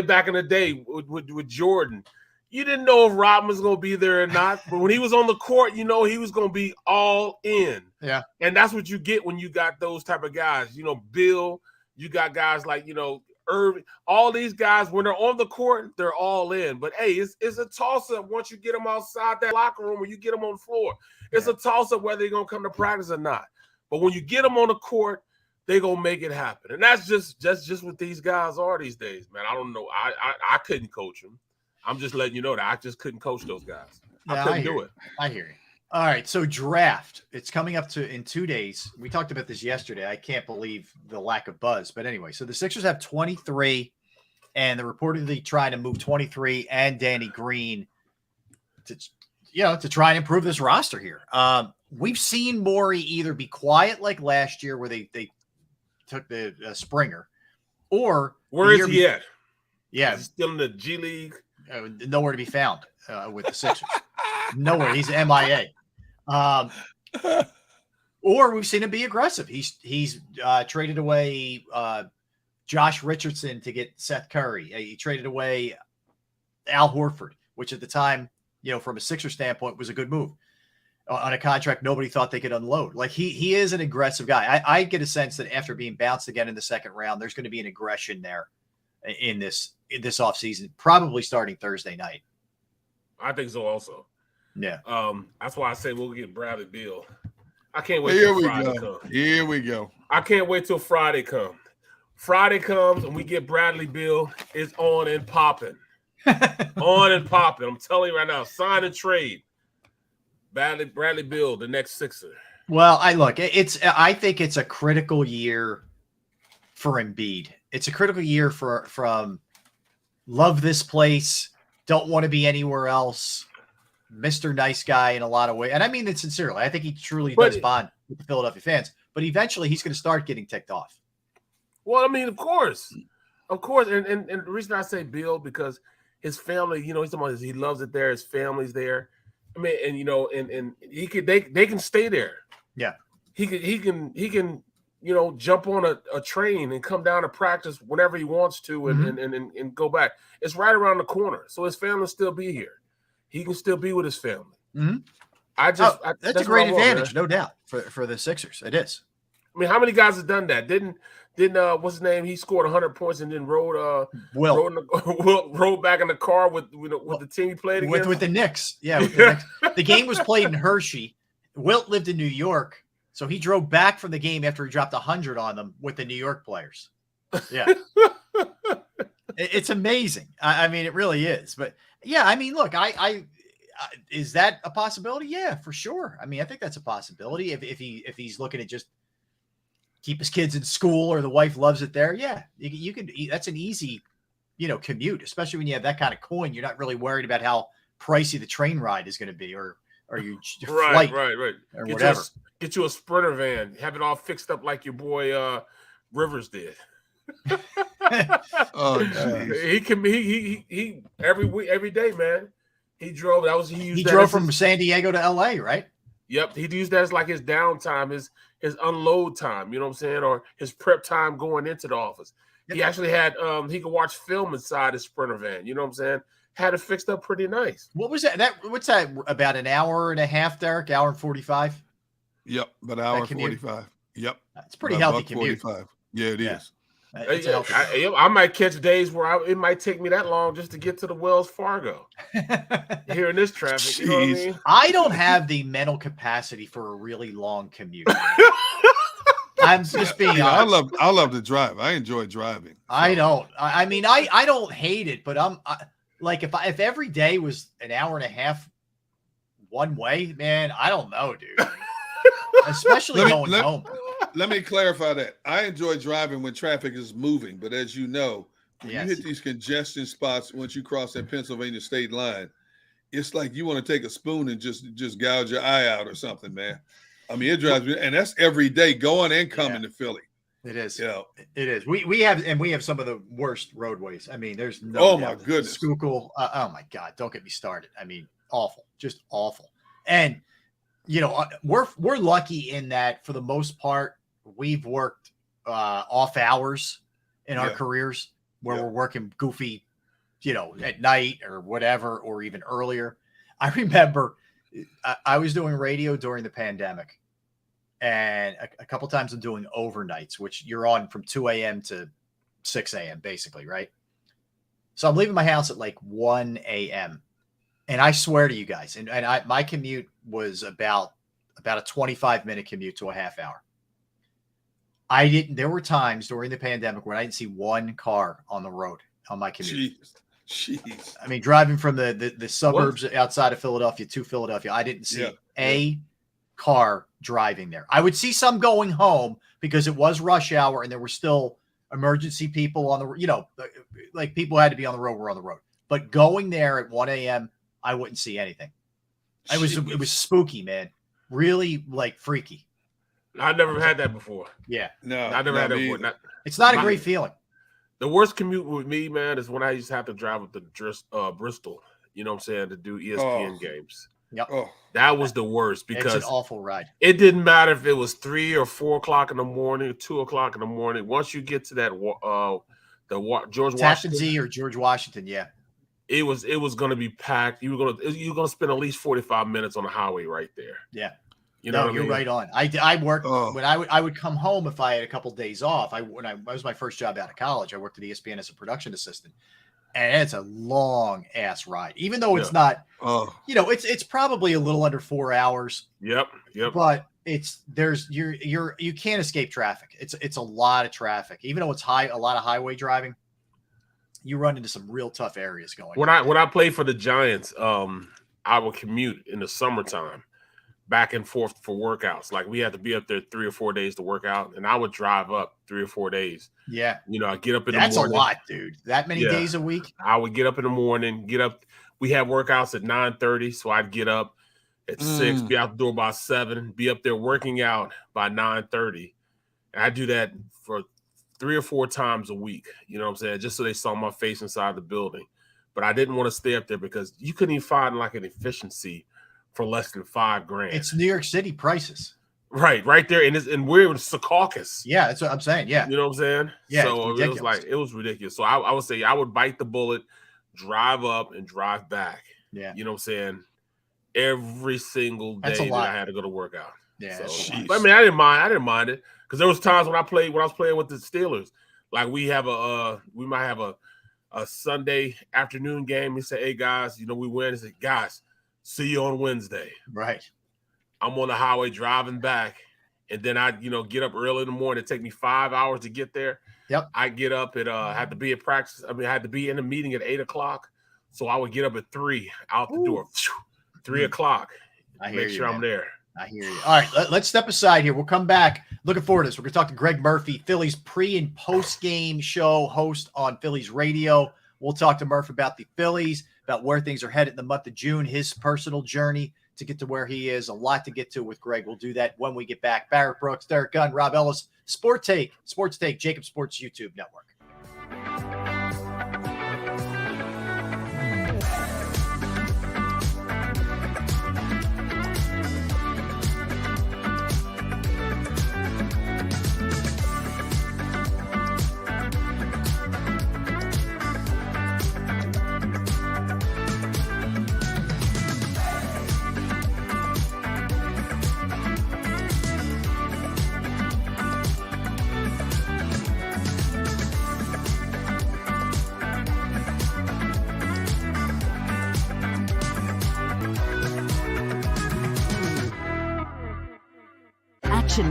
D: back in the day with Jordan. You didn't know if Rodman was going to be there or not, but when he was on the court, he was going to be all in.
B: Yeah.
D: And that's what you get when you got those type of guys. Bill, you got guys like, Irving, all these guys, when they're on the court, they're all in. But, hey, it's a toss-up once you get them outside that locker room or you get them on the floor. It's a toss-up whether they're going to come to practice or not. But when you get them on the court, they gonna make it happen. And that's just what these guys are these days, man. I don't know. I couldn't coach them. I'm just letting you know that I just couldn't coach those guys. I couldn't do it.
B: I hear you. All right, so draft. It's coming up in 2 days. We talked about this yesterday. I can't believe the lack of buzz. But anyway, so the Sixers have 23, and they're reportedly trying to move 23 and Danny Green to try and improve this roster here. We've seen Morey either be quiet like last year where they took the Springer, or
D: where is he at?
B: Yeah,
D: he's still in the G League.
B: Nowhere to be found with the Sixers. Nowhere. He's MIA. Or we've seen him be aggressive. He's traded away Josh Richardson to get Seth Curry. He traded away Al Horford, which at the time, from a Sixer standpoint, was a good move on a contract nobody thought they could unload. Like he is an aggressive guy. I get a sense that after being bounced again in the second round, there's going to be an aggression there in this offseason, probably starting Thursday night.
D: I think so also.
B: Yeah.
D: That's why I say we'll get Bradley Beal. I can't wait
C: till
D: Friday comes.
C: Here we go.
D: I can't wait till Friday comes. Friday comes and we get Bradley Beal. It's on and popping. On and popping. I'm telling you right now, sign and trade. Bradley Beal, the next Sixer.
B: Well, I think it's a critical year for Embiid. It's a critical year from love this place, don't want to be anywhere else, Mr. Nice Guy in a lot of ways. And I mean that sincerely. I think he truly does bond with the Philadelphia fans. But eventually he's going to start getting ticked off.
D: Well, I mean, of course. And the reason I say Bill, because his family, he's talking about he loves it there. His family's there. I mean, and they can stay there.
B: Yeah.
D: He can jump on a train and come down to practice whenever he wants to and go back. It's right around the corner. So his family will still be here. He can still be with his family.
B: Mm-hmm.
D: That's
B: a great advantage, no doubt, for the Sixers. It is.
D: I mean, how many guys have done that? Didn't what's his name? He scored 100 points and then rode back in the car with the team he played against
B: with the Knicks. Yeah, with the Knicks. The game was played in Hershey. Wilt lived in New York, so he drove back from the game after he dropped 100 on them with the New York players. Yeah, it's amazing. I mean, it really is. But yeah, I mean, look, is that a possibility? Yeah, for sure. I mean, I think that's a possibility if he's looking to just keep his kids in school or the wife loves it there. Yeah, you can. That's an easy, commute, especially when you have that kind of coin. You're not really worried about how pricey the train ride is going to be, or your flight,
D: right, or
B: whatever.
D: Get you a Sprinter van, have it all fixed up like your boy Rivers did.
C: Oh, geez.
D: He every day, man. He drove. He
B: drove from San Diego to LA, right?
D: Yep, he'd use that as like his downtime, his unload time, you know what I'm saying, or his prep time going into the office. Yep. He actually had he could watch film inside his Sprinter van, you know what I'm saying? Had it fixed up pretty nice.
B: What was that? What's that? About an hour and a half, Derek? Hour and 45?
C: Yep, about an hour and 45. Yep.
B: That's pretty healthy commute.
C: 45. Yeah, it is.
D: I might catch days where it might take me that long just to get to the Wells Fargo here in this traffic. You know what I mean?
B: I don't have the mental capacity for a really long commute. I'm just being honest.
C: I love to drive. I enjoy driving. So.
B: I don't. I mean, I don't hate it, but like if every day was an hour and a half one way, man, I don't know, dude. Especially going home.
C: Let me clarify that. I enjoy driving when traffic is moving, but as you know, when you hit these congestion spots once you cross that Pennsylvania state line, it's like you want to take a spoon and just gouge your eye out or something, man. I mean, it drives me, and that's every day going and coming to Philly.
B: It is.
C: Yeah,
B: it is. We have some of the worst roadways. I mean, there's no.
C: My goodness.
B: Schuylkill. Oh my God! Don't get me started. I mean, awful, just awful. And we're lucky in that for the most part we've worked off hours in our careers where we're working goofy, at night or whatever, or even earlier. I remember I was doing radio during the pandemic, and a couple times I'm doing overnights, which you're on from 2 a.m. to 6 a.m. basically, right? So I'm leaving my house at like 1 a.m. And I swear to you guys, and my commute was about a 25-minute commute to a half hour. I didn't. There were times during the pandemic when I didn't see one car on the road on my commute.
C: Jeez.
B: I mean, driving from the suburbs outside of Philadelphia to Philadelphia, I didn't see a car driving there. I would see some going home because it was rush hour and there were still emergency people on the, like people had to be on the road, were on the road. But going there at 1 a.m., I wouldn't see anything. It was spooky, man. Really like freaky.
D: I never had that before.
B: Yeah.
D: No, I never had that before.
B: It's not a great feeling.
D: The worst commute with me, man, is when I used to have to drive up to Bristol, you know what I'm saying, to do ESPN games.
B: Yep.
D: That was the worst because
B: it's an awful ride.
D: It didn't matter if it was 3 or 4 o'clock in the morning, 2 o'clock in the morning. Once you get to that George
B: Tappan
D: Washington
B: Zee or George Washington, yeah.
D: It was going to be packed. You're going to spend at least 45 minutes on the highway right there.
B: Yeah.
D: You know,
B: you're right on. I worked when I would come home if I had a couple of days off. When I was my first job out of college, I worked at ESPN as a production assistant, and it's a long ass ride. Even though it's not, it's probably a little under 4 hours.
D: Yep.
B: But you can't escape traffic. It's a lot of traffic. Even though it's a lot of highway driving, you run into some real tough areas going.
D: When I played for the Giants, I would commute in the summertime back and forth for workouts. Like we had to be up there 3 or 4 days to work out, and I would drive up 3 or 4 days.
B: Yeah.
D: I get up in the morning.
B: That's a lot, dude. That many days a week?
D: I would get up in the morning, we had workouts at 9:30, so I'd get up at 6, be out the door by 7, be up there working out by 9:30. And I do that for 3 or 4 times a week, you know what I'm saying, just so they saw my face inside the building. But I didn't want to stay up there because you couldn't even find like an efficiency for less than $5,000.
B: It's New York City prices.
D: Right there. And we're in Secaucus.
B: Yeah, that's what I'm saying. Yeah.
D: You know what I'm saying?
B: Yeah.
D: So it was ridiculous. So I would say I would bite the bullet, drive up and drive back.
B: Yeah.
D: You know what I'm saying? Every single day that I had to go to work out.
B: Yeah.
D: So, but I mean, I didn't mind it. Because there was times when I was playing with the Steelers. Like we might have a Sunday afternoon game. We say, hey guys, we win. I said, guys, see you on Wednesday.
B: Right.
D: I'm on the highway driving back, and then I, get up early in the morning. It take me 5 hours to get there.
B: Yep.
D: I get up at had to be at practice. I had to be in a meeting at 8 o'clock. So I would get up at 3, out the door, 3 o'clock. Make sure I'm there.
B: I hear you. All right, let's step aside here. We'll come back. Looking forward to this. We're going to talk to Greg Murphy, Phillies pre- and post-game show host on Phillies radio. We'll talk to Murph about the Phillies, about where things are headed in the month of June, his personal journey to get to where he is. A lot to get to with Greg. We'll do that when we get back. Barrett Brooks, Derek Gunn, Rob Ellis, Sports Take, JAKIB Sports YouTube Network.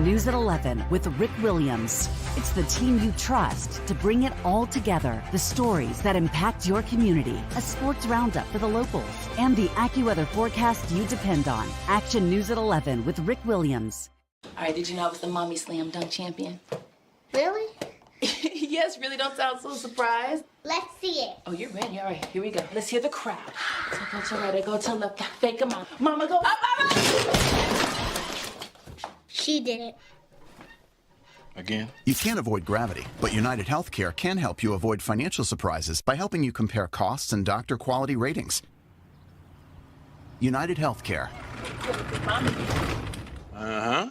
M: News at 11 with Rick Williams. It's the team you trust to bring it all together. The stories that impact your community. A sports roundup for the locals. And the AccuWeather forecast you depend on. Action News at 11 with Rick Williams.
J: All right, did you know I was the mommy slam dunk champion?
K: Really?
J: Yes, really don't sound so surprised.
K: Let's see it.
J: Oh, you're ready. All right, here we go. Let's hear the crowd. So go to right, I go to left, fake a mom. Mama go up.
K: She did it.
L: Again? You can't avoid gravity, but United Healthcare can help you avoid financial surprises by helping you compare costs and doctor quality ratings. United Healthcare.
N: Uh-huh.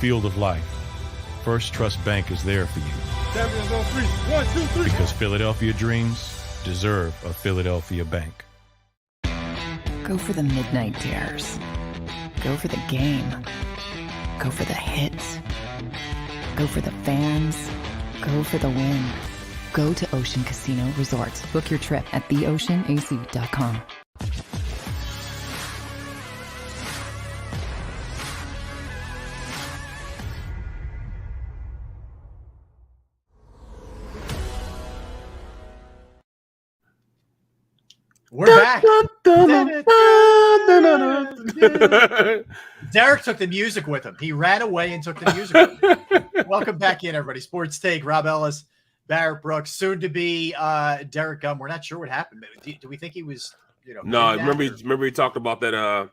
E: field of life, First Trust Bank is there for you.
F: Champions on 3. 1, 2, 3.
E: Because Philadelphia dreams deserve a Philadelphia bank.
A: Go for the midnight dares. Go for the game. Go for the hits. Go for the fans. Go for the win. Go to Ocean Casino Resort. Book your trip at theoceanac.com.
B: We're back. Derek took the music with him. He ran away and took the music with him. Welcome back in, everybody. Sports Take, Rob Ellis, Barrett Brooks, soon to be Derek Gum. We're not sure what happened. Do we think he was,
D: No, remember he talked about that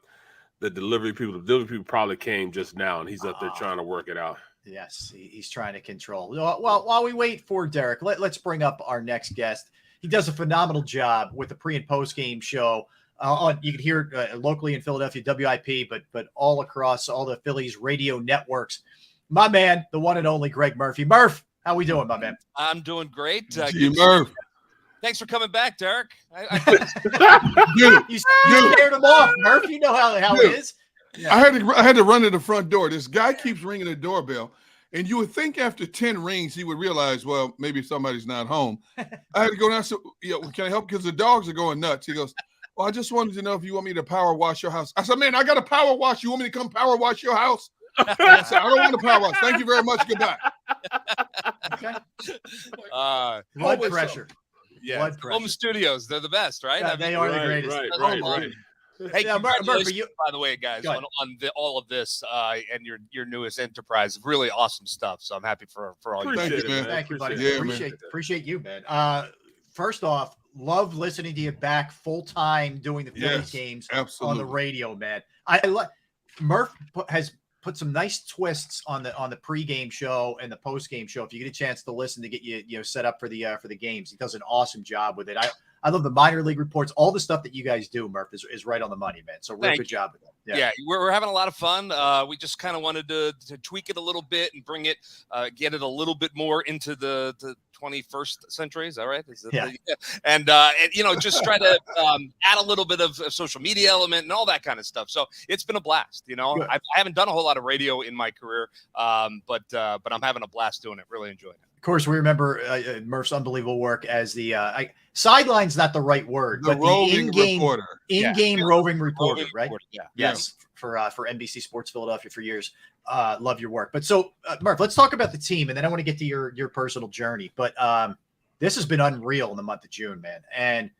D: the delivery people. The delivery people probably came just now, and he's up there trying to work it out.
B: Yes, he's trying to control. Well, while we wait for Derek, let's bring up our next guest. He does a phenomenal job with the pre- and post-game show. You can hear it locally in Philadelphia, WIP, but all across all the Phillies radio networks. My man, the one and only Greg Murphy. Murph, how we doing, my man?
N: I'm doing great.
C: Murph.
N: Thanks for coming back, Derek.
B: You scared him off, Murph. You know how it is. Yeah.
C: I had to run to the front door. This guy keeps ringing the doorbell. And you would think after 10 rings, he would realize, well, maybe somebody's not home. I had to go down and say, can I help? Because the dogs are going nuts. He goes, well, I just wanted to know if you want me to power wash your house. I said, man, I got a power wash. You want me to come power wash your house? I said, I don't want to power wash. Thank you very much. Goodbye.
B: Okay.
N: Blood
B: pressure.
N: Yeah.
B: Blood pressure.
N: Home studios. They're the best, right?
B: Yeah, they are the greatest.
D: Right.
N: Hey,
B: yeah,
N: congratulations,
B: Murphy,
N: by the way, guys, on all of this and your newest enterprise. Really awesome stuff. So I'm happy for all you guys.
B: Thank you, buddy.
C: Yeah,
B: appreciate you, man. First off, love listening to you back full time doing the Phillies games on the radio, man. Murph has put some nice twists on the pregame show and the postgame show. If you get a chance to listen to get you set up for the games, he does an awesome job with it. I love the minor league reports. All the stuff that you guys do, Murph, is right on the money, man. So real good job with that.
N: Yeah, we're having a lot of fun. We just kind of wanted to tweak it a little bit and bring it, get it a little bit more into the 21st century. Is that right? And just try to add a little bit of a social media element and all that kind of stuff. So it's been a blast. I haven't done a whole lot of radio in my career, but I'm having a blast doing it. Really enjoying it.
B: Of course, we remember Murph's unbelievable work as the sideline's not the right word, but the in-game roving reporter, right?
N: Yeah.
B: Yes, for NBC Sports Philadelphia for years. Love your work. But so, Murph, let's talk about the team, and then I want to get to your personal journey. But this has been unreal in the month of June, man. And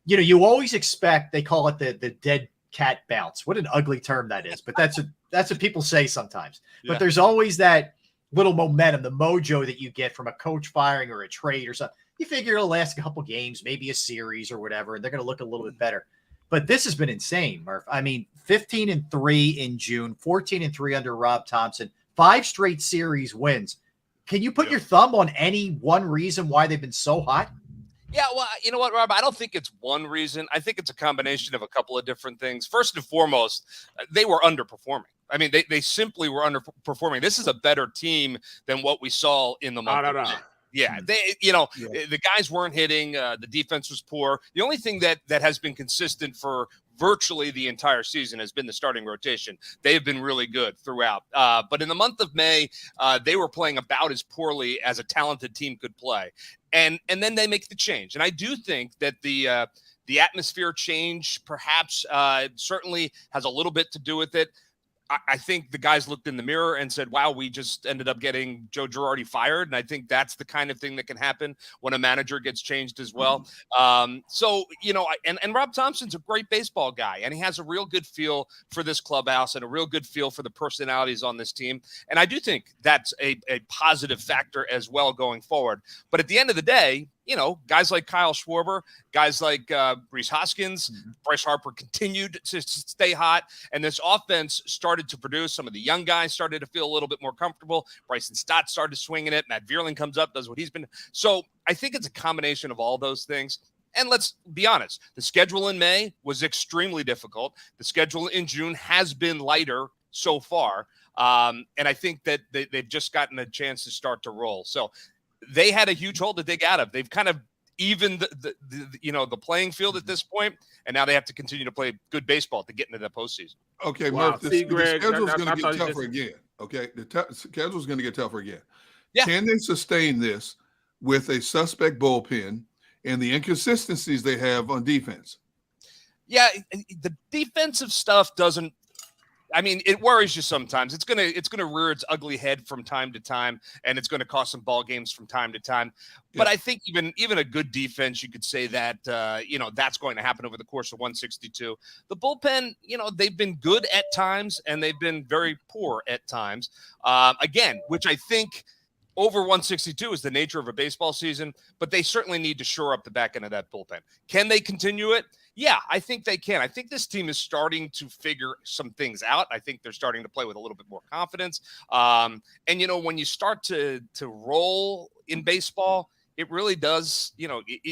B: you always expect, they call it the dead cat bounce. What an ugly term that is, but that's what people say sometimes. But there's always that little momentum, the mojo that you get from a coach firing or a trade or something. You figure it'll last a couple games, maybe a series or whatever, and they're going to look a little bit better. But this has been insane, Murph. I mean, 15-3 in June, 14-3 under Rob Thompson, 5 straight series wins. Can you put your thumb on any one reason why they've been so hot?
N: Yeah, well, you know what, Rob? I don't think it's one reason. I think it's a combination of a couple of different things. First and foremost, they were underperforming. I mean, they simply were underperforming. This is a better team than what we saw in the month of May. Yeah, the guys weren't hitting. The defense was poor. The only thing that has been consistent for virtually the entire season has been the starting rotation. They have been really good throughout. But in the month of May, they were playing about as poorly as a talented team could play. And then they make the change. And I do think that the atmosphere change perhaps certainly has a little bit to do with it. I think the guys looked in the mirror and said, wow, we just ended up getting Joe Girardi fired. And I think that's the kind of thing that can happen when a manager gets changed as well. And Rob Thompson's a great baseball guy, and he has a real good feel for this clubhouse and a real good feel for the personalities on this team. And I do think that's a positive factor as well going forward. But at the end of the day, guys like Kyle Schwarber, guys like Rhys Hoskins, Bryce Harper continued to stay hot, and this offense started to produce. Some of the young guys started to feel a little bit more comfortable. Bryson Stott started swinging it. Matt Vierling comes up, does what he's been. So I think it's a combination of all those things. And let's be honest, the schedule in May was extremely difficult. The schedule in June has been lighter so far. And I think that they've just gotten a chance to start to roll. So they had a huge hole to dig out of. They've kind of evened the playing field at this point, and now they have to continue to play good baseball to get into the postseason.
C: Okay,
D: Wow.
C: Murph, the
D: Greg,
C: schedule's going
D: I
C: to
D: thought
C: get
D: you
C: tougher
D: just-
C: again. Okay, the schedule's going to get tougher again.
N: Yeah.
C: Can they sustain this with a suspect bullpen and the inconsistencies they have on defense?
N: Yeah, the defensive stuff doesn't. I mean, it worries you sometimes. It's gonna rear its ugly head from time to time, and it's going to cost some ball games from time to time. But I think even a good defense, you could say that that's going to happen over the course of 162. The bullpen, they've been good at times, and they've been very poor at times. Again, which I think over 162 is the nature of a baseball season, but they certainly need to shore up the back end of that bullpen. Can they continue it? Yeah, I think they can. I think this team is starting to figure some things out. I think they're starting to play with a little bit more confidence. And, when you start to roll in baseball, it really does,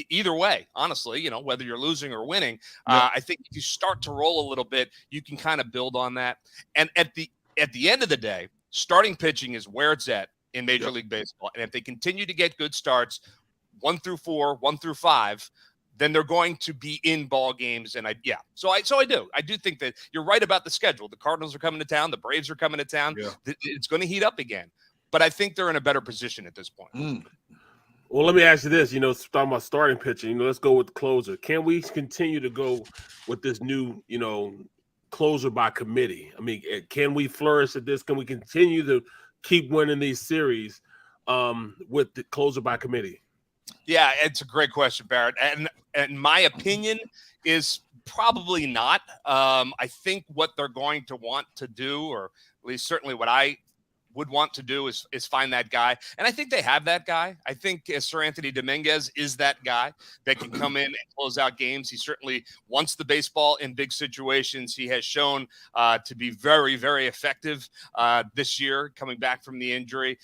N: either way, honestly, whether you're losing or winning. I think if you start to roll a little bit, you can kind of build on that. And at the end of the day, starting pitching is where it's at in Major League Baseball. And if they continue to get good starts, 1 through 4, 1 through 5, then they're going to be in ball games. And I do think that you're right about the schedule. The Cardinals are coming to town. The Braves are coming to town. Yeah. It's going to heat up again, but I think they're in a better position at this point.
D: Well, let me ask you this, talking about starting pitching, let's go with the closer. Can we continue to go with this new, closer by committee? I mean, can we flourish at this? Can we continue to keep winning these series with the closer by committee?
N: Yeah, it's a great question, Barrett. And my opinion is probably not. I think what they're going to want to do, or at least certainly what I would want to do, is find that guy. And I think they have that guy. I think Sir Anthony Dominguez is that guy that can come in and close out games. He certainly wants the baseball in big situations. He has shown to be very, very effective this year, coming back from the injury.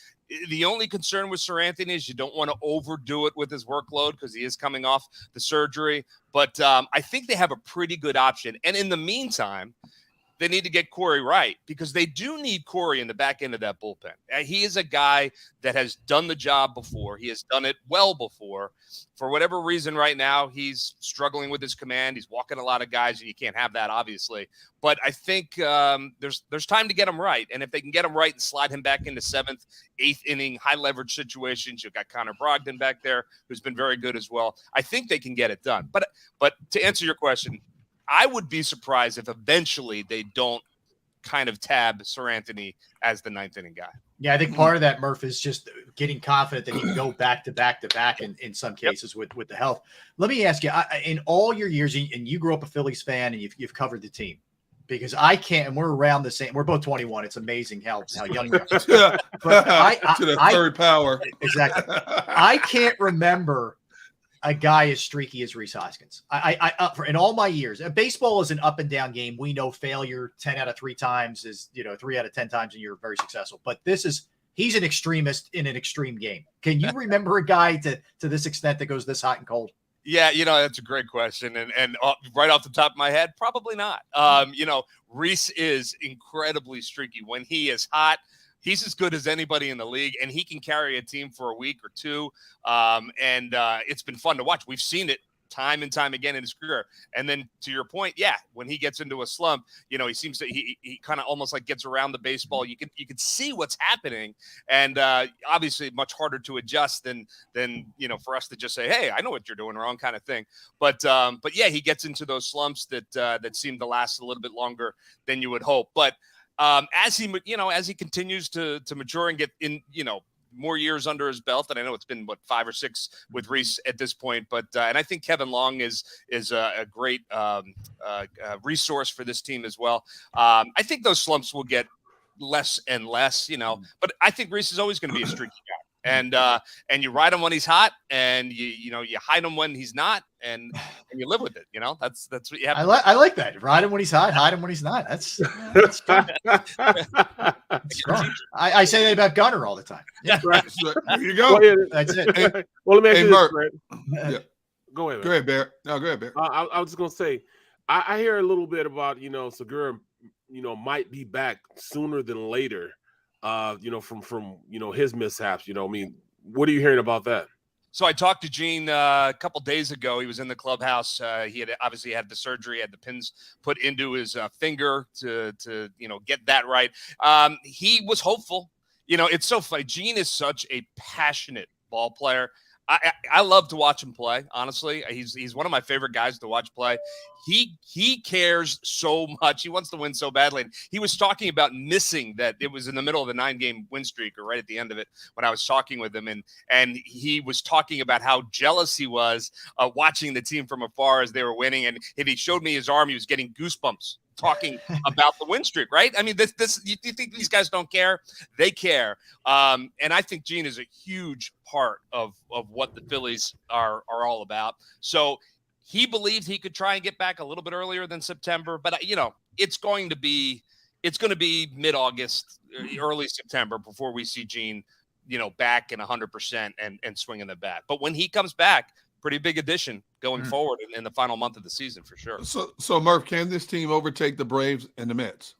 N: The only concern with Sir Anthony is you don't want to overdo it with his workload because he is coming off the surgery. But I think they have a pretty good option. And in the meantime, they need to get Corey right, because they do need Corey in the back end of that bullpen. He is a guy that has done the job before. He has done it well before. For whatever reason right now, he's struggling with his command. He's walking a lot of guys, and you can't have that, obviously. But I think there's time to get him right. And if they can get him right and slide him back into 7th, 8th inning, high leverage situations, you've got Connor Brogdon back there, who's been very good as well. I think they can get it done. But to answer your question, I would be surprised if eventually they don't kind of tab Sir Anthony as the 9th inning guy.
B: Yeah, I think part of that, Murph, is just getting confident that he can go back to back to back in some cases with the health. Let me ask you, in all your years, and you grew up a Phillies fan, and you've covered the team, because I can't, and we're around the same. We're both 21. It's amazing how young we are. But
C: to the third power.
B: Exactly. I can't remember a guy as streaky as Rhys Hoskins. In all my years, baseball is an up and down game. We know failure 10 out of 3 times is, 3 out of 10 times, and you're very successful. But he's an extremist in an extreme game. Can you remember a guy to this extent that goes this hot and cold?
N: Yeah, that's a great question. And right off the top of my head, probably not. Rhys is incredibly streaky. When he is hot, he's as good as anybody in the league, and he can carry a team for a week or two. And it's been fun to watch. We've seen it time and time again in his career. And then to your point, when he gets into a slump, he seems to he kind of almost like gets around the baseball. You can see what's happening, and obviously much harder to adjust than for us to just say, hey, I know what you're doing wrong, kind of thing. But yeah, he gets into those slumps that seem to last a little bit longer than you would hope. But as he continues to mature and get in, more years under his belt, and I know it's been 5 or 6 with Rhys at this point, but and I think Kevin Long is a great resource for this team as well. I think those slumps will get less and less, but I think Rhys is always going to be a streaky guy. And you ride him when he's hot, and you hide him when he's not, and you live with it. That's what you have.
B: I like that. Ride him when he's hot, hide him when he's not. That's strong. That's strong. I say that about Gunner all the time.
C: Yeah, right. There you go.
B: That's it.
C: Hey,
D: well, let me ask you
C: Mark.
D: this, Brett.
C: Yeah.
D: Go ahead.
C: Go ahead, Barrett. No, go ahead, Barrett.
D: I was just gonna say, I hear a little bit about Segura might be back sooner than later, from his mishaps. I mean, what are you hearing about that?
N: So I talked to Gene a couple days ago. He was in the clubhouse. He had obviously had the surgery, had the pins put into his finger to get that right. He was hopeful. It's so funny. Gene is such a passionate ball player. I love to watch him play. Honestly, he's one of my favorite guys to watch play. He cares so much. He wants to win so badly. And he was talking about missing that it was in the middle of the 9-game win streak or right at the end of it when I was talking with him. And he was talking about how jealous he was watching the team from afar as they were winning. And if he showed me his arm, he was getting goosebumps talking about the win streak, right? I mean, this you think these guys don't care? They care. And I think Gene is a huge part of what the Phillies are all about. So he believed he could try and get back a little bit earlier than September, but it's going to be mid-August, early September before we see Gene, back in 100% and swinging the bat. But when he comes back, pretty big addition going forward in the final month of the season for sure.
C: So Murph, can this team overtake the Braves and the Mets?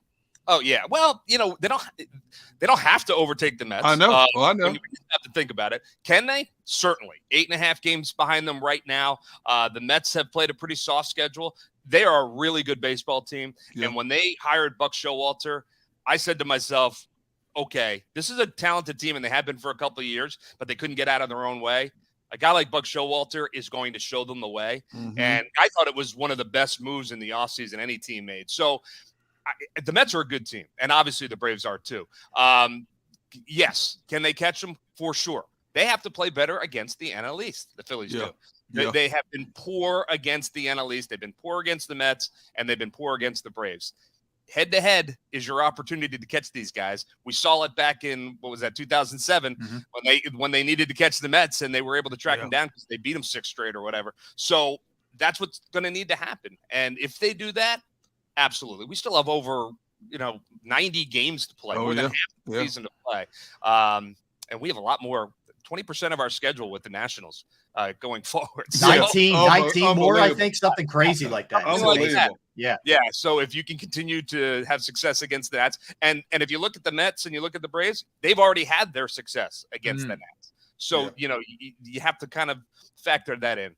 N: Oh yeah. Well, they don't have to overtake the Mets.
C: I know. I know.
N: You have to think about it. Can they? Certainly. 8.5 games behind them right now. The Mets have played a pretty soft schedule. They are a really good baseball team. Yeah. And when they hired Buck Showalter, I said to myself, okay, this is a talented team, and they have been for a couple of years, but they couldn't get out of their own way. A guy like Buck Showalter is going to show them the way. Mm-hmm. And I thought it was one of the best moves in the offseason any team made. So the Mets are a good team, and obviously the Braves are too. Yes. Can they catch them? For sure. They have to play better against the NL East. The Phillies do. They have been poor against the NL East. They've been poor against the Mets, and they've been poor against the Braves. Head-to-head is your opportunity to catch these guys. We saw it back in, 2007, when they needed to catch the Mets, and they were able to track them down because they beat them 6 straight or whatever. So that's what's going to need to happen. And if they do that, absolutely. We still have over 90 games to play, more than half the season to play. And we have a lot more, 20% of our schedule with the Nationals going forward.
B: 19 more, I think, something crazy like that.
N: Unbelievable. Yeah. So if you can continue to have success against the Nats, and if you look at the Mets and you look at the Braves, they've already had their success against the Nats. So, you have to kind of factor that in.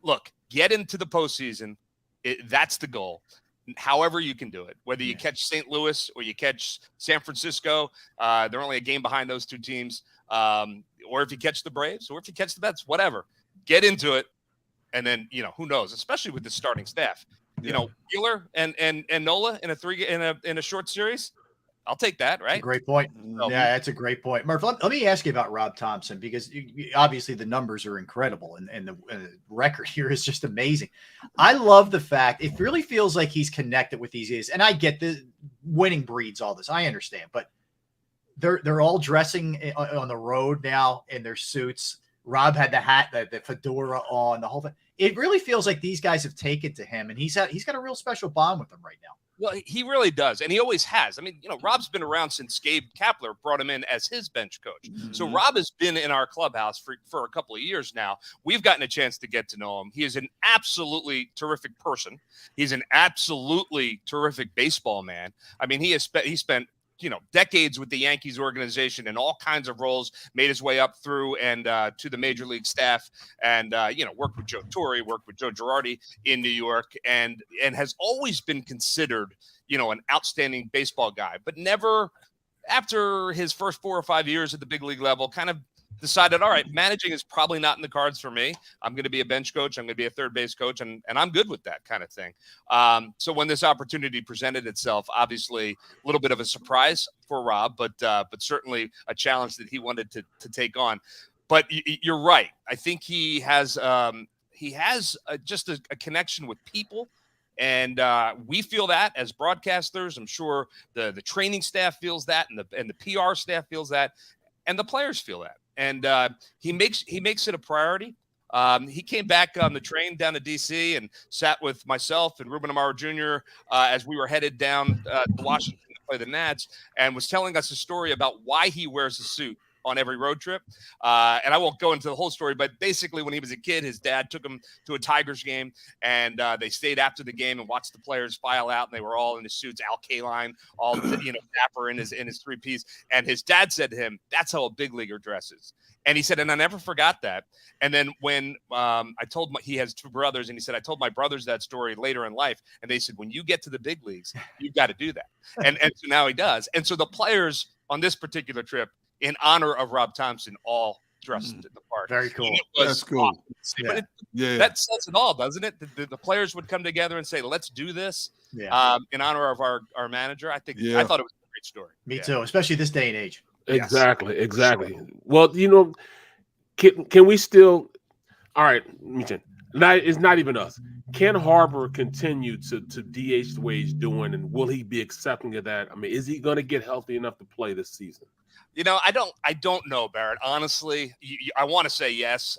N: Look, get into the postseason. That's the goal. However you can do it, whether you catch St. Louis or you catch San Francisco, they're only a game behind those two teams. Or if you catch the Braves or if you catch the Mets, whatever, get into it. And then, who knows, especially with the starting staff, Wheeler and Nola in a short series. I'll take that. Right.
B: Great point. Yeah, that's a great point. Murph, let me ask you about Rob Thompson, because obviously the numbers are incredible and the record here is just amazing. I love the fact it really feels like he's connected with these guys. And I get the winning breeds all this. I understand, but they're all dressing on the road now in their suits. Rob had the hat, the fedora on, the whole thing. It really feels like these guys have taken to him, and he's got a real special bond with them right now.
N: Well, he really does, and he always has. I mean, Rob's been around since Gabe Kapler brought him in as his bench coach. Mm-hmm. So Rob has been in our clubhouse for a couple of years now. We've gotten a chance to get to know him. He is an absolutely terrific person. He's an absolutely terrific baseball man. I mean, he spent decades with the Yankees organization in all kinds of roles, made his way up through and to the major league staff, and worked with Joe Torre, worked with Joe Girardi in New York, and has always been considered, an outstanding baseball guy, but never, after his first 4 or 5 years at the big league level, kind of decided, all right, managing is probably not in the cards for me. I'm going to be a bench coach. I'm going to be a third base coach, and I'm good with that kind of thing. So when this opportunity presented itself, obviously a little bit of a surprise for Rob, but certainly a challenge that he wanted to take on. But you're right. I think he has just a connection with people. And we feel that as broadcasters. I'm sure the training staff feels that, and the PR staff feels that, and the players feel that. And he makes it a priority. He came back on the train down to D.C. and sat with myself and Ruben Amaro Jr. As we were headed down to Washington to play the Nats, and was telling us a story about why he wears a suit on every road trip. And I won't go into the whole story, but basically when he was a kid, his dad took him to a Tigers game, and they stayed after the game and watched the players file out, and they were all in his suits, Al Kaline, all dapper in his three-piece. And his dad said to him, "That's how a big leaguer dresses." And he said, and I never forgot that. And then when I told he has two brothers, and he said, I told my brothers that story later in life, and they said, when you get to the big leagues, you've got to do that. And so now he does. And so the players on this particular trip, in honor of Rob Thompson, all dressed in the part.
B: Very cool.
C: That's cool.
N: Awesome. But that says it all, doesn't it? The players would come together and say, let's do this in honor of our manager. I thought it was a great story.
B: Me too, especially this day and age.
D: Exactly. Sure. Well, can we still? All right, it's not even us. Can Harbor continue to DH the way he's doing, and will he be accepting of that? I mean, is he going to get healthy enough to play this season?
N: I don't know, Barrett. Honestly, I want to say yes.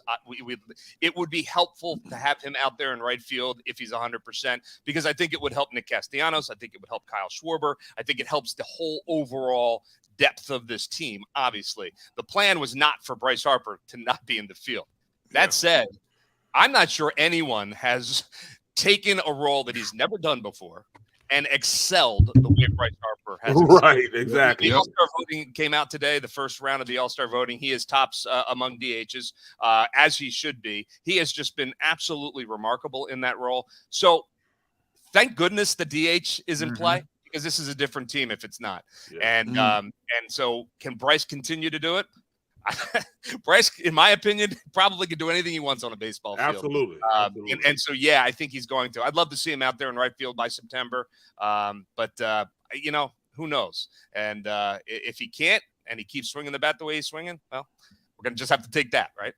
N: It would be helpful to have him out there in right field if he's 100%, because I think it would help Nick Castellanos. I think it would help Kyle Schwarber. I think it helps the whole overall depth of this team. Obviously, the plan was not for Bryce Harper to not be in the field. That said, I'm not sure anyone has taken a role that he's never done before and excelled the way Bryce Harper has.
D: Right, exactly.
N: The All-Star voting came out today, the first round of the All-Star voting. He is tops among DHs, as he should be. He has just been absolutely remarkable in that role. So thank goodness the DH is in play, because this is a different team if it's not. And so can Bryce continue to do it? Bryce, in my opinion, probably can do anything he wants on a baseball field.
D: Absolutely.
N: And so, yeah, I think he's going to. I'd love to see him out there in right field by September. But who knows? And if he can't and he keeps swinging the bat the way he's swinging, well, we're going to just have to take that, right?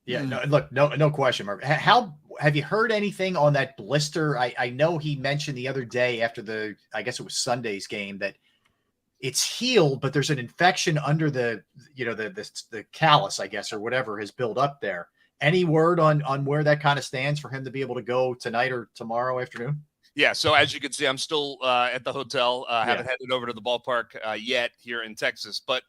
B: Yeah, no question, Mark. How have you heard anything on that blister? I know he mentioned the other day after I guess it was Sunday's game, that it's healed, but there's an infection under the callus, I guess, or whatever has built up there. Any word on where that kind of stands for him to be able to go tonight or tomorrow afternoon?
N: Yeah, so as you can see, I'm still at the hotel. Haven't headed over to the ballpark yet here in Texas. But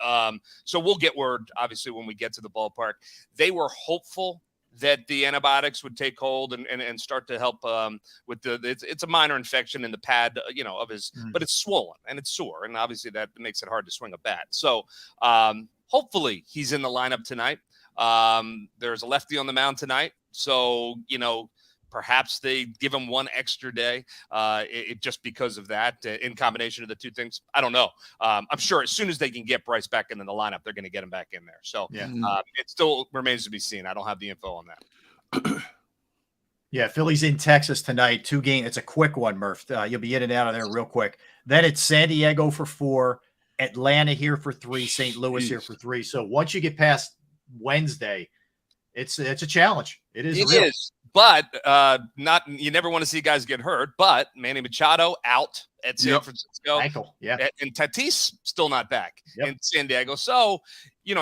N: so we'll get word, obviously, when we get to the ballpark. They were hopeful that the antibiotics would take hold and start to help with it's a minor infection in the pad, of his, but it's swollen and it's sore. And obviously that makes it hard to swing a bat. So hopefully he's in the lineup tonight. There's a lefty on the mound tonight. So, perhaps they give him one extra day just because of that, in combination of the two things. I don't know. I'm sure as soon as they can get Bryce back into the lineup, they're going to get him back in there. So it still remains to be seen. I don't have the info on that.
B: Yeah, Philly's in Texas tonight. 2 games. It's a quick one, Murph. You'll be in and out of there real quick. Then it's San Diego for 4, Atlanta here for 3, St. Louis here for 3. So once you get past Wednesday, it's a challenge. It is.
N: But you never want to see guys get hurt. But Manny Machado out at San Francisco.
B: Ankle,
N: and Tatis still not back in San Diego. So,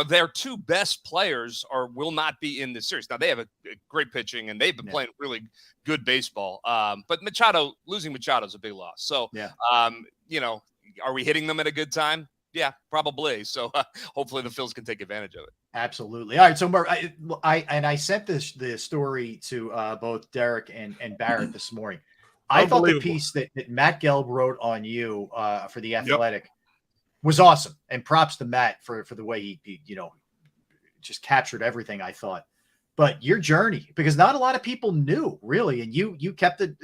N: their 2 best players will not be in this series. Now, they have a great pitching, and they've been playing really good baseball. But losing Machado is a big loss. So, are we hitting them at a good time? Yeah, probably. So hopefully the Phils can take advantage of it.
B: Absolutely. All right. So Mark, I sent the story to both Derek and Barrett this morning. I thought the piece that Matt Gelb wrote on you for The Athletic was awesome, and props to Matt for the way he just captured everything, I thought. But your journey, because not a lot of people knew really, and you kept it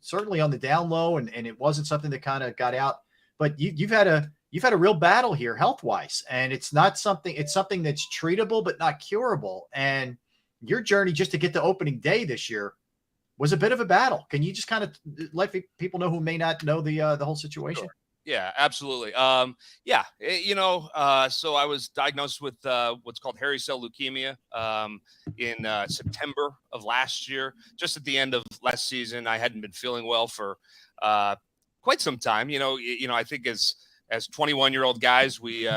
B: certainly on the down low, and it wasn't something that kind of got out. But you've had a real battle here health-wise, and it's something that's treatable but not curable. And your journey just to get to opening day this year was a bit of a battle. Can you just kind of let people know who may not know the whole situation?
N: Sure. Yeah, absolutely. So I was diagnosed with what's called hairy cell leukemia in September of last year. Just at the end of last season, I hadn't been feeling well for quite some time. I think as 21-year-old guys, we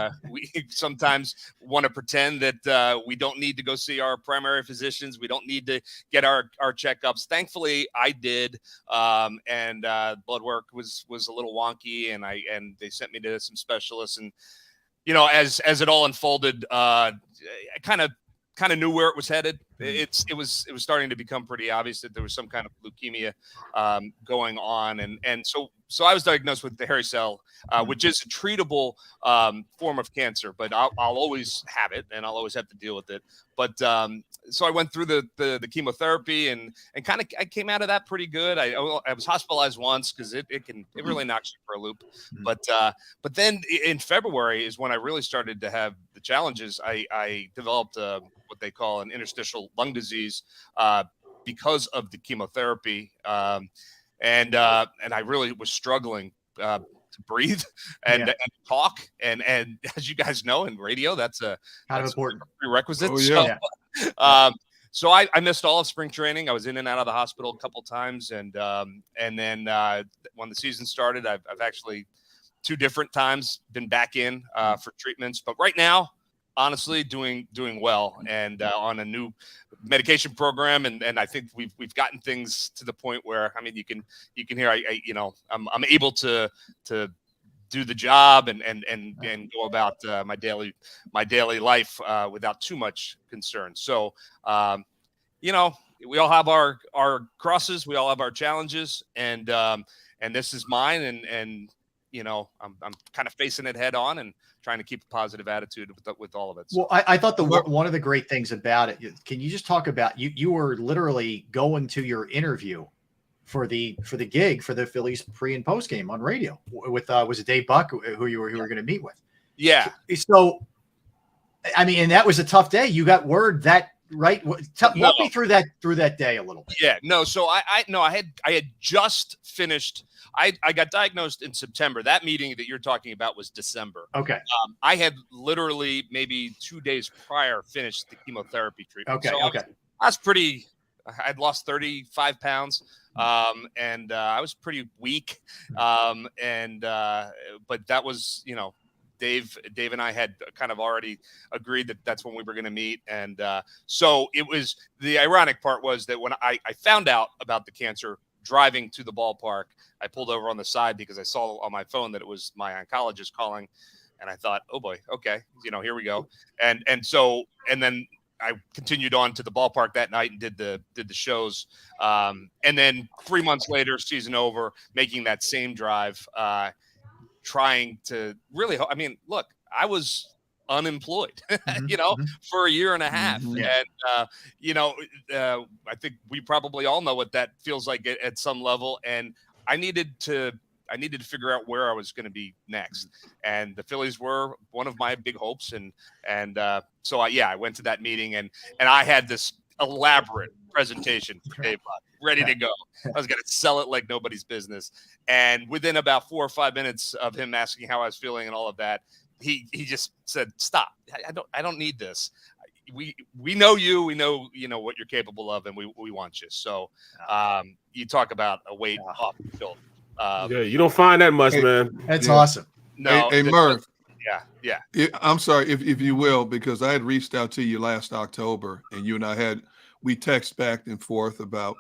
N: sometimes want to pretend that we don't need to go see our primary physicians. We don't need to get our checkups. Thankfully, I did, and blood work was a little wonky, and they sent me to some specialists. And as it all unfolded, I kind of knew where it was headed. It was starting to become pretty obvious that there was some kind of leukemia going on, and so I was diagnosed with the hairy cell, which is a treatable form of cancer, but I'll always have it, and I'll always have to deal with it. But so I went through the chemotherapy, and kind of I came out of that pretty good. I was hospitalized once because it really knocks you for a loop. But then in February is when I really started to have the challenges. I developed what they call an interstitial lung disease because of the chemotherapy, and I really was struggling to breathe and talk, and as you guys know, in radio, that's
B: important
N: prerequisite.
C: Oh, yeah.
N: So I missed all of spring training. I was in and out of the hospital a couple times, and then when the season started, I've actually 2 different times been back in for treatments. But right now, honestly, doing well, and on a new medication program, and I think we've gotten things to the point where, I mean, you can hear I'm able to do the job and go about my daily life without too much concern. So we all have our crosses, we all have our challenges, and this is mine, and I'm kind of facing it head on and trying to keep a positive attitude with all of it. So.
B: Well, I thought one of the great things about it, can you just talk about, you were literally going to your interview for the gig for the Phillies pre and post game on radio with was it Dave Buck who you were going to meet with?
N: Yeah.
B: So, I mean, and that was a tough day. You got word that, right? Walk me through that day a little bit.
N: Yeah, no. So I had just finished. I got diagnosed in September. That meeting that you're talking about was December.
B: Okay.
N: I had literally maybe 2 days prior finished the chemotherapy treatment.
B: Okay.
N: So I was pretty. I'd lost 35 pounds, and I was pretty weak. But that was, Dave and I had kind of already agreed that that's when we were going to meet. And so it was, the ironic part was that when I found out about the cancer driving to the ballpark, I pulled over on the side because I saw on my phone that it was my oncologist calling, and I thought, oh boy, okay, here we go. And then I continued on to the ballpark that night and did the shows. And then 3 months later, season over, making that same drive, trying to really, I mean, look, I was unemployed, for a year and a half.
B: Yeah.
N: And, I think we probably all know what that feels like at some level. And I needed to figure out where I was going to be next. And the Phillies were one of my big hopes. So I went to that meeting, and I had this elaborate presentation for Dave Buck, ready to go. I was going to sell it like nobody's business. And within about 4 or 5 minutes of him asking how I was feeling and all of that, he just said, "Stop. I don't need this. We know you. We know what you're capable of, and we want you." So you talk about a weight off the shoulder.
D: Yeah, you don't find that much, man.
B: That's awesome.
N: No,
C: hey Murph.
N: Yeah.
C: I'm sorry, if you will, because I had reached out to you last October, and you and I we text back and forth about,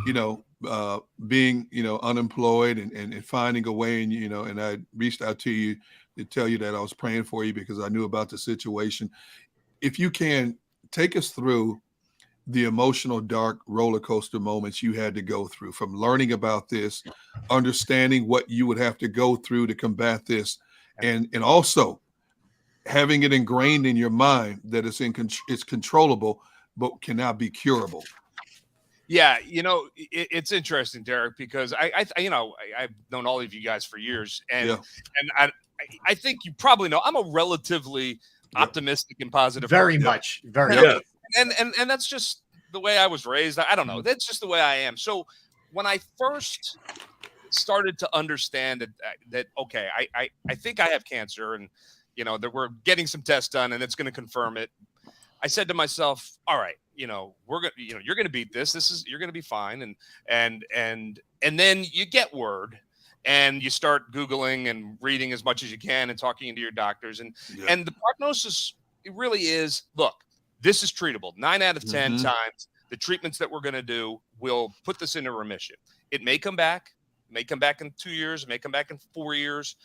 C: being, unemployed and finding a way, and and I reached out to you to tell you that I was praying for you because I knew about the situation. If you can take us through the emotional, dark roller coaster moments you had to go through, from learning about this, understanding what you would have to go through to combat this, and also having it ingrained in your mind that it's controllable but cannot be curable.
N: Yeah, it's interesting, Derek, because I've known all of you guys for years, and I think you probably know I'm a relatively optimistic and positive.
B: Very much.
N: And that's just the way I was raised. I don't know. That's just the way I am. So when I first started to understand that okay, I think I have cancer, and that we're getting some tests done and it's going to confirm it, I said to myself, all right, we're going to, you're going to beat this. You're going to be fine. And then you get word, and you start Googling and reading as much as you can and talking to your doctors. And the prognosis, it really is, look, this is treatable. 9 out of 10 times, the treatments that we're going to do will put this into remission. It may come back in 2 years, it may come back in 4 years.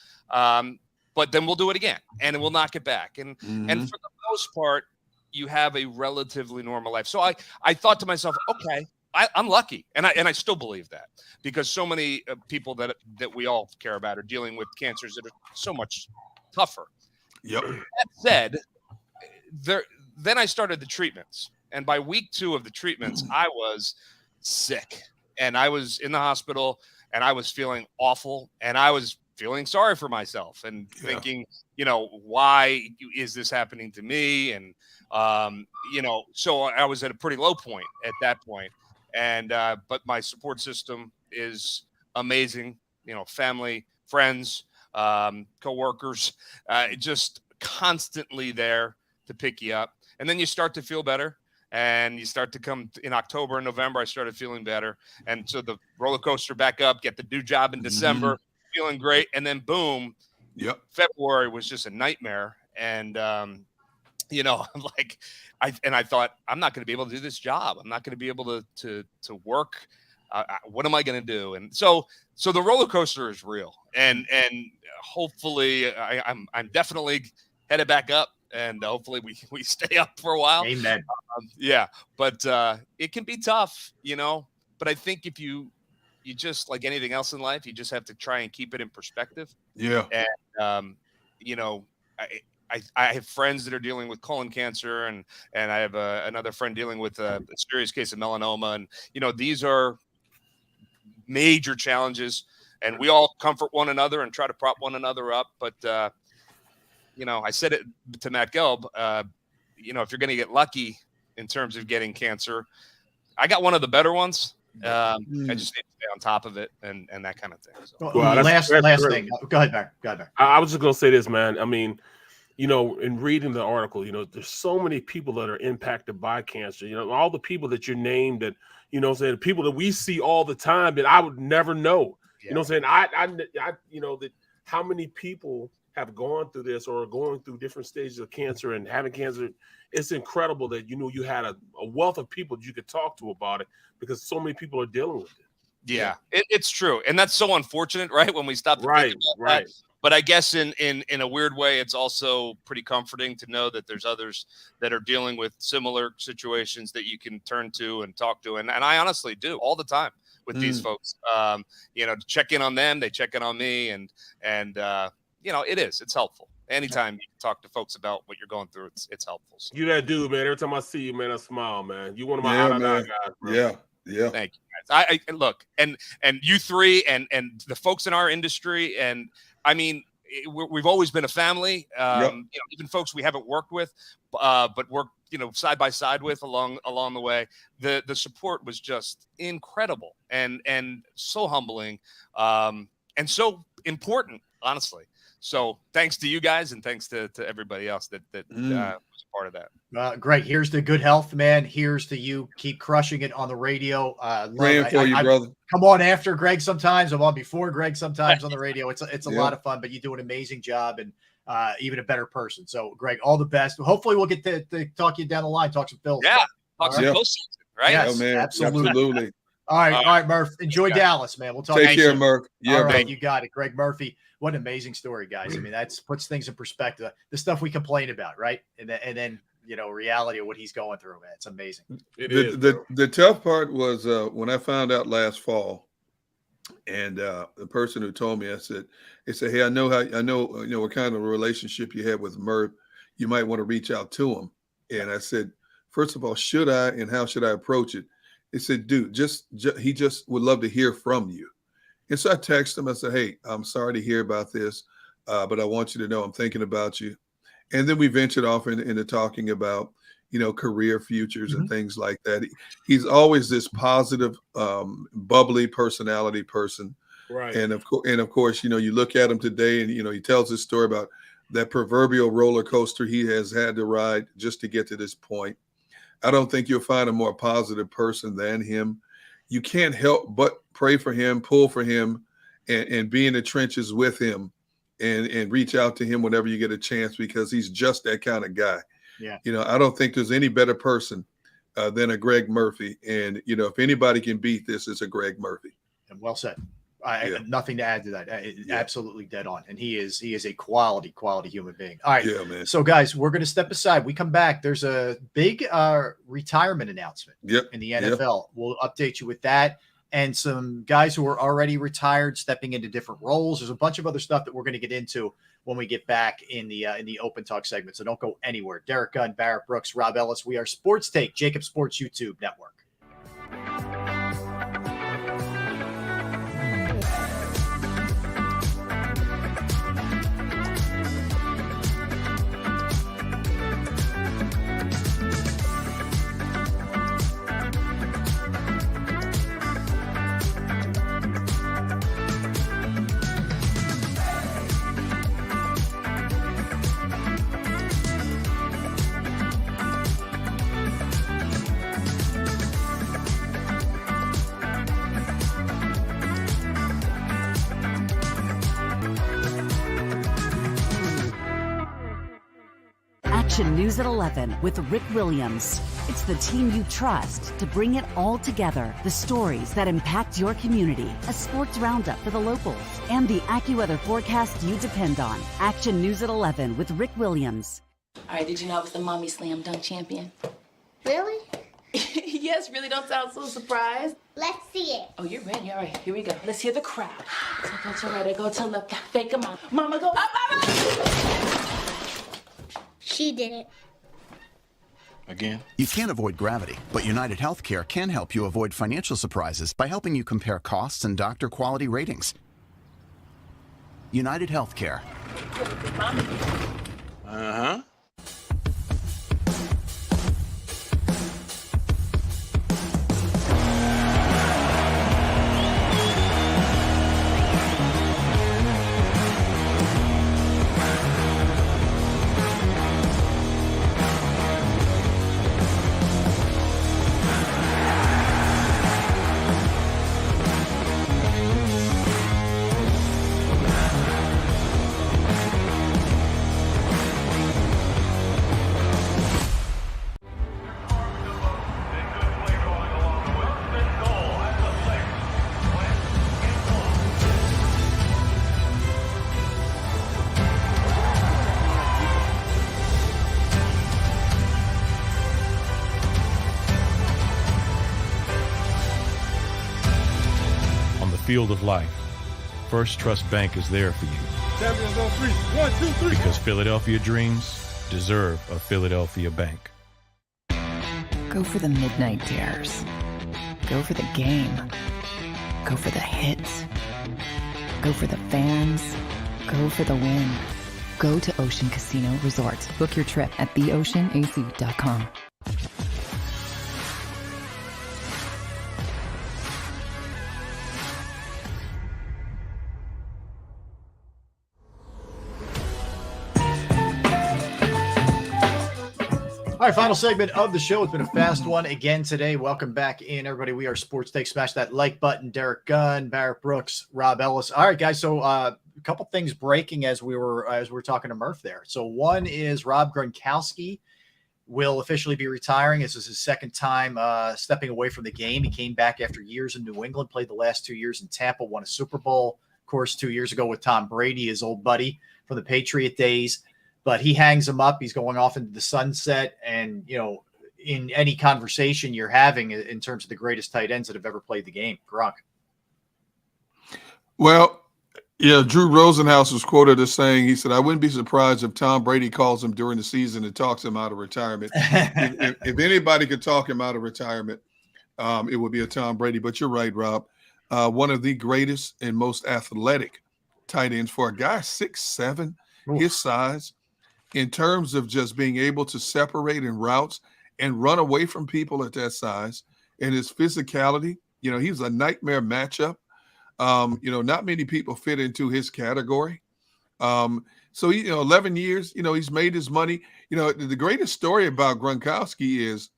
N: but then we'll do it again and we'll knock it back. And and for the most part, you have a relatively normal life. So I thought to myself, okay, I'm lucky, and I still believe that, because so many people that we all care about are dealing with cancers that are so much tougher.
C: Yep.
N: That said, then I started the treatments, and by week 2 of the treatments, I was sick, and I was in the hospital, and I was feeling awful, and I was feeling sorry for myself, and thinking, you know, why is this happening to me? And you know, so I was at a pretty low point at that point. And but my support system is amazing, you know, family, friends, coworkers, just constantly there to pick you up. And then you start to feel better, and you start to come in October and November. I started feeling better, and so the roller coaster back up, get the new job in December, feeling great, and then boom, February was just a nightmare. And you know, like I thought, I'm not going to be able to do this job. I'm not going to be able to work. What am I going to do? And so the roller coaster is real. And hopefully I'm definitely headed back up, and hopefully we stay up for a while.
B: Amen.
N: Yeah. But it can be tough, you know, but I think if you just, like anything else in life, you just have to try and keep it in perspective.
C: Yeah.
N: And, you know, I have friends that are dealing with colon cancer, and I have another friend dealing with a serious case of melanoma. And, you know, these are major challenges, and we all comfort one another and try to prop one another up. But, you know, I said it to Matt Gelb, you know, if you're going to get lucky in terms of getting cancer, I got one of the better ones. I just need to stay on top of it and that kind of thing. So.
B: Well, last thing. Go ahead, Barry.
D: I was just going to say this, man. I mean, you know, in reading the article, you know, there's so many people that are impacted by cancer. You know, all the people that you named, that, you know, saying people that we see all the time that I would never know. Yeah. You know, saying I you know, that how many people have gone through this or are going through different stages of cancer and having cancer. It's incredible that, you know, you had a wealth of people that you could talk to about it, because so many people are dealing with it.
N: Yeah, it's true, and that's so unfortunate, right? When we stop to think about that. But I guess in a weird way, it's also pretty comforting to know that there's others that are dealing with similar situations that you can turn to and talk to. And I honestly do all the time with these folks, you know, to check in on them. They check in on me, and you know, it's helpful. Anytime you talk to folks about what you're going through, it's helpful. So.
D: You that dude, man. Every time I see you, man, I smile, man. You one of my guys, bro.
C: Yeah.
N: Thank you, guys. I look, and you three and the folks in our industry, and I mean, we've always been a family. You know, even folks we haven't worked with, but worked, you know, side by side with along the way. The support was just incredible and so humbling, and so important, honestly. So thanks to you guys, and thanks to everybody else that was a part of that.
B: Greg, here's the good health, man. Here's to you. Keep crushing it on the radio.
C: Praying for you, brother.
B: Come on after Greg sometimes. I'm on before Greg sometimes on the radio. It's a lot of fun, but you do an amazing job, and even a better person. So, Greg, all the best. Hopefully we'll get to talk you down the line, talk some Bills.
N: Yeah, talk some postseason, right?
B: Yes,
C: oh, man.
B: Absolutely. All right, Murph. Enjoy Dallas, man. We'll talk.
C: Take care, Murph. Yeah,
B: all right, you got it. Greg Murphy. What an amazing story, guys. I mean, that puts things in perspective. The stuff we complain about, right? And then you know, reality of what he's going through, man. It's amazing.
C: The tough part was when I found out last fall, and the person who told me, they said, hey, I know what kind of a relationship you have with Murph. You might want to reach out to him. And I said, first of all, should I, and how should I approach it? They said, dude, he just would love to hear from you. And so I texted him. I said, hey, I'm sorry to hear about this, but I want you to know I'm thinking about you. And then we ventured off into talking about, you know, career futures and things like that. He's always this positive, bubbly personality person.
D: Right.
C: And of course, you know, you look at him today, and, you know, he tells his story about that proverbial roller coaster he has had to ride just to get to this point. I don't think you'll find a more positive person than him. You can't help but pray for him, pull for him, and be in the trenches with him, and reach out to him whenever you get a chance, because he's just that kind of guy.
B: Yeah.
C: You know, I don't think there's any better person than a Greg Murphy. And, you know, if anybody can beat this, it's a Greg Murphy.
B: And well said. Nothing to add to that. Absolutely dead on. And he is a quality human being. All right.
C: Yeah, man.
B: So guys, we're going to step aside. We come back. There's a big retirement announcement in the NFL. We'll update you with that. And some guys who are already retired stepping into different roles. There's a bunch of other stuff that we're going to get into when we get back in the open talk segment. So don't go anywhere. Derek Gunn, Barrett Brooks, Rob Ellis. We are Sports Take, JAKIB Sports YouTube Network.
M: Action News at 11 with Rick Williams. It's the team you trust to bring it all together. The stories that impact your community, a sports roundup for the locals, and the AccuWeather forecast you depend on. Action News at 11 with Rick Williams.
J: All right, did you know I was the Mommy Slam Dunk Champion?
K: Really?
J: Yes, really, don't sound so surprised.
K: Let's see it.
J: Oh, you're ready. All right, here we go. Let's hear the crowd. So go to right, go to left, fake 'em out. Mama, go up, up, up.
K: She did it.
L: Again? You can't avoid gravity, but United Healthcare can help you avoid financial surprises by helping you compare costs and doctor quality ratings. United Healthcare.
O: Uh-huh.
E: Field of life, First Trust Bank is there for you.
F: Champions on 3. 1, 2, 3.
E: Because Philadelphia dreams deserve a Philadelphia bank.
A: Go for the midnight dares. Go for the game. Go for the hits. Go for the fans. Go for the win. Go to Ocean Casino Resort. Book your trip at theoceanac.com.
B: All right, final segment of the show. It's been a fast one again today. Welcome back in, everybody. We are Sports Take. Smash that like button. Derek Gunn, Barrett Brooks, Rob Ellis. All right, guys. So a couple things breaking as we were talking to Murph there. So one is Rob Gronkowski will officially be retiring. This is his second time stepping away from the game. He came back after years in New England, played the last 2 years in Tampa, won a Super Bowl, of course, 2 years ago with Tom Brady, his old buddy from the Patriot days. But he hangs him up. He's going off into the sunset. And, you know, in any conversation you're having in terms of the greatest tight ends that have ever played the game, Gronk.
C: Well, yeah, Drew Rosenhaus was quoted as saying, he said, I wouldn't be surprised if Tom Brady calls him during the season and talks him out of retirement. if anybody could talk him out of retirement, it would be a Tom Brady. But you're right, Rob. One of the greatest and most athletic tight ends for a guy 6'7", his size, in terms of just being able to separate in routes and run away from people at that size, and his physicality. You know, he's a nightmare matchup. You know, not many people fit into his category. So, 11 years, he's made his money. You know, the greatest story about Gronkowski is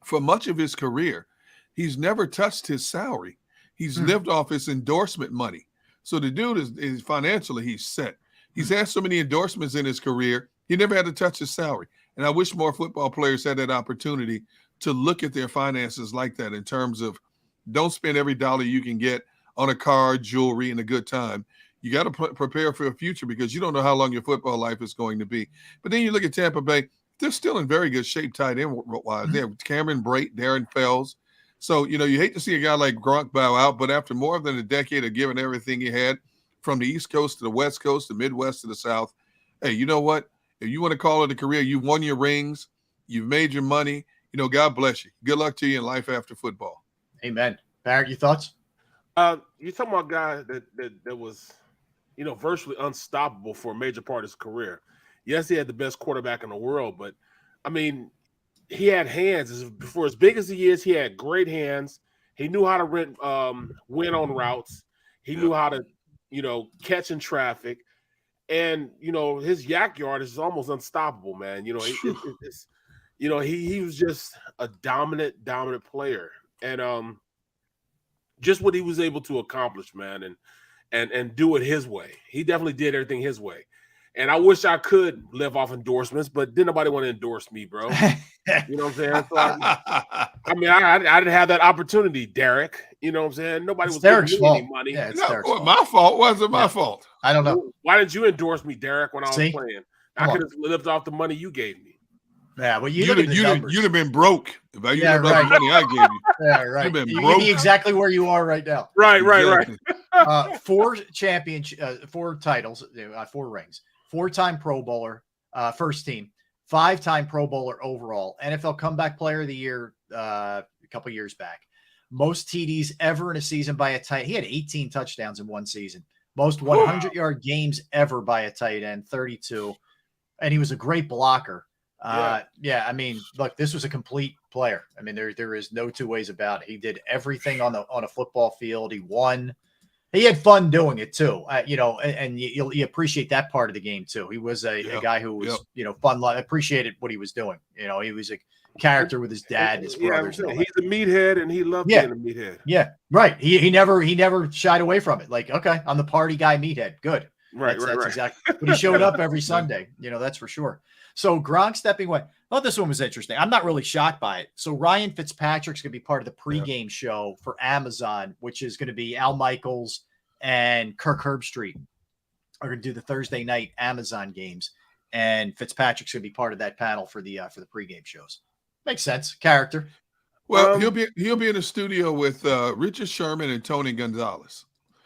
C: for much of his career, he's never touched his salary. He's lived off his endorsement money. So the dude is financially, he's set. He's had so many endorsements in his career, he never had to touch his salary. And I wish more football players had that opportunity to look at their finances like that in terms of don't spend every dollar you can get on a car, jewelry, and a good time. You got to prepare for a future because you don't know how long your football life is going to be. But then you look at Tampa Bay, they're still in very good shape tight end wise. They have Cameron Brate, Darren Fells. So, you hate to see a guy like Gronk bow out, but after more than a decade of giving everything he had from the East Coast to the West Coast, the Midwest to the South, hey, you know what? If you want to call it a career, you've won your rings, you've made your money, God bless you. Good luck to you in life after football.
B: Amen. Barrett, your thoughts?
D: You're talking about a guy that was, virtually unstoppable for a major part of his career. Yes, he had the best quarterback in the world, but I mean, he had hands. For as big as he is, he had great hands. He knew how to win on routes. He knew how to, catch in traffic. And, his yak yard is almost unstoppable, man. He was just a dominant player. And just what he was able to accomplish, man, and do it his way. He definitely did everything his way. And I wish I could live off endorsements, but didn't nobody want to endorse me, bro. You know what I'm saying? So I didn't have that opportunity, Derek. You know what I'm saying? Nobody was giving me any money.
B: Yeah,
C: my fault. Was it my fault?
B: I don't know.
D: Why didn't you endorse me, Derek, when I was playing? I could have lived off the money you gave me.
B: Yeah, well,
C: you'd have been broke if I lived off the money I gave you.
B: Yeah, right.
C: You'd been
B: You'd
C: broke.
B: be exactly where you are right now.
D: Right.
B: 4 titles, 4 rings. 4-time Pro Bowler, first team, 5-time Pro Bowler overall, NFL Comeback Player of the Year a couple years back. Most TDs ever in a season by a tight. He had 18 touchdowns in one season. Most 100-yard games ever by a tight end, 32. And he was a great blocker. I mean, look, this was a complete player. I mean, there is no two ways about it. He did everything on a football field. He won. He had fun doing it too, and you appreciate that part of the game too. He was a guy who was, fun. Appreciated what he was doing. He was a character with his dad and his brothers.
D: He's a meathead, and he loved being a meathead.
B: Yeah, right. He never shied away from it. Like, okay, I'm the party guy, meathead. Good. That's exactly. But he showed up every Sunday. That's for sure. So Gronk stepping away. I thought this one was interesting. I'm not really shocked by it. So Ryan Fitzpatrick's going to be part of the pregame show for Amazon, which is going to be Al Michaels and Kirk Herbstreit are going to do the Thursday night Amazon games, and Fitzpatrick's going to be part of that panel for the pregame shows. Makes sense. Character.
C: Well, he'll be in the studio with Richard Sherman and Tony Gonzalez.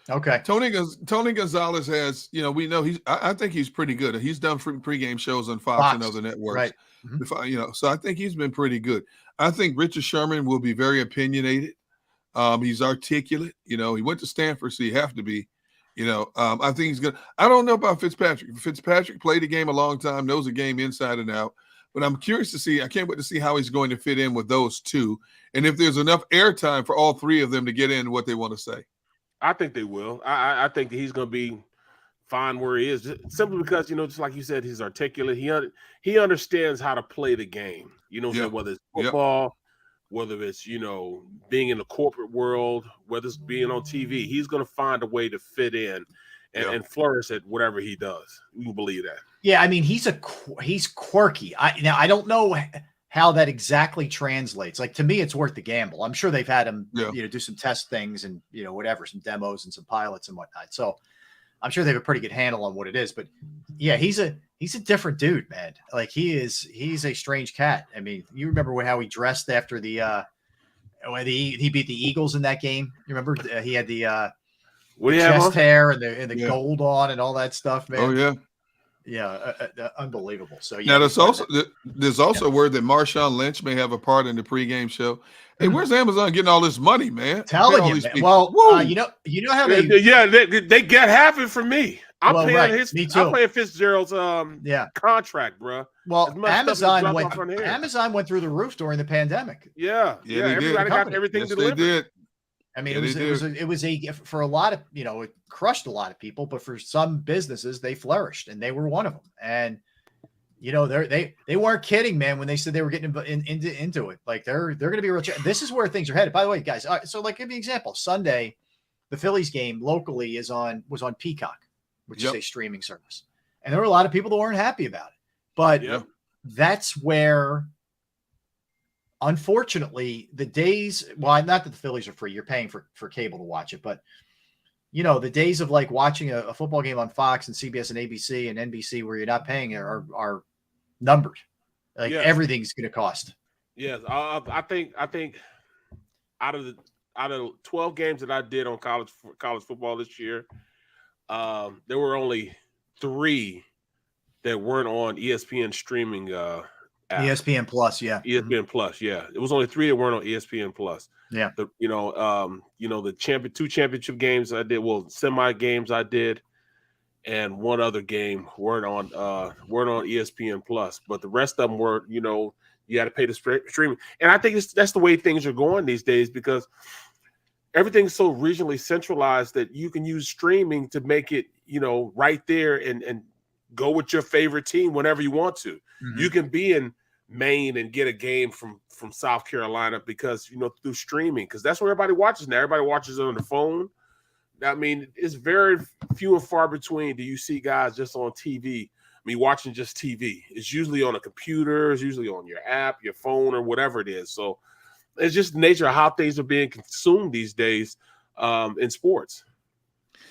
B: Okay.
C: Tony Gonzalez has, we know I think he's pretty good. He's done pregame shows on Fox and other networks.
B: Right.
C: Mm-hmm. So I think he's been pretty good. I think Richard Sherman will be very opinionated. He's articulate. He went to Stanford, so you have to be. I think he's good. I don't know about Fitzpatrick. Fitzpatrick played the game a long time, knows the game inside and out. But I'm curious to see. I can't wait to see how he's going to fit in with those two, and if there's enough airtime for all three of them to get in what they want to say.
D: I think they will. I think that he's going to be fine where he is, simply because just like you said, he's articulate. He understands how to play the game. Whether it's football, whether it's being in the corporate world, whether it's being on TV, he's going to find a way to fit in and flourish at whatever he does. You can believe that. Yeah, I mean he's quirky. I don't know how that exactly translates. Like, to me, it's worth the gamble. I'm sure they've had him, do some test things and, whatever, some demos and some pilots and whatnot. So I'm sure they have a pretty good handle on what it is, but yeah, he's a different dude, man. Like, he's a strange cat. I mean, you remember how he dressed after when he beat the Eagles in that game? You remember he had the chest hair and the gold on and all that stuff, man.
C: Oh yeah.
B: Yeah, unbelievable. So
C: now there's also word that Marshawn Lynch may have a part in the pregame show. Hey, where's Amazon getting all this money, man?
B: Telling you, man. Well, you know how they
D: they get half it from me. I'm paying
B: me too.
D: I'm paying Fitzgerald's contract, bro.
B: Well, Amazon went through the roof during the pandemic.
D: Yeah. Everybody got everything delivered.
C: They did.
B: I mean, it was for a lot of, it crushed a lot of people, but for some businesses, they flourished, and they were one of them. And, they weren't kidding, man, when they said they were getting into it. Like, they're going to be real. This is where things are headed. By the way, guys, so like, give me an example. Sunday, the Phillies game locally was on Peacock, which is a streaming service. And there were a lot of people that weren't happy about it. But that's where, unfortunately, the days, well, not that the Phillies are free, you're paying for cable to watch it, but you know, the days of like watching a football game on Fox and CBS and ABC and NBC where you're not paying are numbered. Like everything's going to cost.
D: Yes, I think out of the 12 games that I did on college football this year, there were only 3 that weren't on ESPN streaming app.
B: ESPN Plus, yeah.
D: ESPN Plus, yeah. It was only 3 that weren't on ESPN Plus.
B: Yeah.
D: The two championship games I did, semi games I did, and one other game weren't on ESPN Plus, but the rest of them were, you got to pay the streaming. And I think that's the way things are going these days, because everything's so regionally centralized that you can use streaming to make it, right there and go with your favorite team whenever you want to. Mm-hmm. You can be in Maine and get a game from South Carolina because, through streaming, because that's where everybody watches now. Everybody watches it on the phone. I mean, it's very few and far between do you see guys just on TV. Watching just TV. It's usually on a computer. It's usually on your app, your phone, or whatever it is. So it's just the nature of how things are being consumed these days in sports.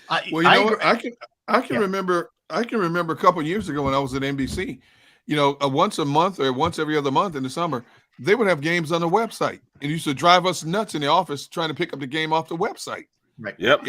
C: I can remember a couple of years ago when I was at NBC, once a month or once every other month in the summer, they would have games on the website, and used to drive us nuts in the office trying to pick up the game off the website.
B: Right.
D: Yep.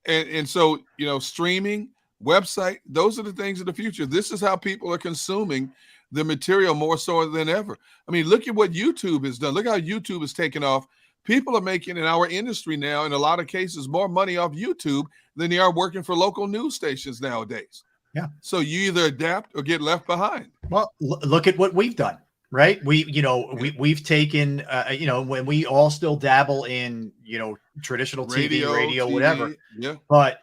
C: And so, streaming, website, those are the things of the future. This is how people are consuming the material more so than ever. Look at what YouTube has done. Look how YouTube has taken off. People are making, in our industry now, in a lot of cases, more money off YouTube than they are working for local news stations nowadays.
B: Yeah.
C: So you either adapt or get left behind.
B: Well, look at what we've done, right? We've taken, when we all still dabble in, traditional radio, whatever.
C: Yeah.
B: But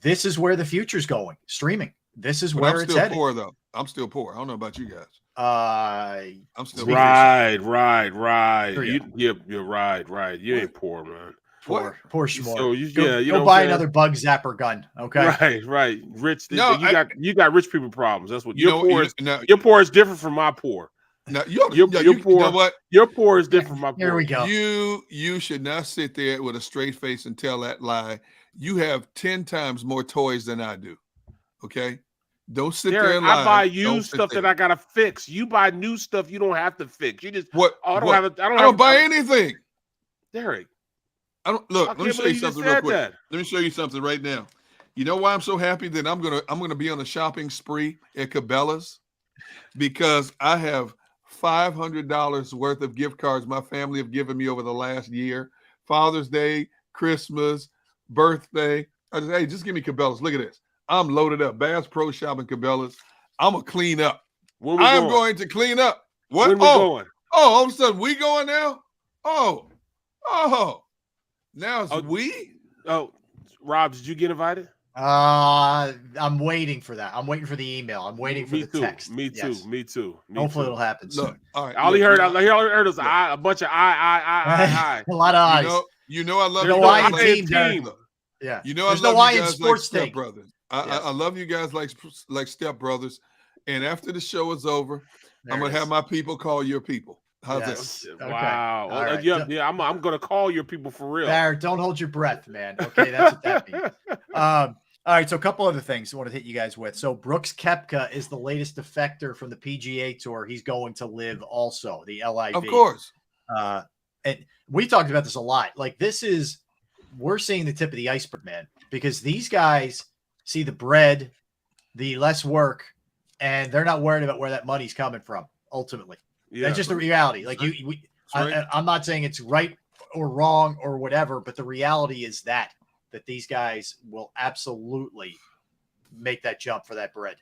B: this is where the future's going. Streaming. This is where it's headed.
C: I'm still poor, though. I'm still poor. I don't know about you guys. I'm still
D: right. You're right. You ain't poor, man.
B: Poor schmuck.
D: So
B: go buy another bug zapper gun. Okay.
D: Right. Rich.
C: No,
D: you got rich people problems. That's what your poor is.
C: No,
D: your poor is different from my poor.
C: No,
D: your poor.
C: You know what?
D: Your poor is different from my poor.
B: Here we go.
C: You should not sit there with a straight face and tell that lie. You have 10 times more toys than I do. Okay. Don't sit there and lie.
D: I buy used stuff that I gotta fix. You buy new stuff you don't have to fix. You just I don't buy
C: anything.
D: Derek.
C: Let me show you something real quick. Let me show you something right now. You know why I'm so happy that I'm gonna be on a shopping spree at Cabela's? Because I have $500 worth of gift cards my family have given me over the last year. Father's Day, Christmas, birthday. I just, hey, just give me Cabela's. Look at this. I'm loaded up. Bass Pro Shop and Cabela's. I'm going to clean up. I'm going to clean up. What?
D: When we going?
C: Oh, all of a sudden we going now? Oh. Now it's we?
D: Oh, Rob, did you get invited?
B: I'm waiting for that. I'm waiting for the email. I'm waiting for the text.
D: Me too.
B: Hopefully it'll happen soon.
C: Look, all right.
D: All he heard was a bunch of I.
B: A lot of eyes.
C: I love
B: you. Team. Yeah.
C: I love you guys like step brothers. I love you guys like step brothers. And after the show is over, I'm gonna have my people call your people. How's that?
D: Okay. Wow. Right. Yeah. I'm gonna call your people for real.
B: Barrett, don't hold your breath, man. Okay, that's what that means. All right. So a couple other things I want to hit you guys with. So Brooks Koepka is the latest defector from the PGA Tour. He's going to live also the LIV.
C: Of course.
B: And we talked about this a lot. Like we're seeing the tip of the iceberg, man, because these guys see the bread, the less work, and they're not worried about where that money's coming from. Ultimately, that's just the reality. Like I'm not saying it's right or wrong or whatever, but the reality is that these guys will absolutely make that jump for that bread.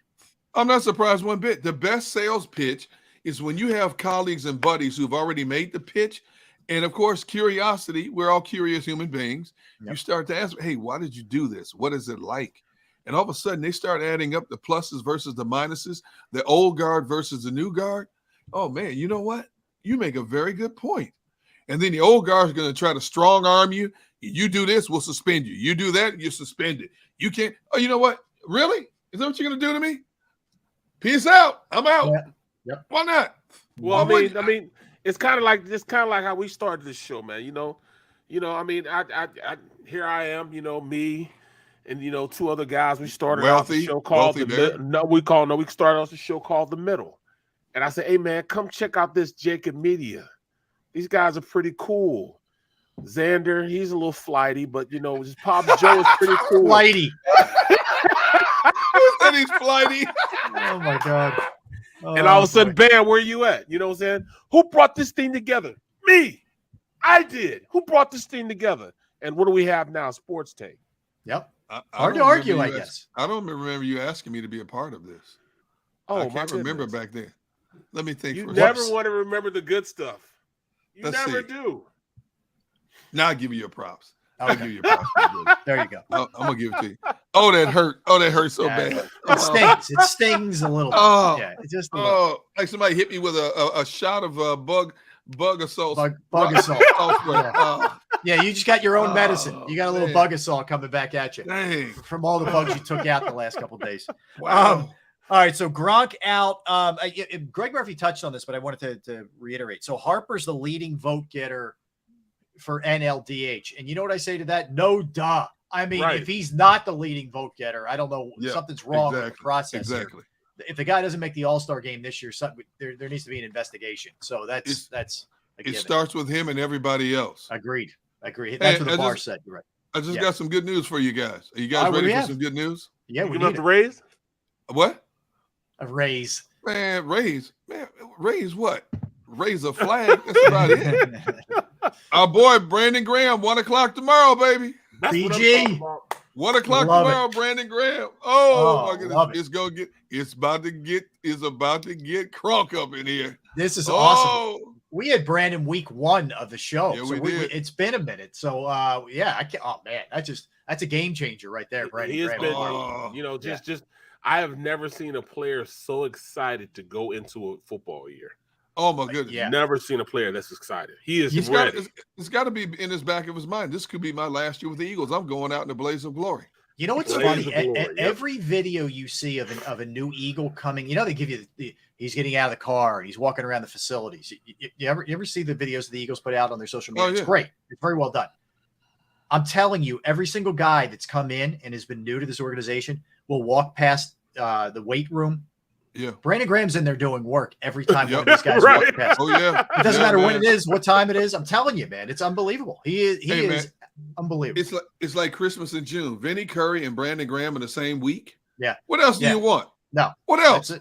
C: I'm not surprised one bit. The best sales pitch is when you have colleagues and buddies who've already made the pitch. And of course, curiosity, we're all curious human beings. Yep. You start to ask, hey, why did you do this? What is it like? And all of a sudden they start adding up the pluses versus the minuses, the old guard versus the new guard. Oh man, you know what? You make a very good point. And then the old guard is going to try to strong arm you. You do this, we'll suspend you. You do that, you're suspended. You can't. Oh, you know what? Really? Is that what you're going to do to me? Peace out. I'm out.
B: Yeah. Yep.
C: Why not?
D: Well, I mean, it's kind of like how we started this show, man. I mean, I here I am, me, and you know, two other guys. We started off the show called we started off the show called The Middle. And I said, hey man, come check out this JAKIB Media. These guys are pretty cool. Xander, he's a little flighty, but you know, just Pop Joe is pretty cool.
B: Flighty.
C: And he's flighty.
B: Oh my God.
D: And all of a sudden, bam, where you at? You know what I'm saying? Who brought this thing together? Me. I did. Who brought this thing together? And what do we have now? Sports Take.
B: Yep.
C: Hard
B: to argue, I guess.
C: I don't remember you asking me to be a part of this.
D: Oh,
C: I can't remember back then. Let me think.
D: You never want to remember the good stuff. You never do.
C: Now I'll give you your props.
B: Okay.
C: I'll give you your props.
B: There you go.
C: I'm going to give it to you. Oh, that hurt. Oh, that hurt so bad.
B: It stings. It stings a little bit.
C: Oh,
B: yeah, it just
C: like somebody hit me with a shot of bug assault.
B: Bug assault.
C: Yeah.
B: Yeah, you just got your own medicine. You got a little bug assault coming back at you.
C: Dang.
B: From all the bugs you took out the last couple of days.
C: Wow.
B: All right, so Gronk out. Greg Murphy touched on this, but I wanted to reiterate. So Harper's the leading vote getter for NLDH. And you know what I say to that? No duh. I mean, if he's not the leading vote getter, I don't know. Something's wrong with the process.
C: Exactly.
B: Here. If the guy doesn't make the All-Star game this year, there needs to be an investigation. So that's
C: it starts with him and everybody else.
B: Agreed. That's what the bar said. You're right.
C: I just got some good news for you guys. Are you guys ready for some good news?
B: Yeah, we
D: need the raise.
C: What?
B: A raise.
C: Man, raise what? Raise a flag. That's about it. Our boy Brandon Graham, 1 o'clock tomorrow, baby.
B: BG.
C: 1 o'clock tomorrow, Brandon Graham. Oh my goodness. It's about to get crunk up in here.
B: This is awesome. We had Brandon week 1 of the show.
C: Yeah,
B: so
C: we did.
B: It's been a minute. So I can't. Oh man, that's a game changer right there, Brandon.
D: He has
B: Graham.
D: been, I have never seen a player so excited to go into a football year.
C: Oh my goodness!
B: Yeah.
D: Never seen a player that's excited. He's ready.
C: It's got to be in his back of his mind. This could be my last year with the Eagles. I'm going out in a blaze of glory.
B: You know what's funny? Every video you see of a new Eagle coming, they give you he's getting out of the car and he's walking around the facilities. You ever see the videos the Eagles put out on their social media? It's great. It's very well done. I'm telling you, every single guy that's come in and has been new to this organization will walk past the weight room.
C: Yeah,
B: Brandon Graham's in there doing work every time one of these guys walk past.
C: Oh yeah,
B: it doesn't matter when it is, what time it is. I'm telling you, man, it's unbelievable. He is unbelievable.
C: It's like Christmas in June. Vinny Curry and Brandon Graham in the same week.
B: Yeah.
C: What else do you want?
B: No.
C: What else?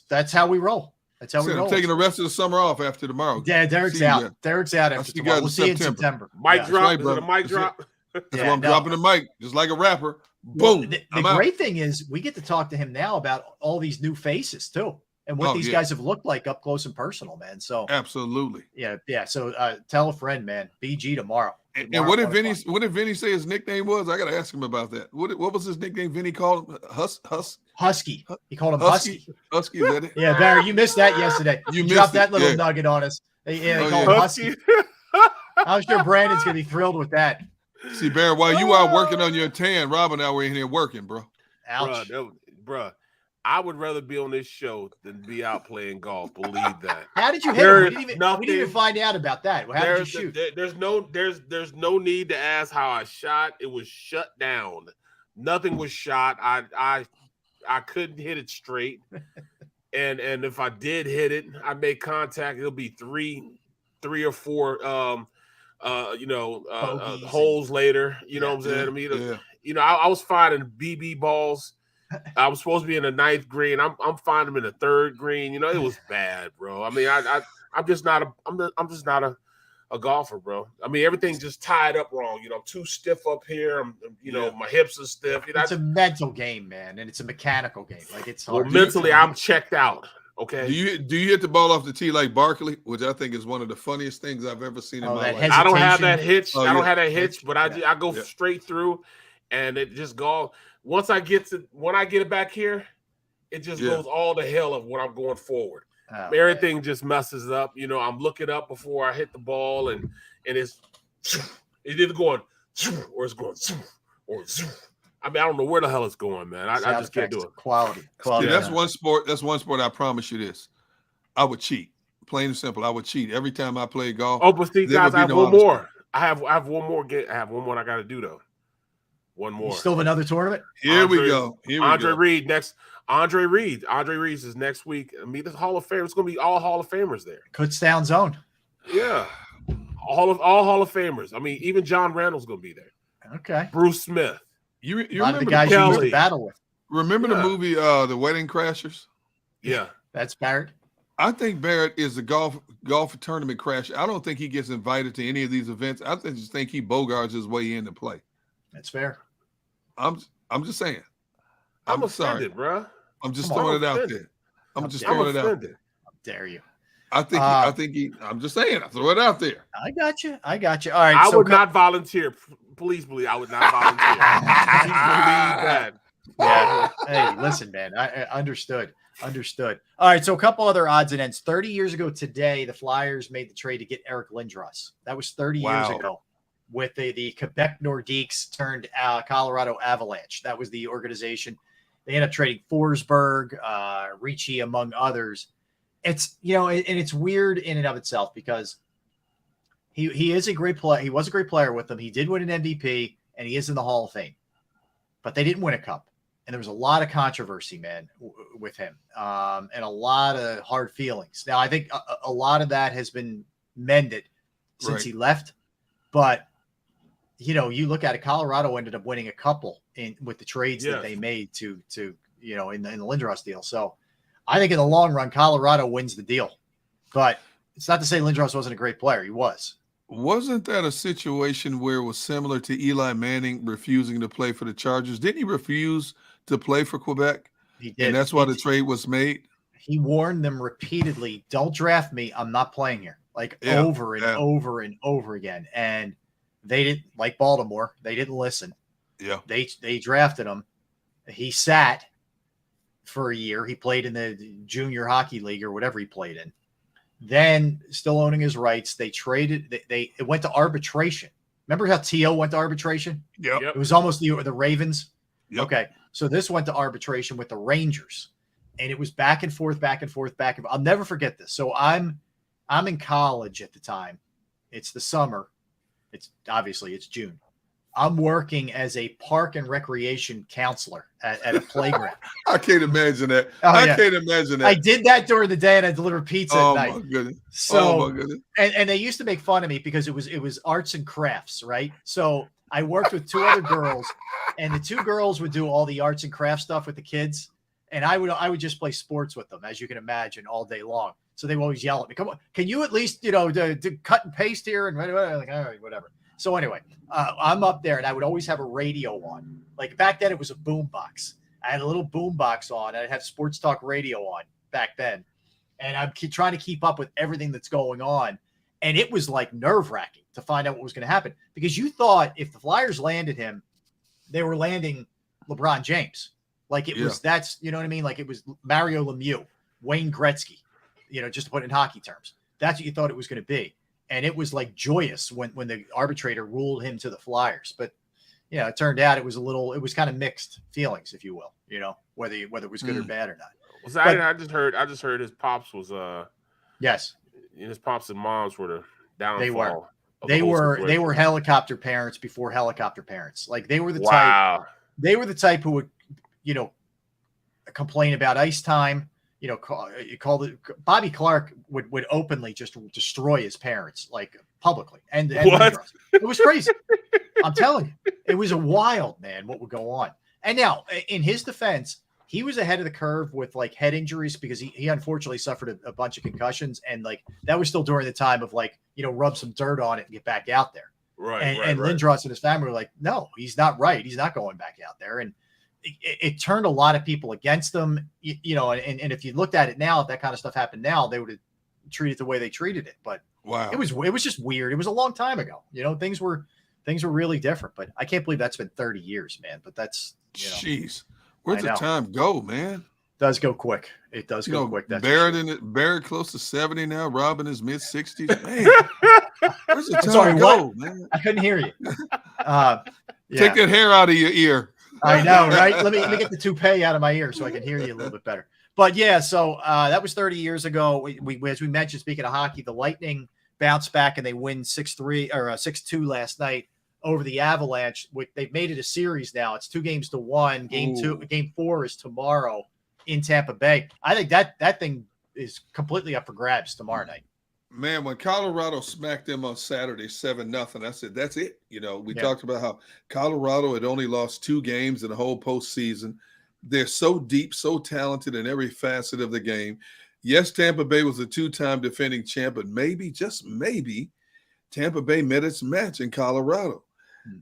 B: That's how we roll. That's how we roll.
C: I'm taking the rest of the summer off after tomorrow.
B: Yeah, Derek's out. Derek's out after tomorrow. We'll see you in September.
D: Mic drop. Is it a mic drop?
C: That's why I'm dropping the mic, just like a rapper. Boom.
B: The great thing is we get to talk to him now about all these new faces too, and what these guys have looked like up close and personal, man. So
C: absolutely.
B: Yeah. So tell a friend, man. BG tomorrow.
C: And what did Vinny say his nickname was? I got to ask him about that. What was his nickname? Vinny called him
B: Husky. He called him Husky.
C: Husky, is that it?
B: Yeah, Barry, you missed that yesterday. You dropped that little nugget on us. They called him Husky. I'm sure Brandon's gonna be thrilled with that.
C: See, Barry, while you are working on your tan, Rob and I were in here working, bro.
B: Ouch.
D: Bro, I would rather be on this show than be out playing golf. Believe that.
B: How did you hit him? We didn't even find out about that. How did you shoot?
D: There's no need to ask how I shot. It was shut down. Nothing was shot. I couldn't hit it straight. and if I did hit it, I made contact. It'll be three or four holes later. You know what I'm saying? I mean, I was finding BB balls. I was supposed to be in the 9th green. I'm finding them in the 3rd green. It was bad, bro. I mean, I'm just not a golfer, bro. I mean, everything's just tied up wrong. I'm too stiff up here. My hips are stiff.
B: It's a mental game, man, and it's a mechanical game. Like it's hard.
D: Well, mentally, I'm checked out. Okay.
C: Do you hit the ball off the tee like Barkley, which I think is one of the funniest things I've ever seen in my life?
D: I don't have that hitch. I don't have that hitch, but I go straight through, and it just goes. When I get it back here, it just goes all the hell of when I'm going forward. Everything just messes up. I'm looking up before I hit the ball, and it's either going or it's going or. I mean, I don't know where the hell it's going, man. I just can't do it.
B: Quality.
C: See, that's one sport. That's one sport. I promise you this. I would cheat. Plain and simple. I would cheat every time I play golf.
D: Oh, but see, guys, I have one more. I have one more. I have one more I got to do though. One more.
B: You still have another tournament?
C: Here we go.
D: Andre Reed next. Andre Reed is next week. I mean, this Hall of Fame. It's going to be all Hall of Famers there.
B: Kutztown zone.
D: Yeah, all Hall of Famers. I mean, even John Randall's going to be there.
B: Okay.
D: Bruce Smith.
C: You
B: a lot
C: remember
B: of the guys you used to battle with.
C: Remember the movie The Wedding Crashers?
D: Yeah,
B: that's Barrett.
C: I think Barrett is a golf tournament crasher. I don't think he gets invited to any of these events. I just think he bogarts his way in to play.
B: That's fair.
C: I'm just saying.
D: I'm
C: sorry,
D: offended, bro.
C: I'm just throwing it out there. I'm just throwing it out there.
B: How dare you?
C: I'm just saying. I throw it out there.
B: I got you. All right.
D: I would not volunteer. Please believe I would not volunteer. Please believe that.
B: Yeah. Hey, listen, man. I understood. All right. So a couple other odds and ends. 30 years ago today, the Flyers made the trade to get Eric Lindros. That was 30 years ago with the Quebec Nordiques turned Colorado Avalanche. That was the organization. They ended up trading Forsberg, Ricci, among others. It's, and it's weird in and of itself because he is a great player. He was a great player with them. He did win an MVP and he is in the Hall of Fame, but they didn't win a cup. And there was a lot of controversy, man, with him, and a lot of hard feelings. Now, I think a lot of that has been mended since he left. But, you look at it, Colorado ended up winning a couple with the trades that they made to in the Lindros deal. So I think in the long run, Colorado wins the deal. But it's not to say Lindros wasn't a great player. He was.
C: Wasn't that a situation where it was similar to Eli Manning refusing to play for the Chargers? Didn't he refuse to play for Quebec?
B: He did.
C: And that's why the trade was made?
B: He warned them repeatedly, don't draft me. I'm not playing here. Over and over and over again. And they didn't, like Baltimore, they didn't listen.
C: Yeah.
B: They drafted him. He sat for a year. He played in the junior hockey league or whatever he played in. Then, still owning his rights, they traded. It went to arbitration. Remember how T.O. went to arbitration?
C: Yep.
B: It was almost the Ravens.
C: Yep.
B: Okay, so this went to arbitration with the Rangers, and it was back and forth. I'll never forget this. So I'm in college at the time. It's the summer. It's June. I'm working as a park and recreation counselor at a playground.
C: I can't imagine that.
B: I
C: can't imagine that.
B: I did that during the day, and I delivered pizza at night.
C: Oh my goodness!
B: So,
C: my goodness!
B: And they used to make fun of me because it was arts and crafts, right? So I worked with two other girls, and the two girls would do all the arts and crafts stuff with the kids, and I would just play sports with them, as you can imagine, all day long. So they would always yell at me, "Come on, can you at least do cut and paste here?" And like, all right, whatever. So anyway, I'm up there, and I would always have a radio on. Like back then, it was a boom box. I had a little boom box on, and I'd have sports talk radio on back then. And I'm trying to keep up with everything that's going on. And it was like nerve-wracking to find out what was going to happen. Because you thought if the Flyers landed him, they were landing LeBron James. Like it was, you know what I mean? Like it was Mario Lemieux, Wayne Gretzky, just to put it in hockey terms. That's what you thought it was going to be. And it was like joyous when the arbitrator ruled him to the Flyers. But, it turned out it was kind of mixed feelings, if you will, whether it was good or bad or not.
D: So I just heard his pops was
B: yes.
D: His pops and moms were the downfall.
B: They were helicopter parents before helicopter parents. Like they were the type who would, complain about ice time. Bobby Clark would openly just destroy his parents, like publicly. And
D: what?
B: It was crazy. I'm telling you, it was a wild, man, what would go on. And now, in his defense, he was ahead of the curve with like head injuries because he unfortunately suffered a bunch of concussions. And like that was still during the time of like, rub some dirt on it and get back out there.
D: Right.
B: And Lindros and his family were like, no, he's not right. He's not going back out there. And it turned a lot of people against them, and if you looked at it now, if that kind of stuff happened now, they would have treated it the way they treated it. But
C: wow,
B: it was just weird. It was a long time ago. Things were really different, but I can't believe that's been 30 years, man. But that's,
C: jeez, where's the time go, man?
B: Does go quick. It does go quick. That's
C: Barrett close to 70 now, Robin is mid 60s. Man, where's the time go, man?
B: I couldn't hear you.
C: Take that hair out of your ear.
B: I know, right? Let me get the toupee out of my ear so I can hear you a little bit better. But yeah, so that was 30 years ago. We as we mentioned, speaking of hockey, the Lightning bounced back and they win 6-3 or 6-2 last night over the Avalanche. They've made it a series now. It's 2-1. Game 4 is tomorrow in Tampa Bay. I think that thing is completely up for grabs tomorrow night.
C: Man, when Colorado smacked them on Saturday 7-0, I said, that's it. We talked about how Colorado had only lost 2 games in the whole postseason. They're so deep, so talented in every facet of the game. Yes, Tampa Bay was a 2-time defending champ, but maybe, just maybe, Tampa Bay met its match in Colorado.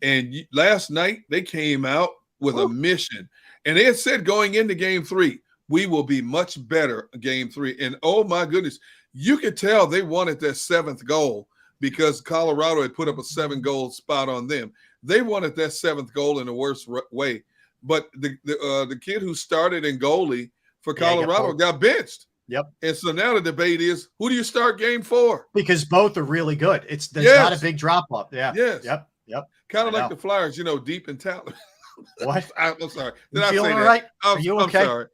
C: And last night, they came out with a mission. And they had said going into Game 3, we will be much better Game 3. And, oh, my goodness, you could tell they wanted their 7th goal because Colorado had put up a 7-goal spot on them. They wanted that 7th goal in the worst way. But the kid who started in goalie for Colorado got benched.
B: Yep.
C: And so now the debate is, who do you start Game 4?
B: Because both are really good. There's not a big drop off. Yeah.
C: Yes.
B: Yep.
C: Kind of like the Flyers, deep in talent.
B: What?
C: I'm sorry.
B: You feeling all right? Are you okay?
C: I'm sorry.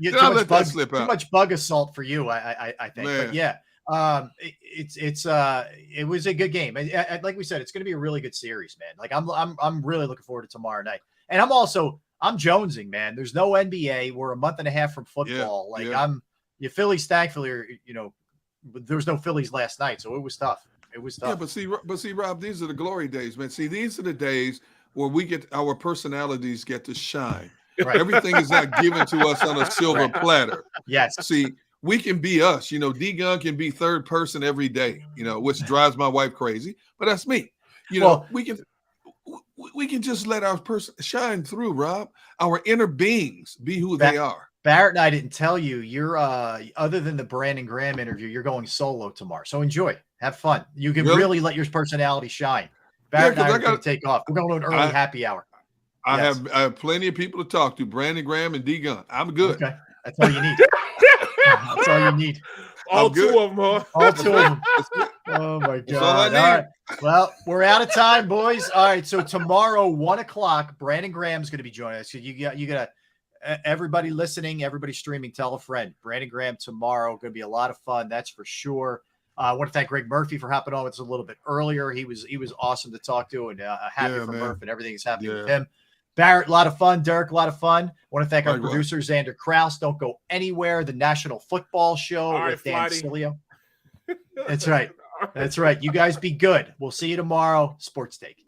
B: Too much bug assault for you, I think. Man. But yeah, it was a good game. Like we said, it's going to be a really good series, man. Like I'm really looking forward to tomorrow night. And I'm jonesing, man. There's no NBA. We're a month and a half from football. Phillies, thankfully, there was no Phillies last night, so it was tough.
C: Yeah, but see, Rob, these are the glory days, man. See, these are the days where our personalities get to shine. Right. Everything is not given to us on a silver platter.
B: Yes.
C: See, we can be us. D-Gun can be third person every day, which drives my wife crazy, but that's me. We can just let our person shine through, Rob. Our inner beings be who they are.
B: Barrett and I didn't tell you, you're other than the Brandon Graham interview, you're going solo tomorrow. So enjoy. Have fun. You can really let your personality shine. Barrett and I are going to take off. We're going to an early happy hour.
C: I have plenty of people to talk to, Brandon Graham and D-Gun. I'm good.
B: Okay. That's all you need. That's all you need.
D: All 2 of them, huh?
B: All 2 of them. Oh, my God. All right. Well, we're out of time, boys. All right. So tomorrow, 1:00, Brandon Graham's going to be joining us. So you got to everybody listening, everybody streaming, tell a friend. Brandon Graham tomorrow. Going to be a lot of fun. That's for sure. I want to thank Greg Murphy for hopping on with us a little bit earlier. He was awesome to talk to, and happy for Murph and everything that's happening with him. Barrett, a lot of fun. Derek, a lot of fun. I want to thank our producer, Xander Krause. Don't go anywhere. The National Football Show with Dan Cilio. That's right. That's right. You guys be good. We'll see you tomorrow. Sports Take.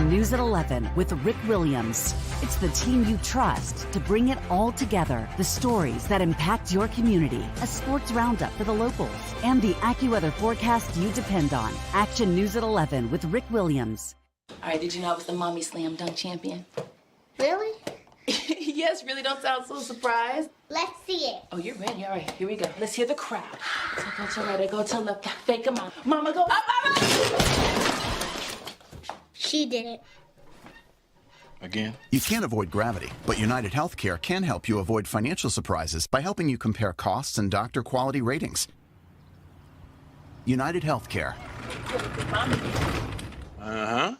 M: News at 11 with Rick Williams. It's the team you trust to bring it all together. The stories that impact your community, a sports roundup for the locals, and the AccuWeather forecast you depend on. Action News at 11 with Rick Williams.
J: All right, did you know I was the mommy slam dunk champion?
K: Really?
J: Yes, really don't sound so surprised.
K: Let's see it.
J: Oh, you're ready. All right, here we go. Let's hear the crowd. So go to right, I go to left, fake a mom. Mama go up,
K: She did it.
L: Again? You can't avoid gravity, but United Healthcare can help you avoid financial surprises by helping you compare costs and doctor quality ratings. United Healthcare.
O: Uh-huh.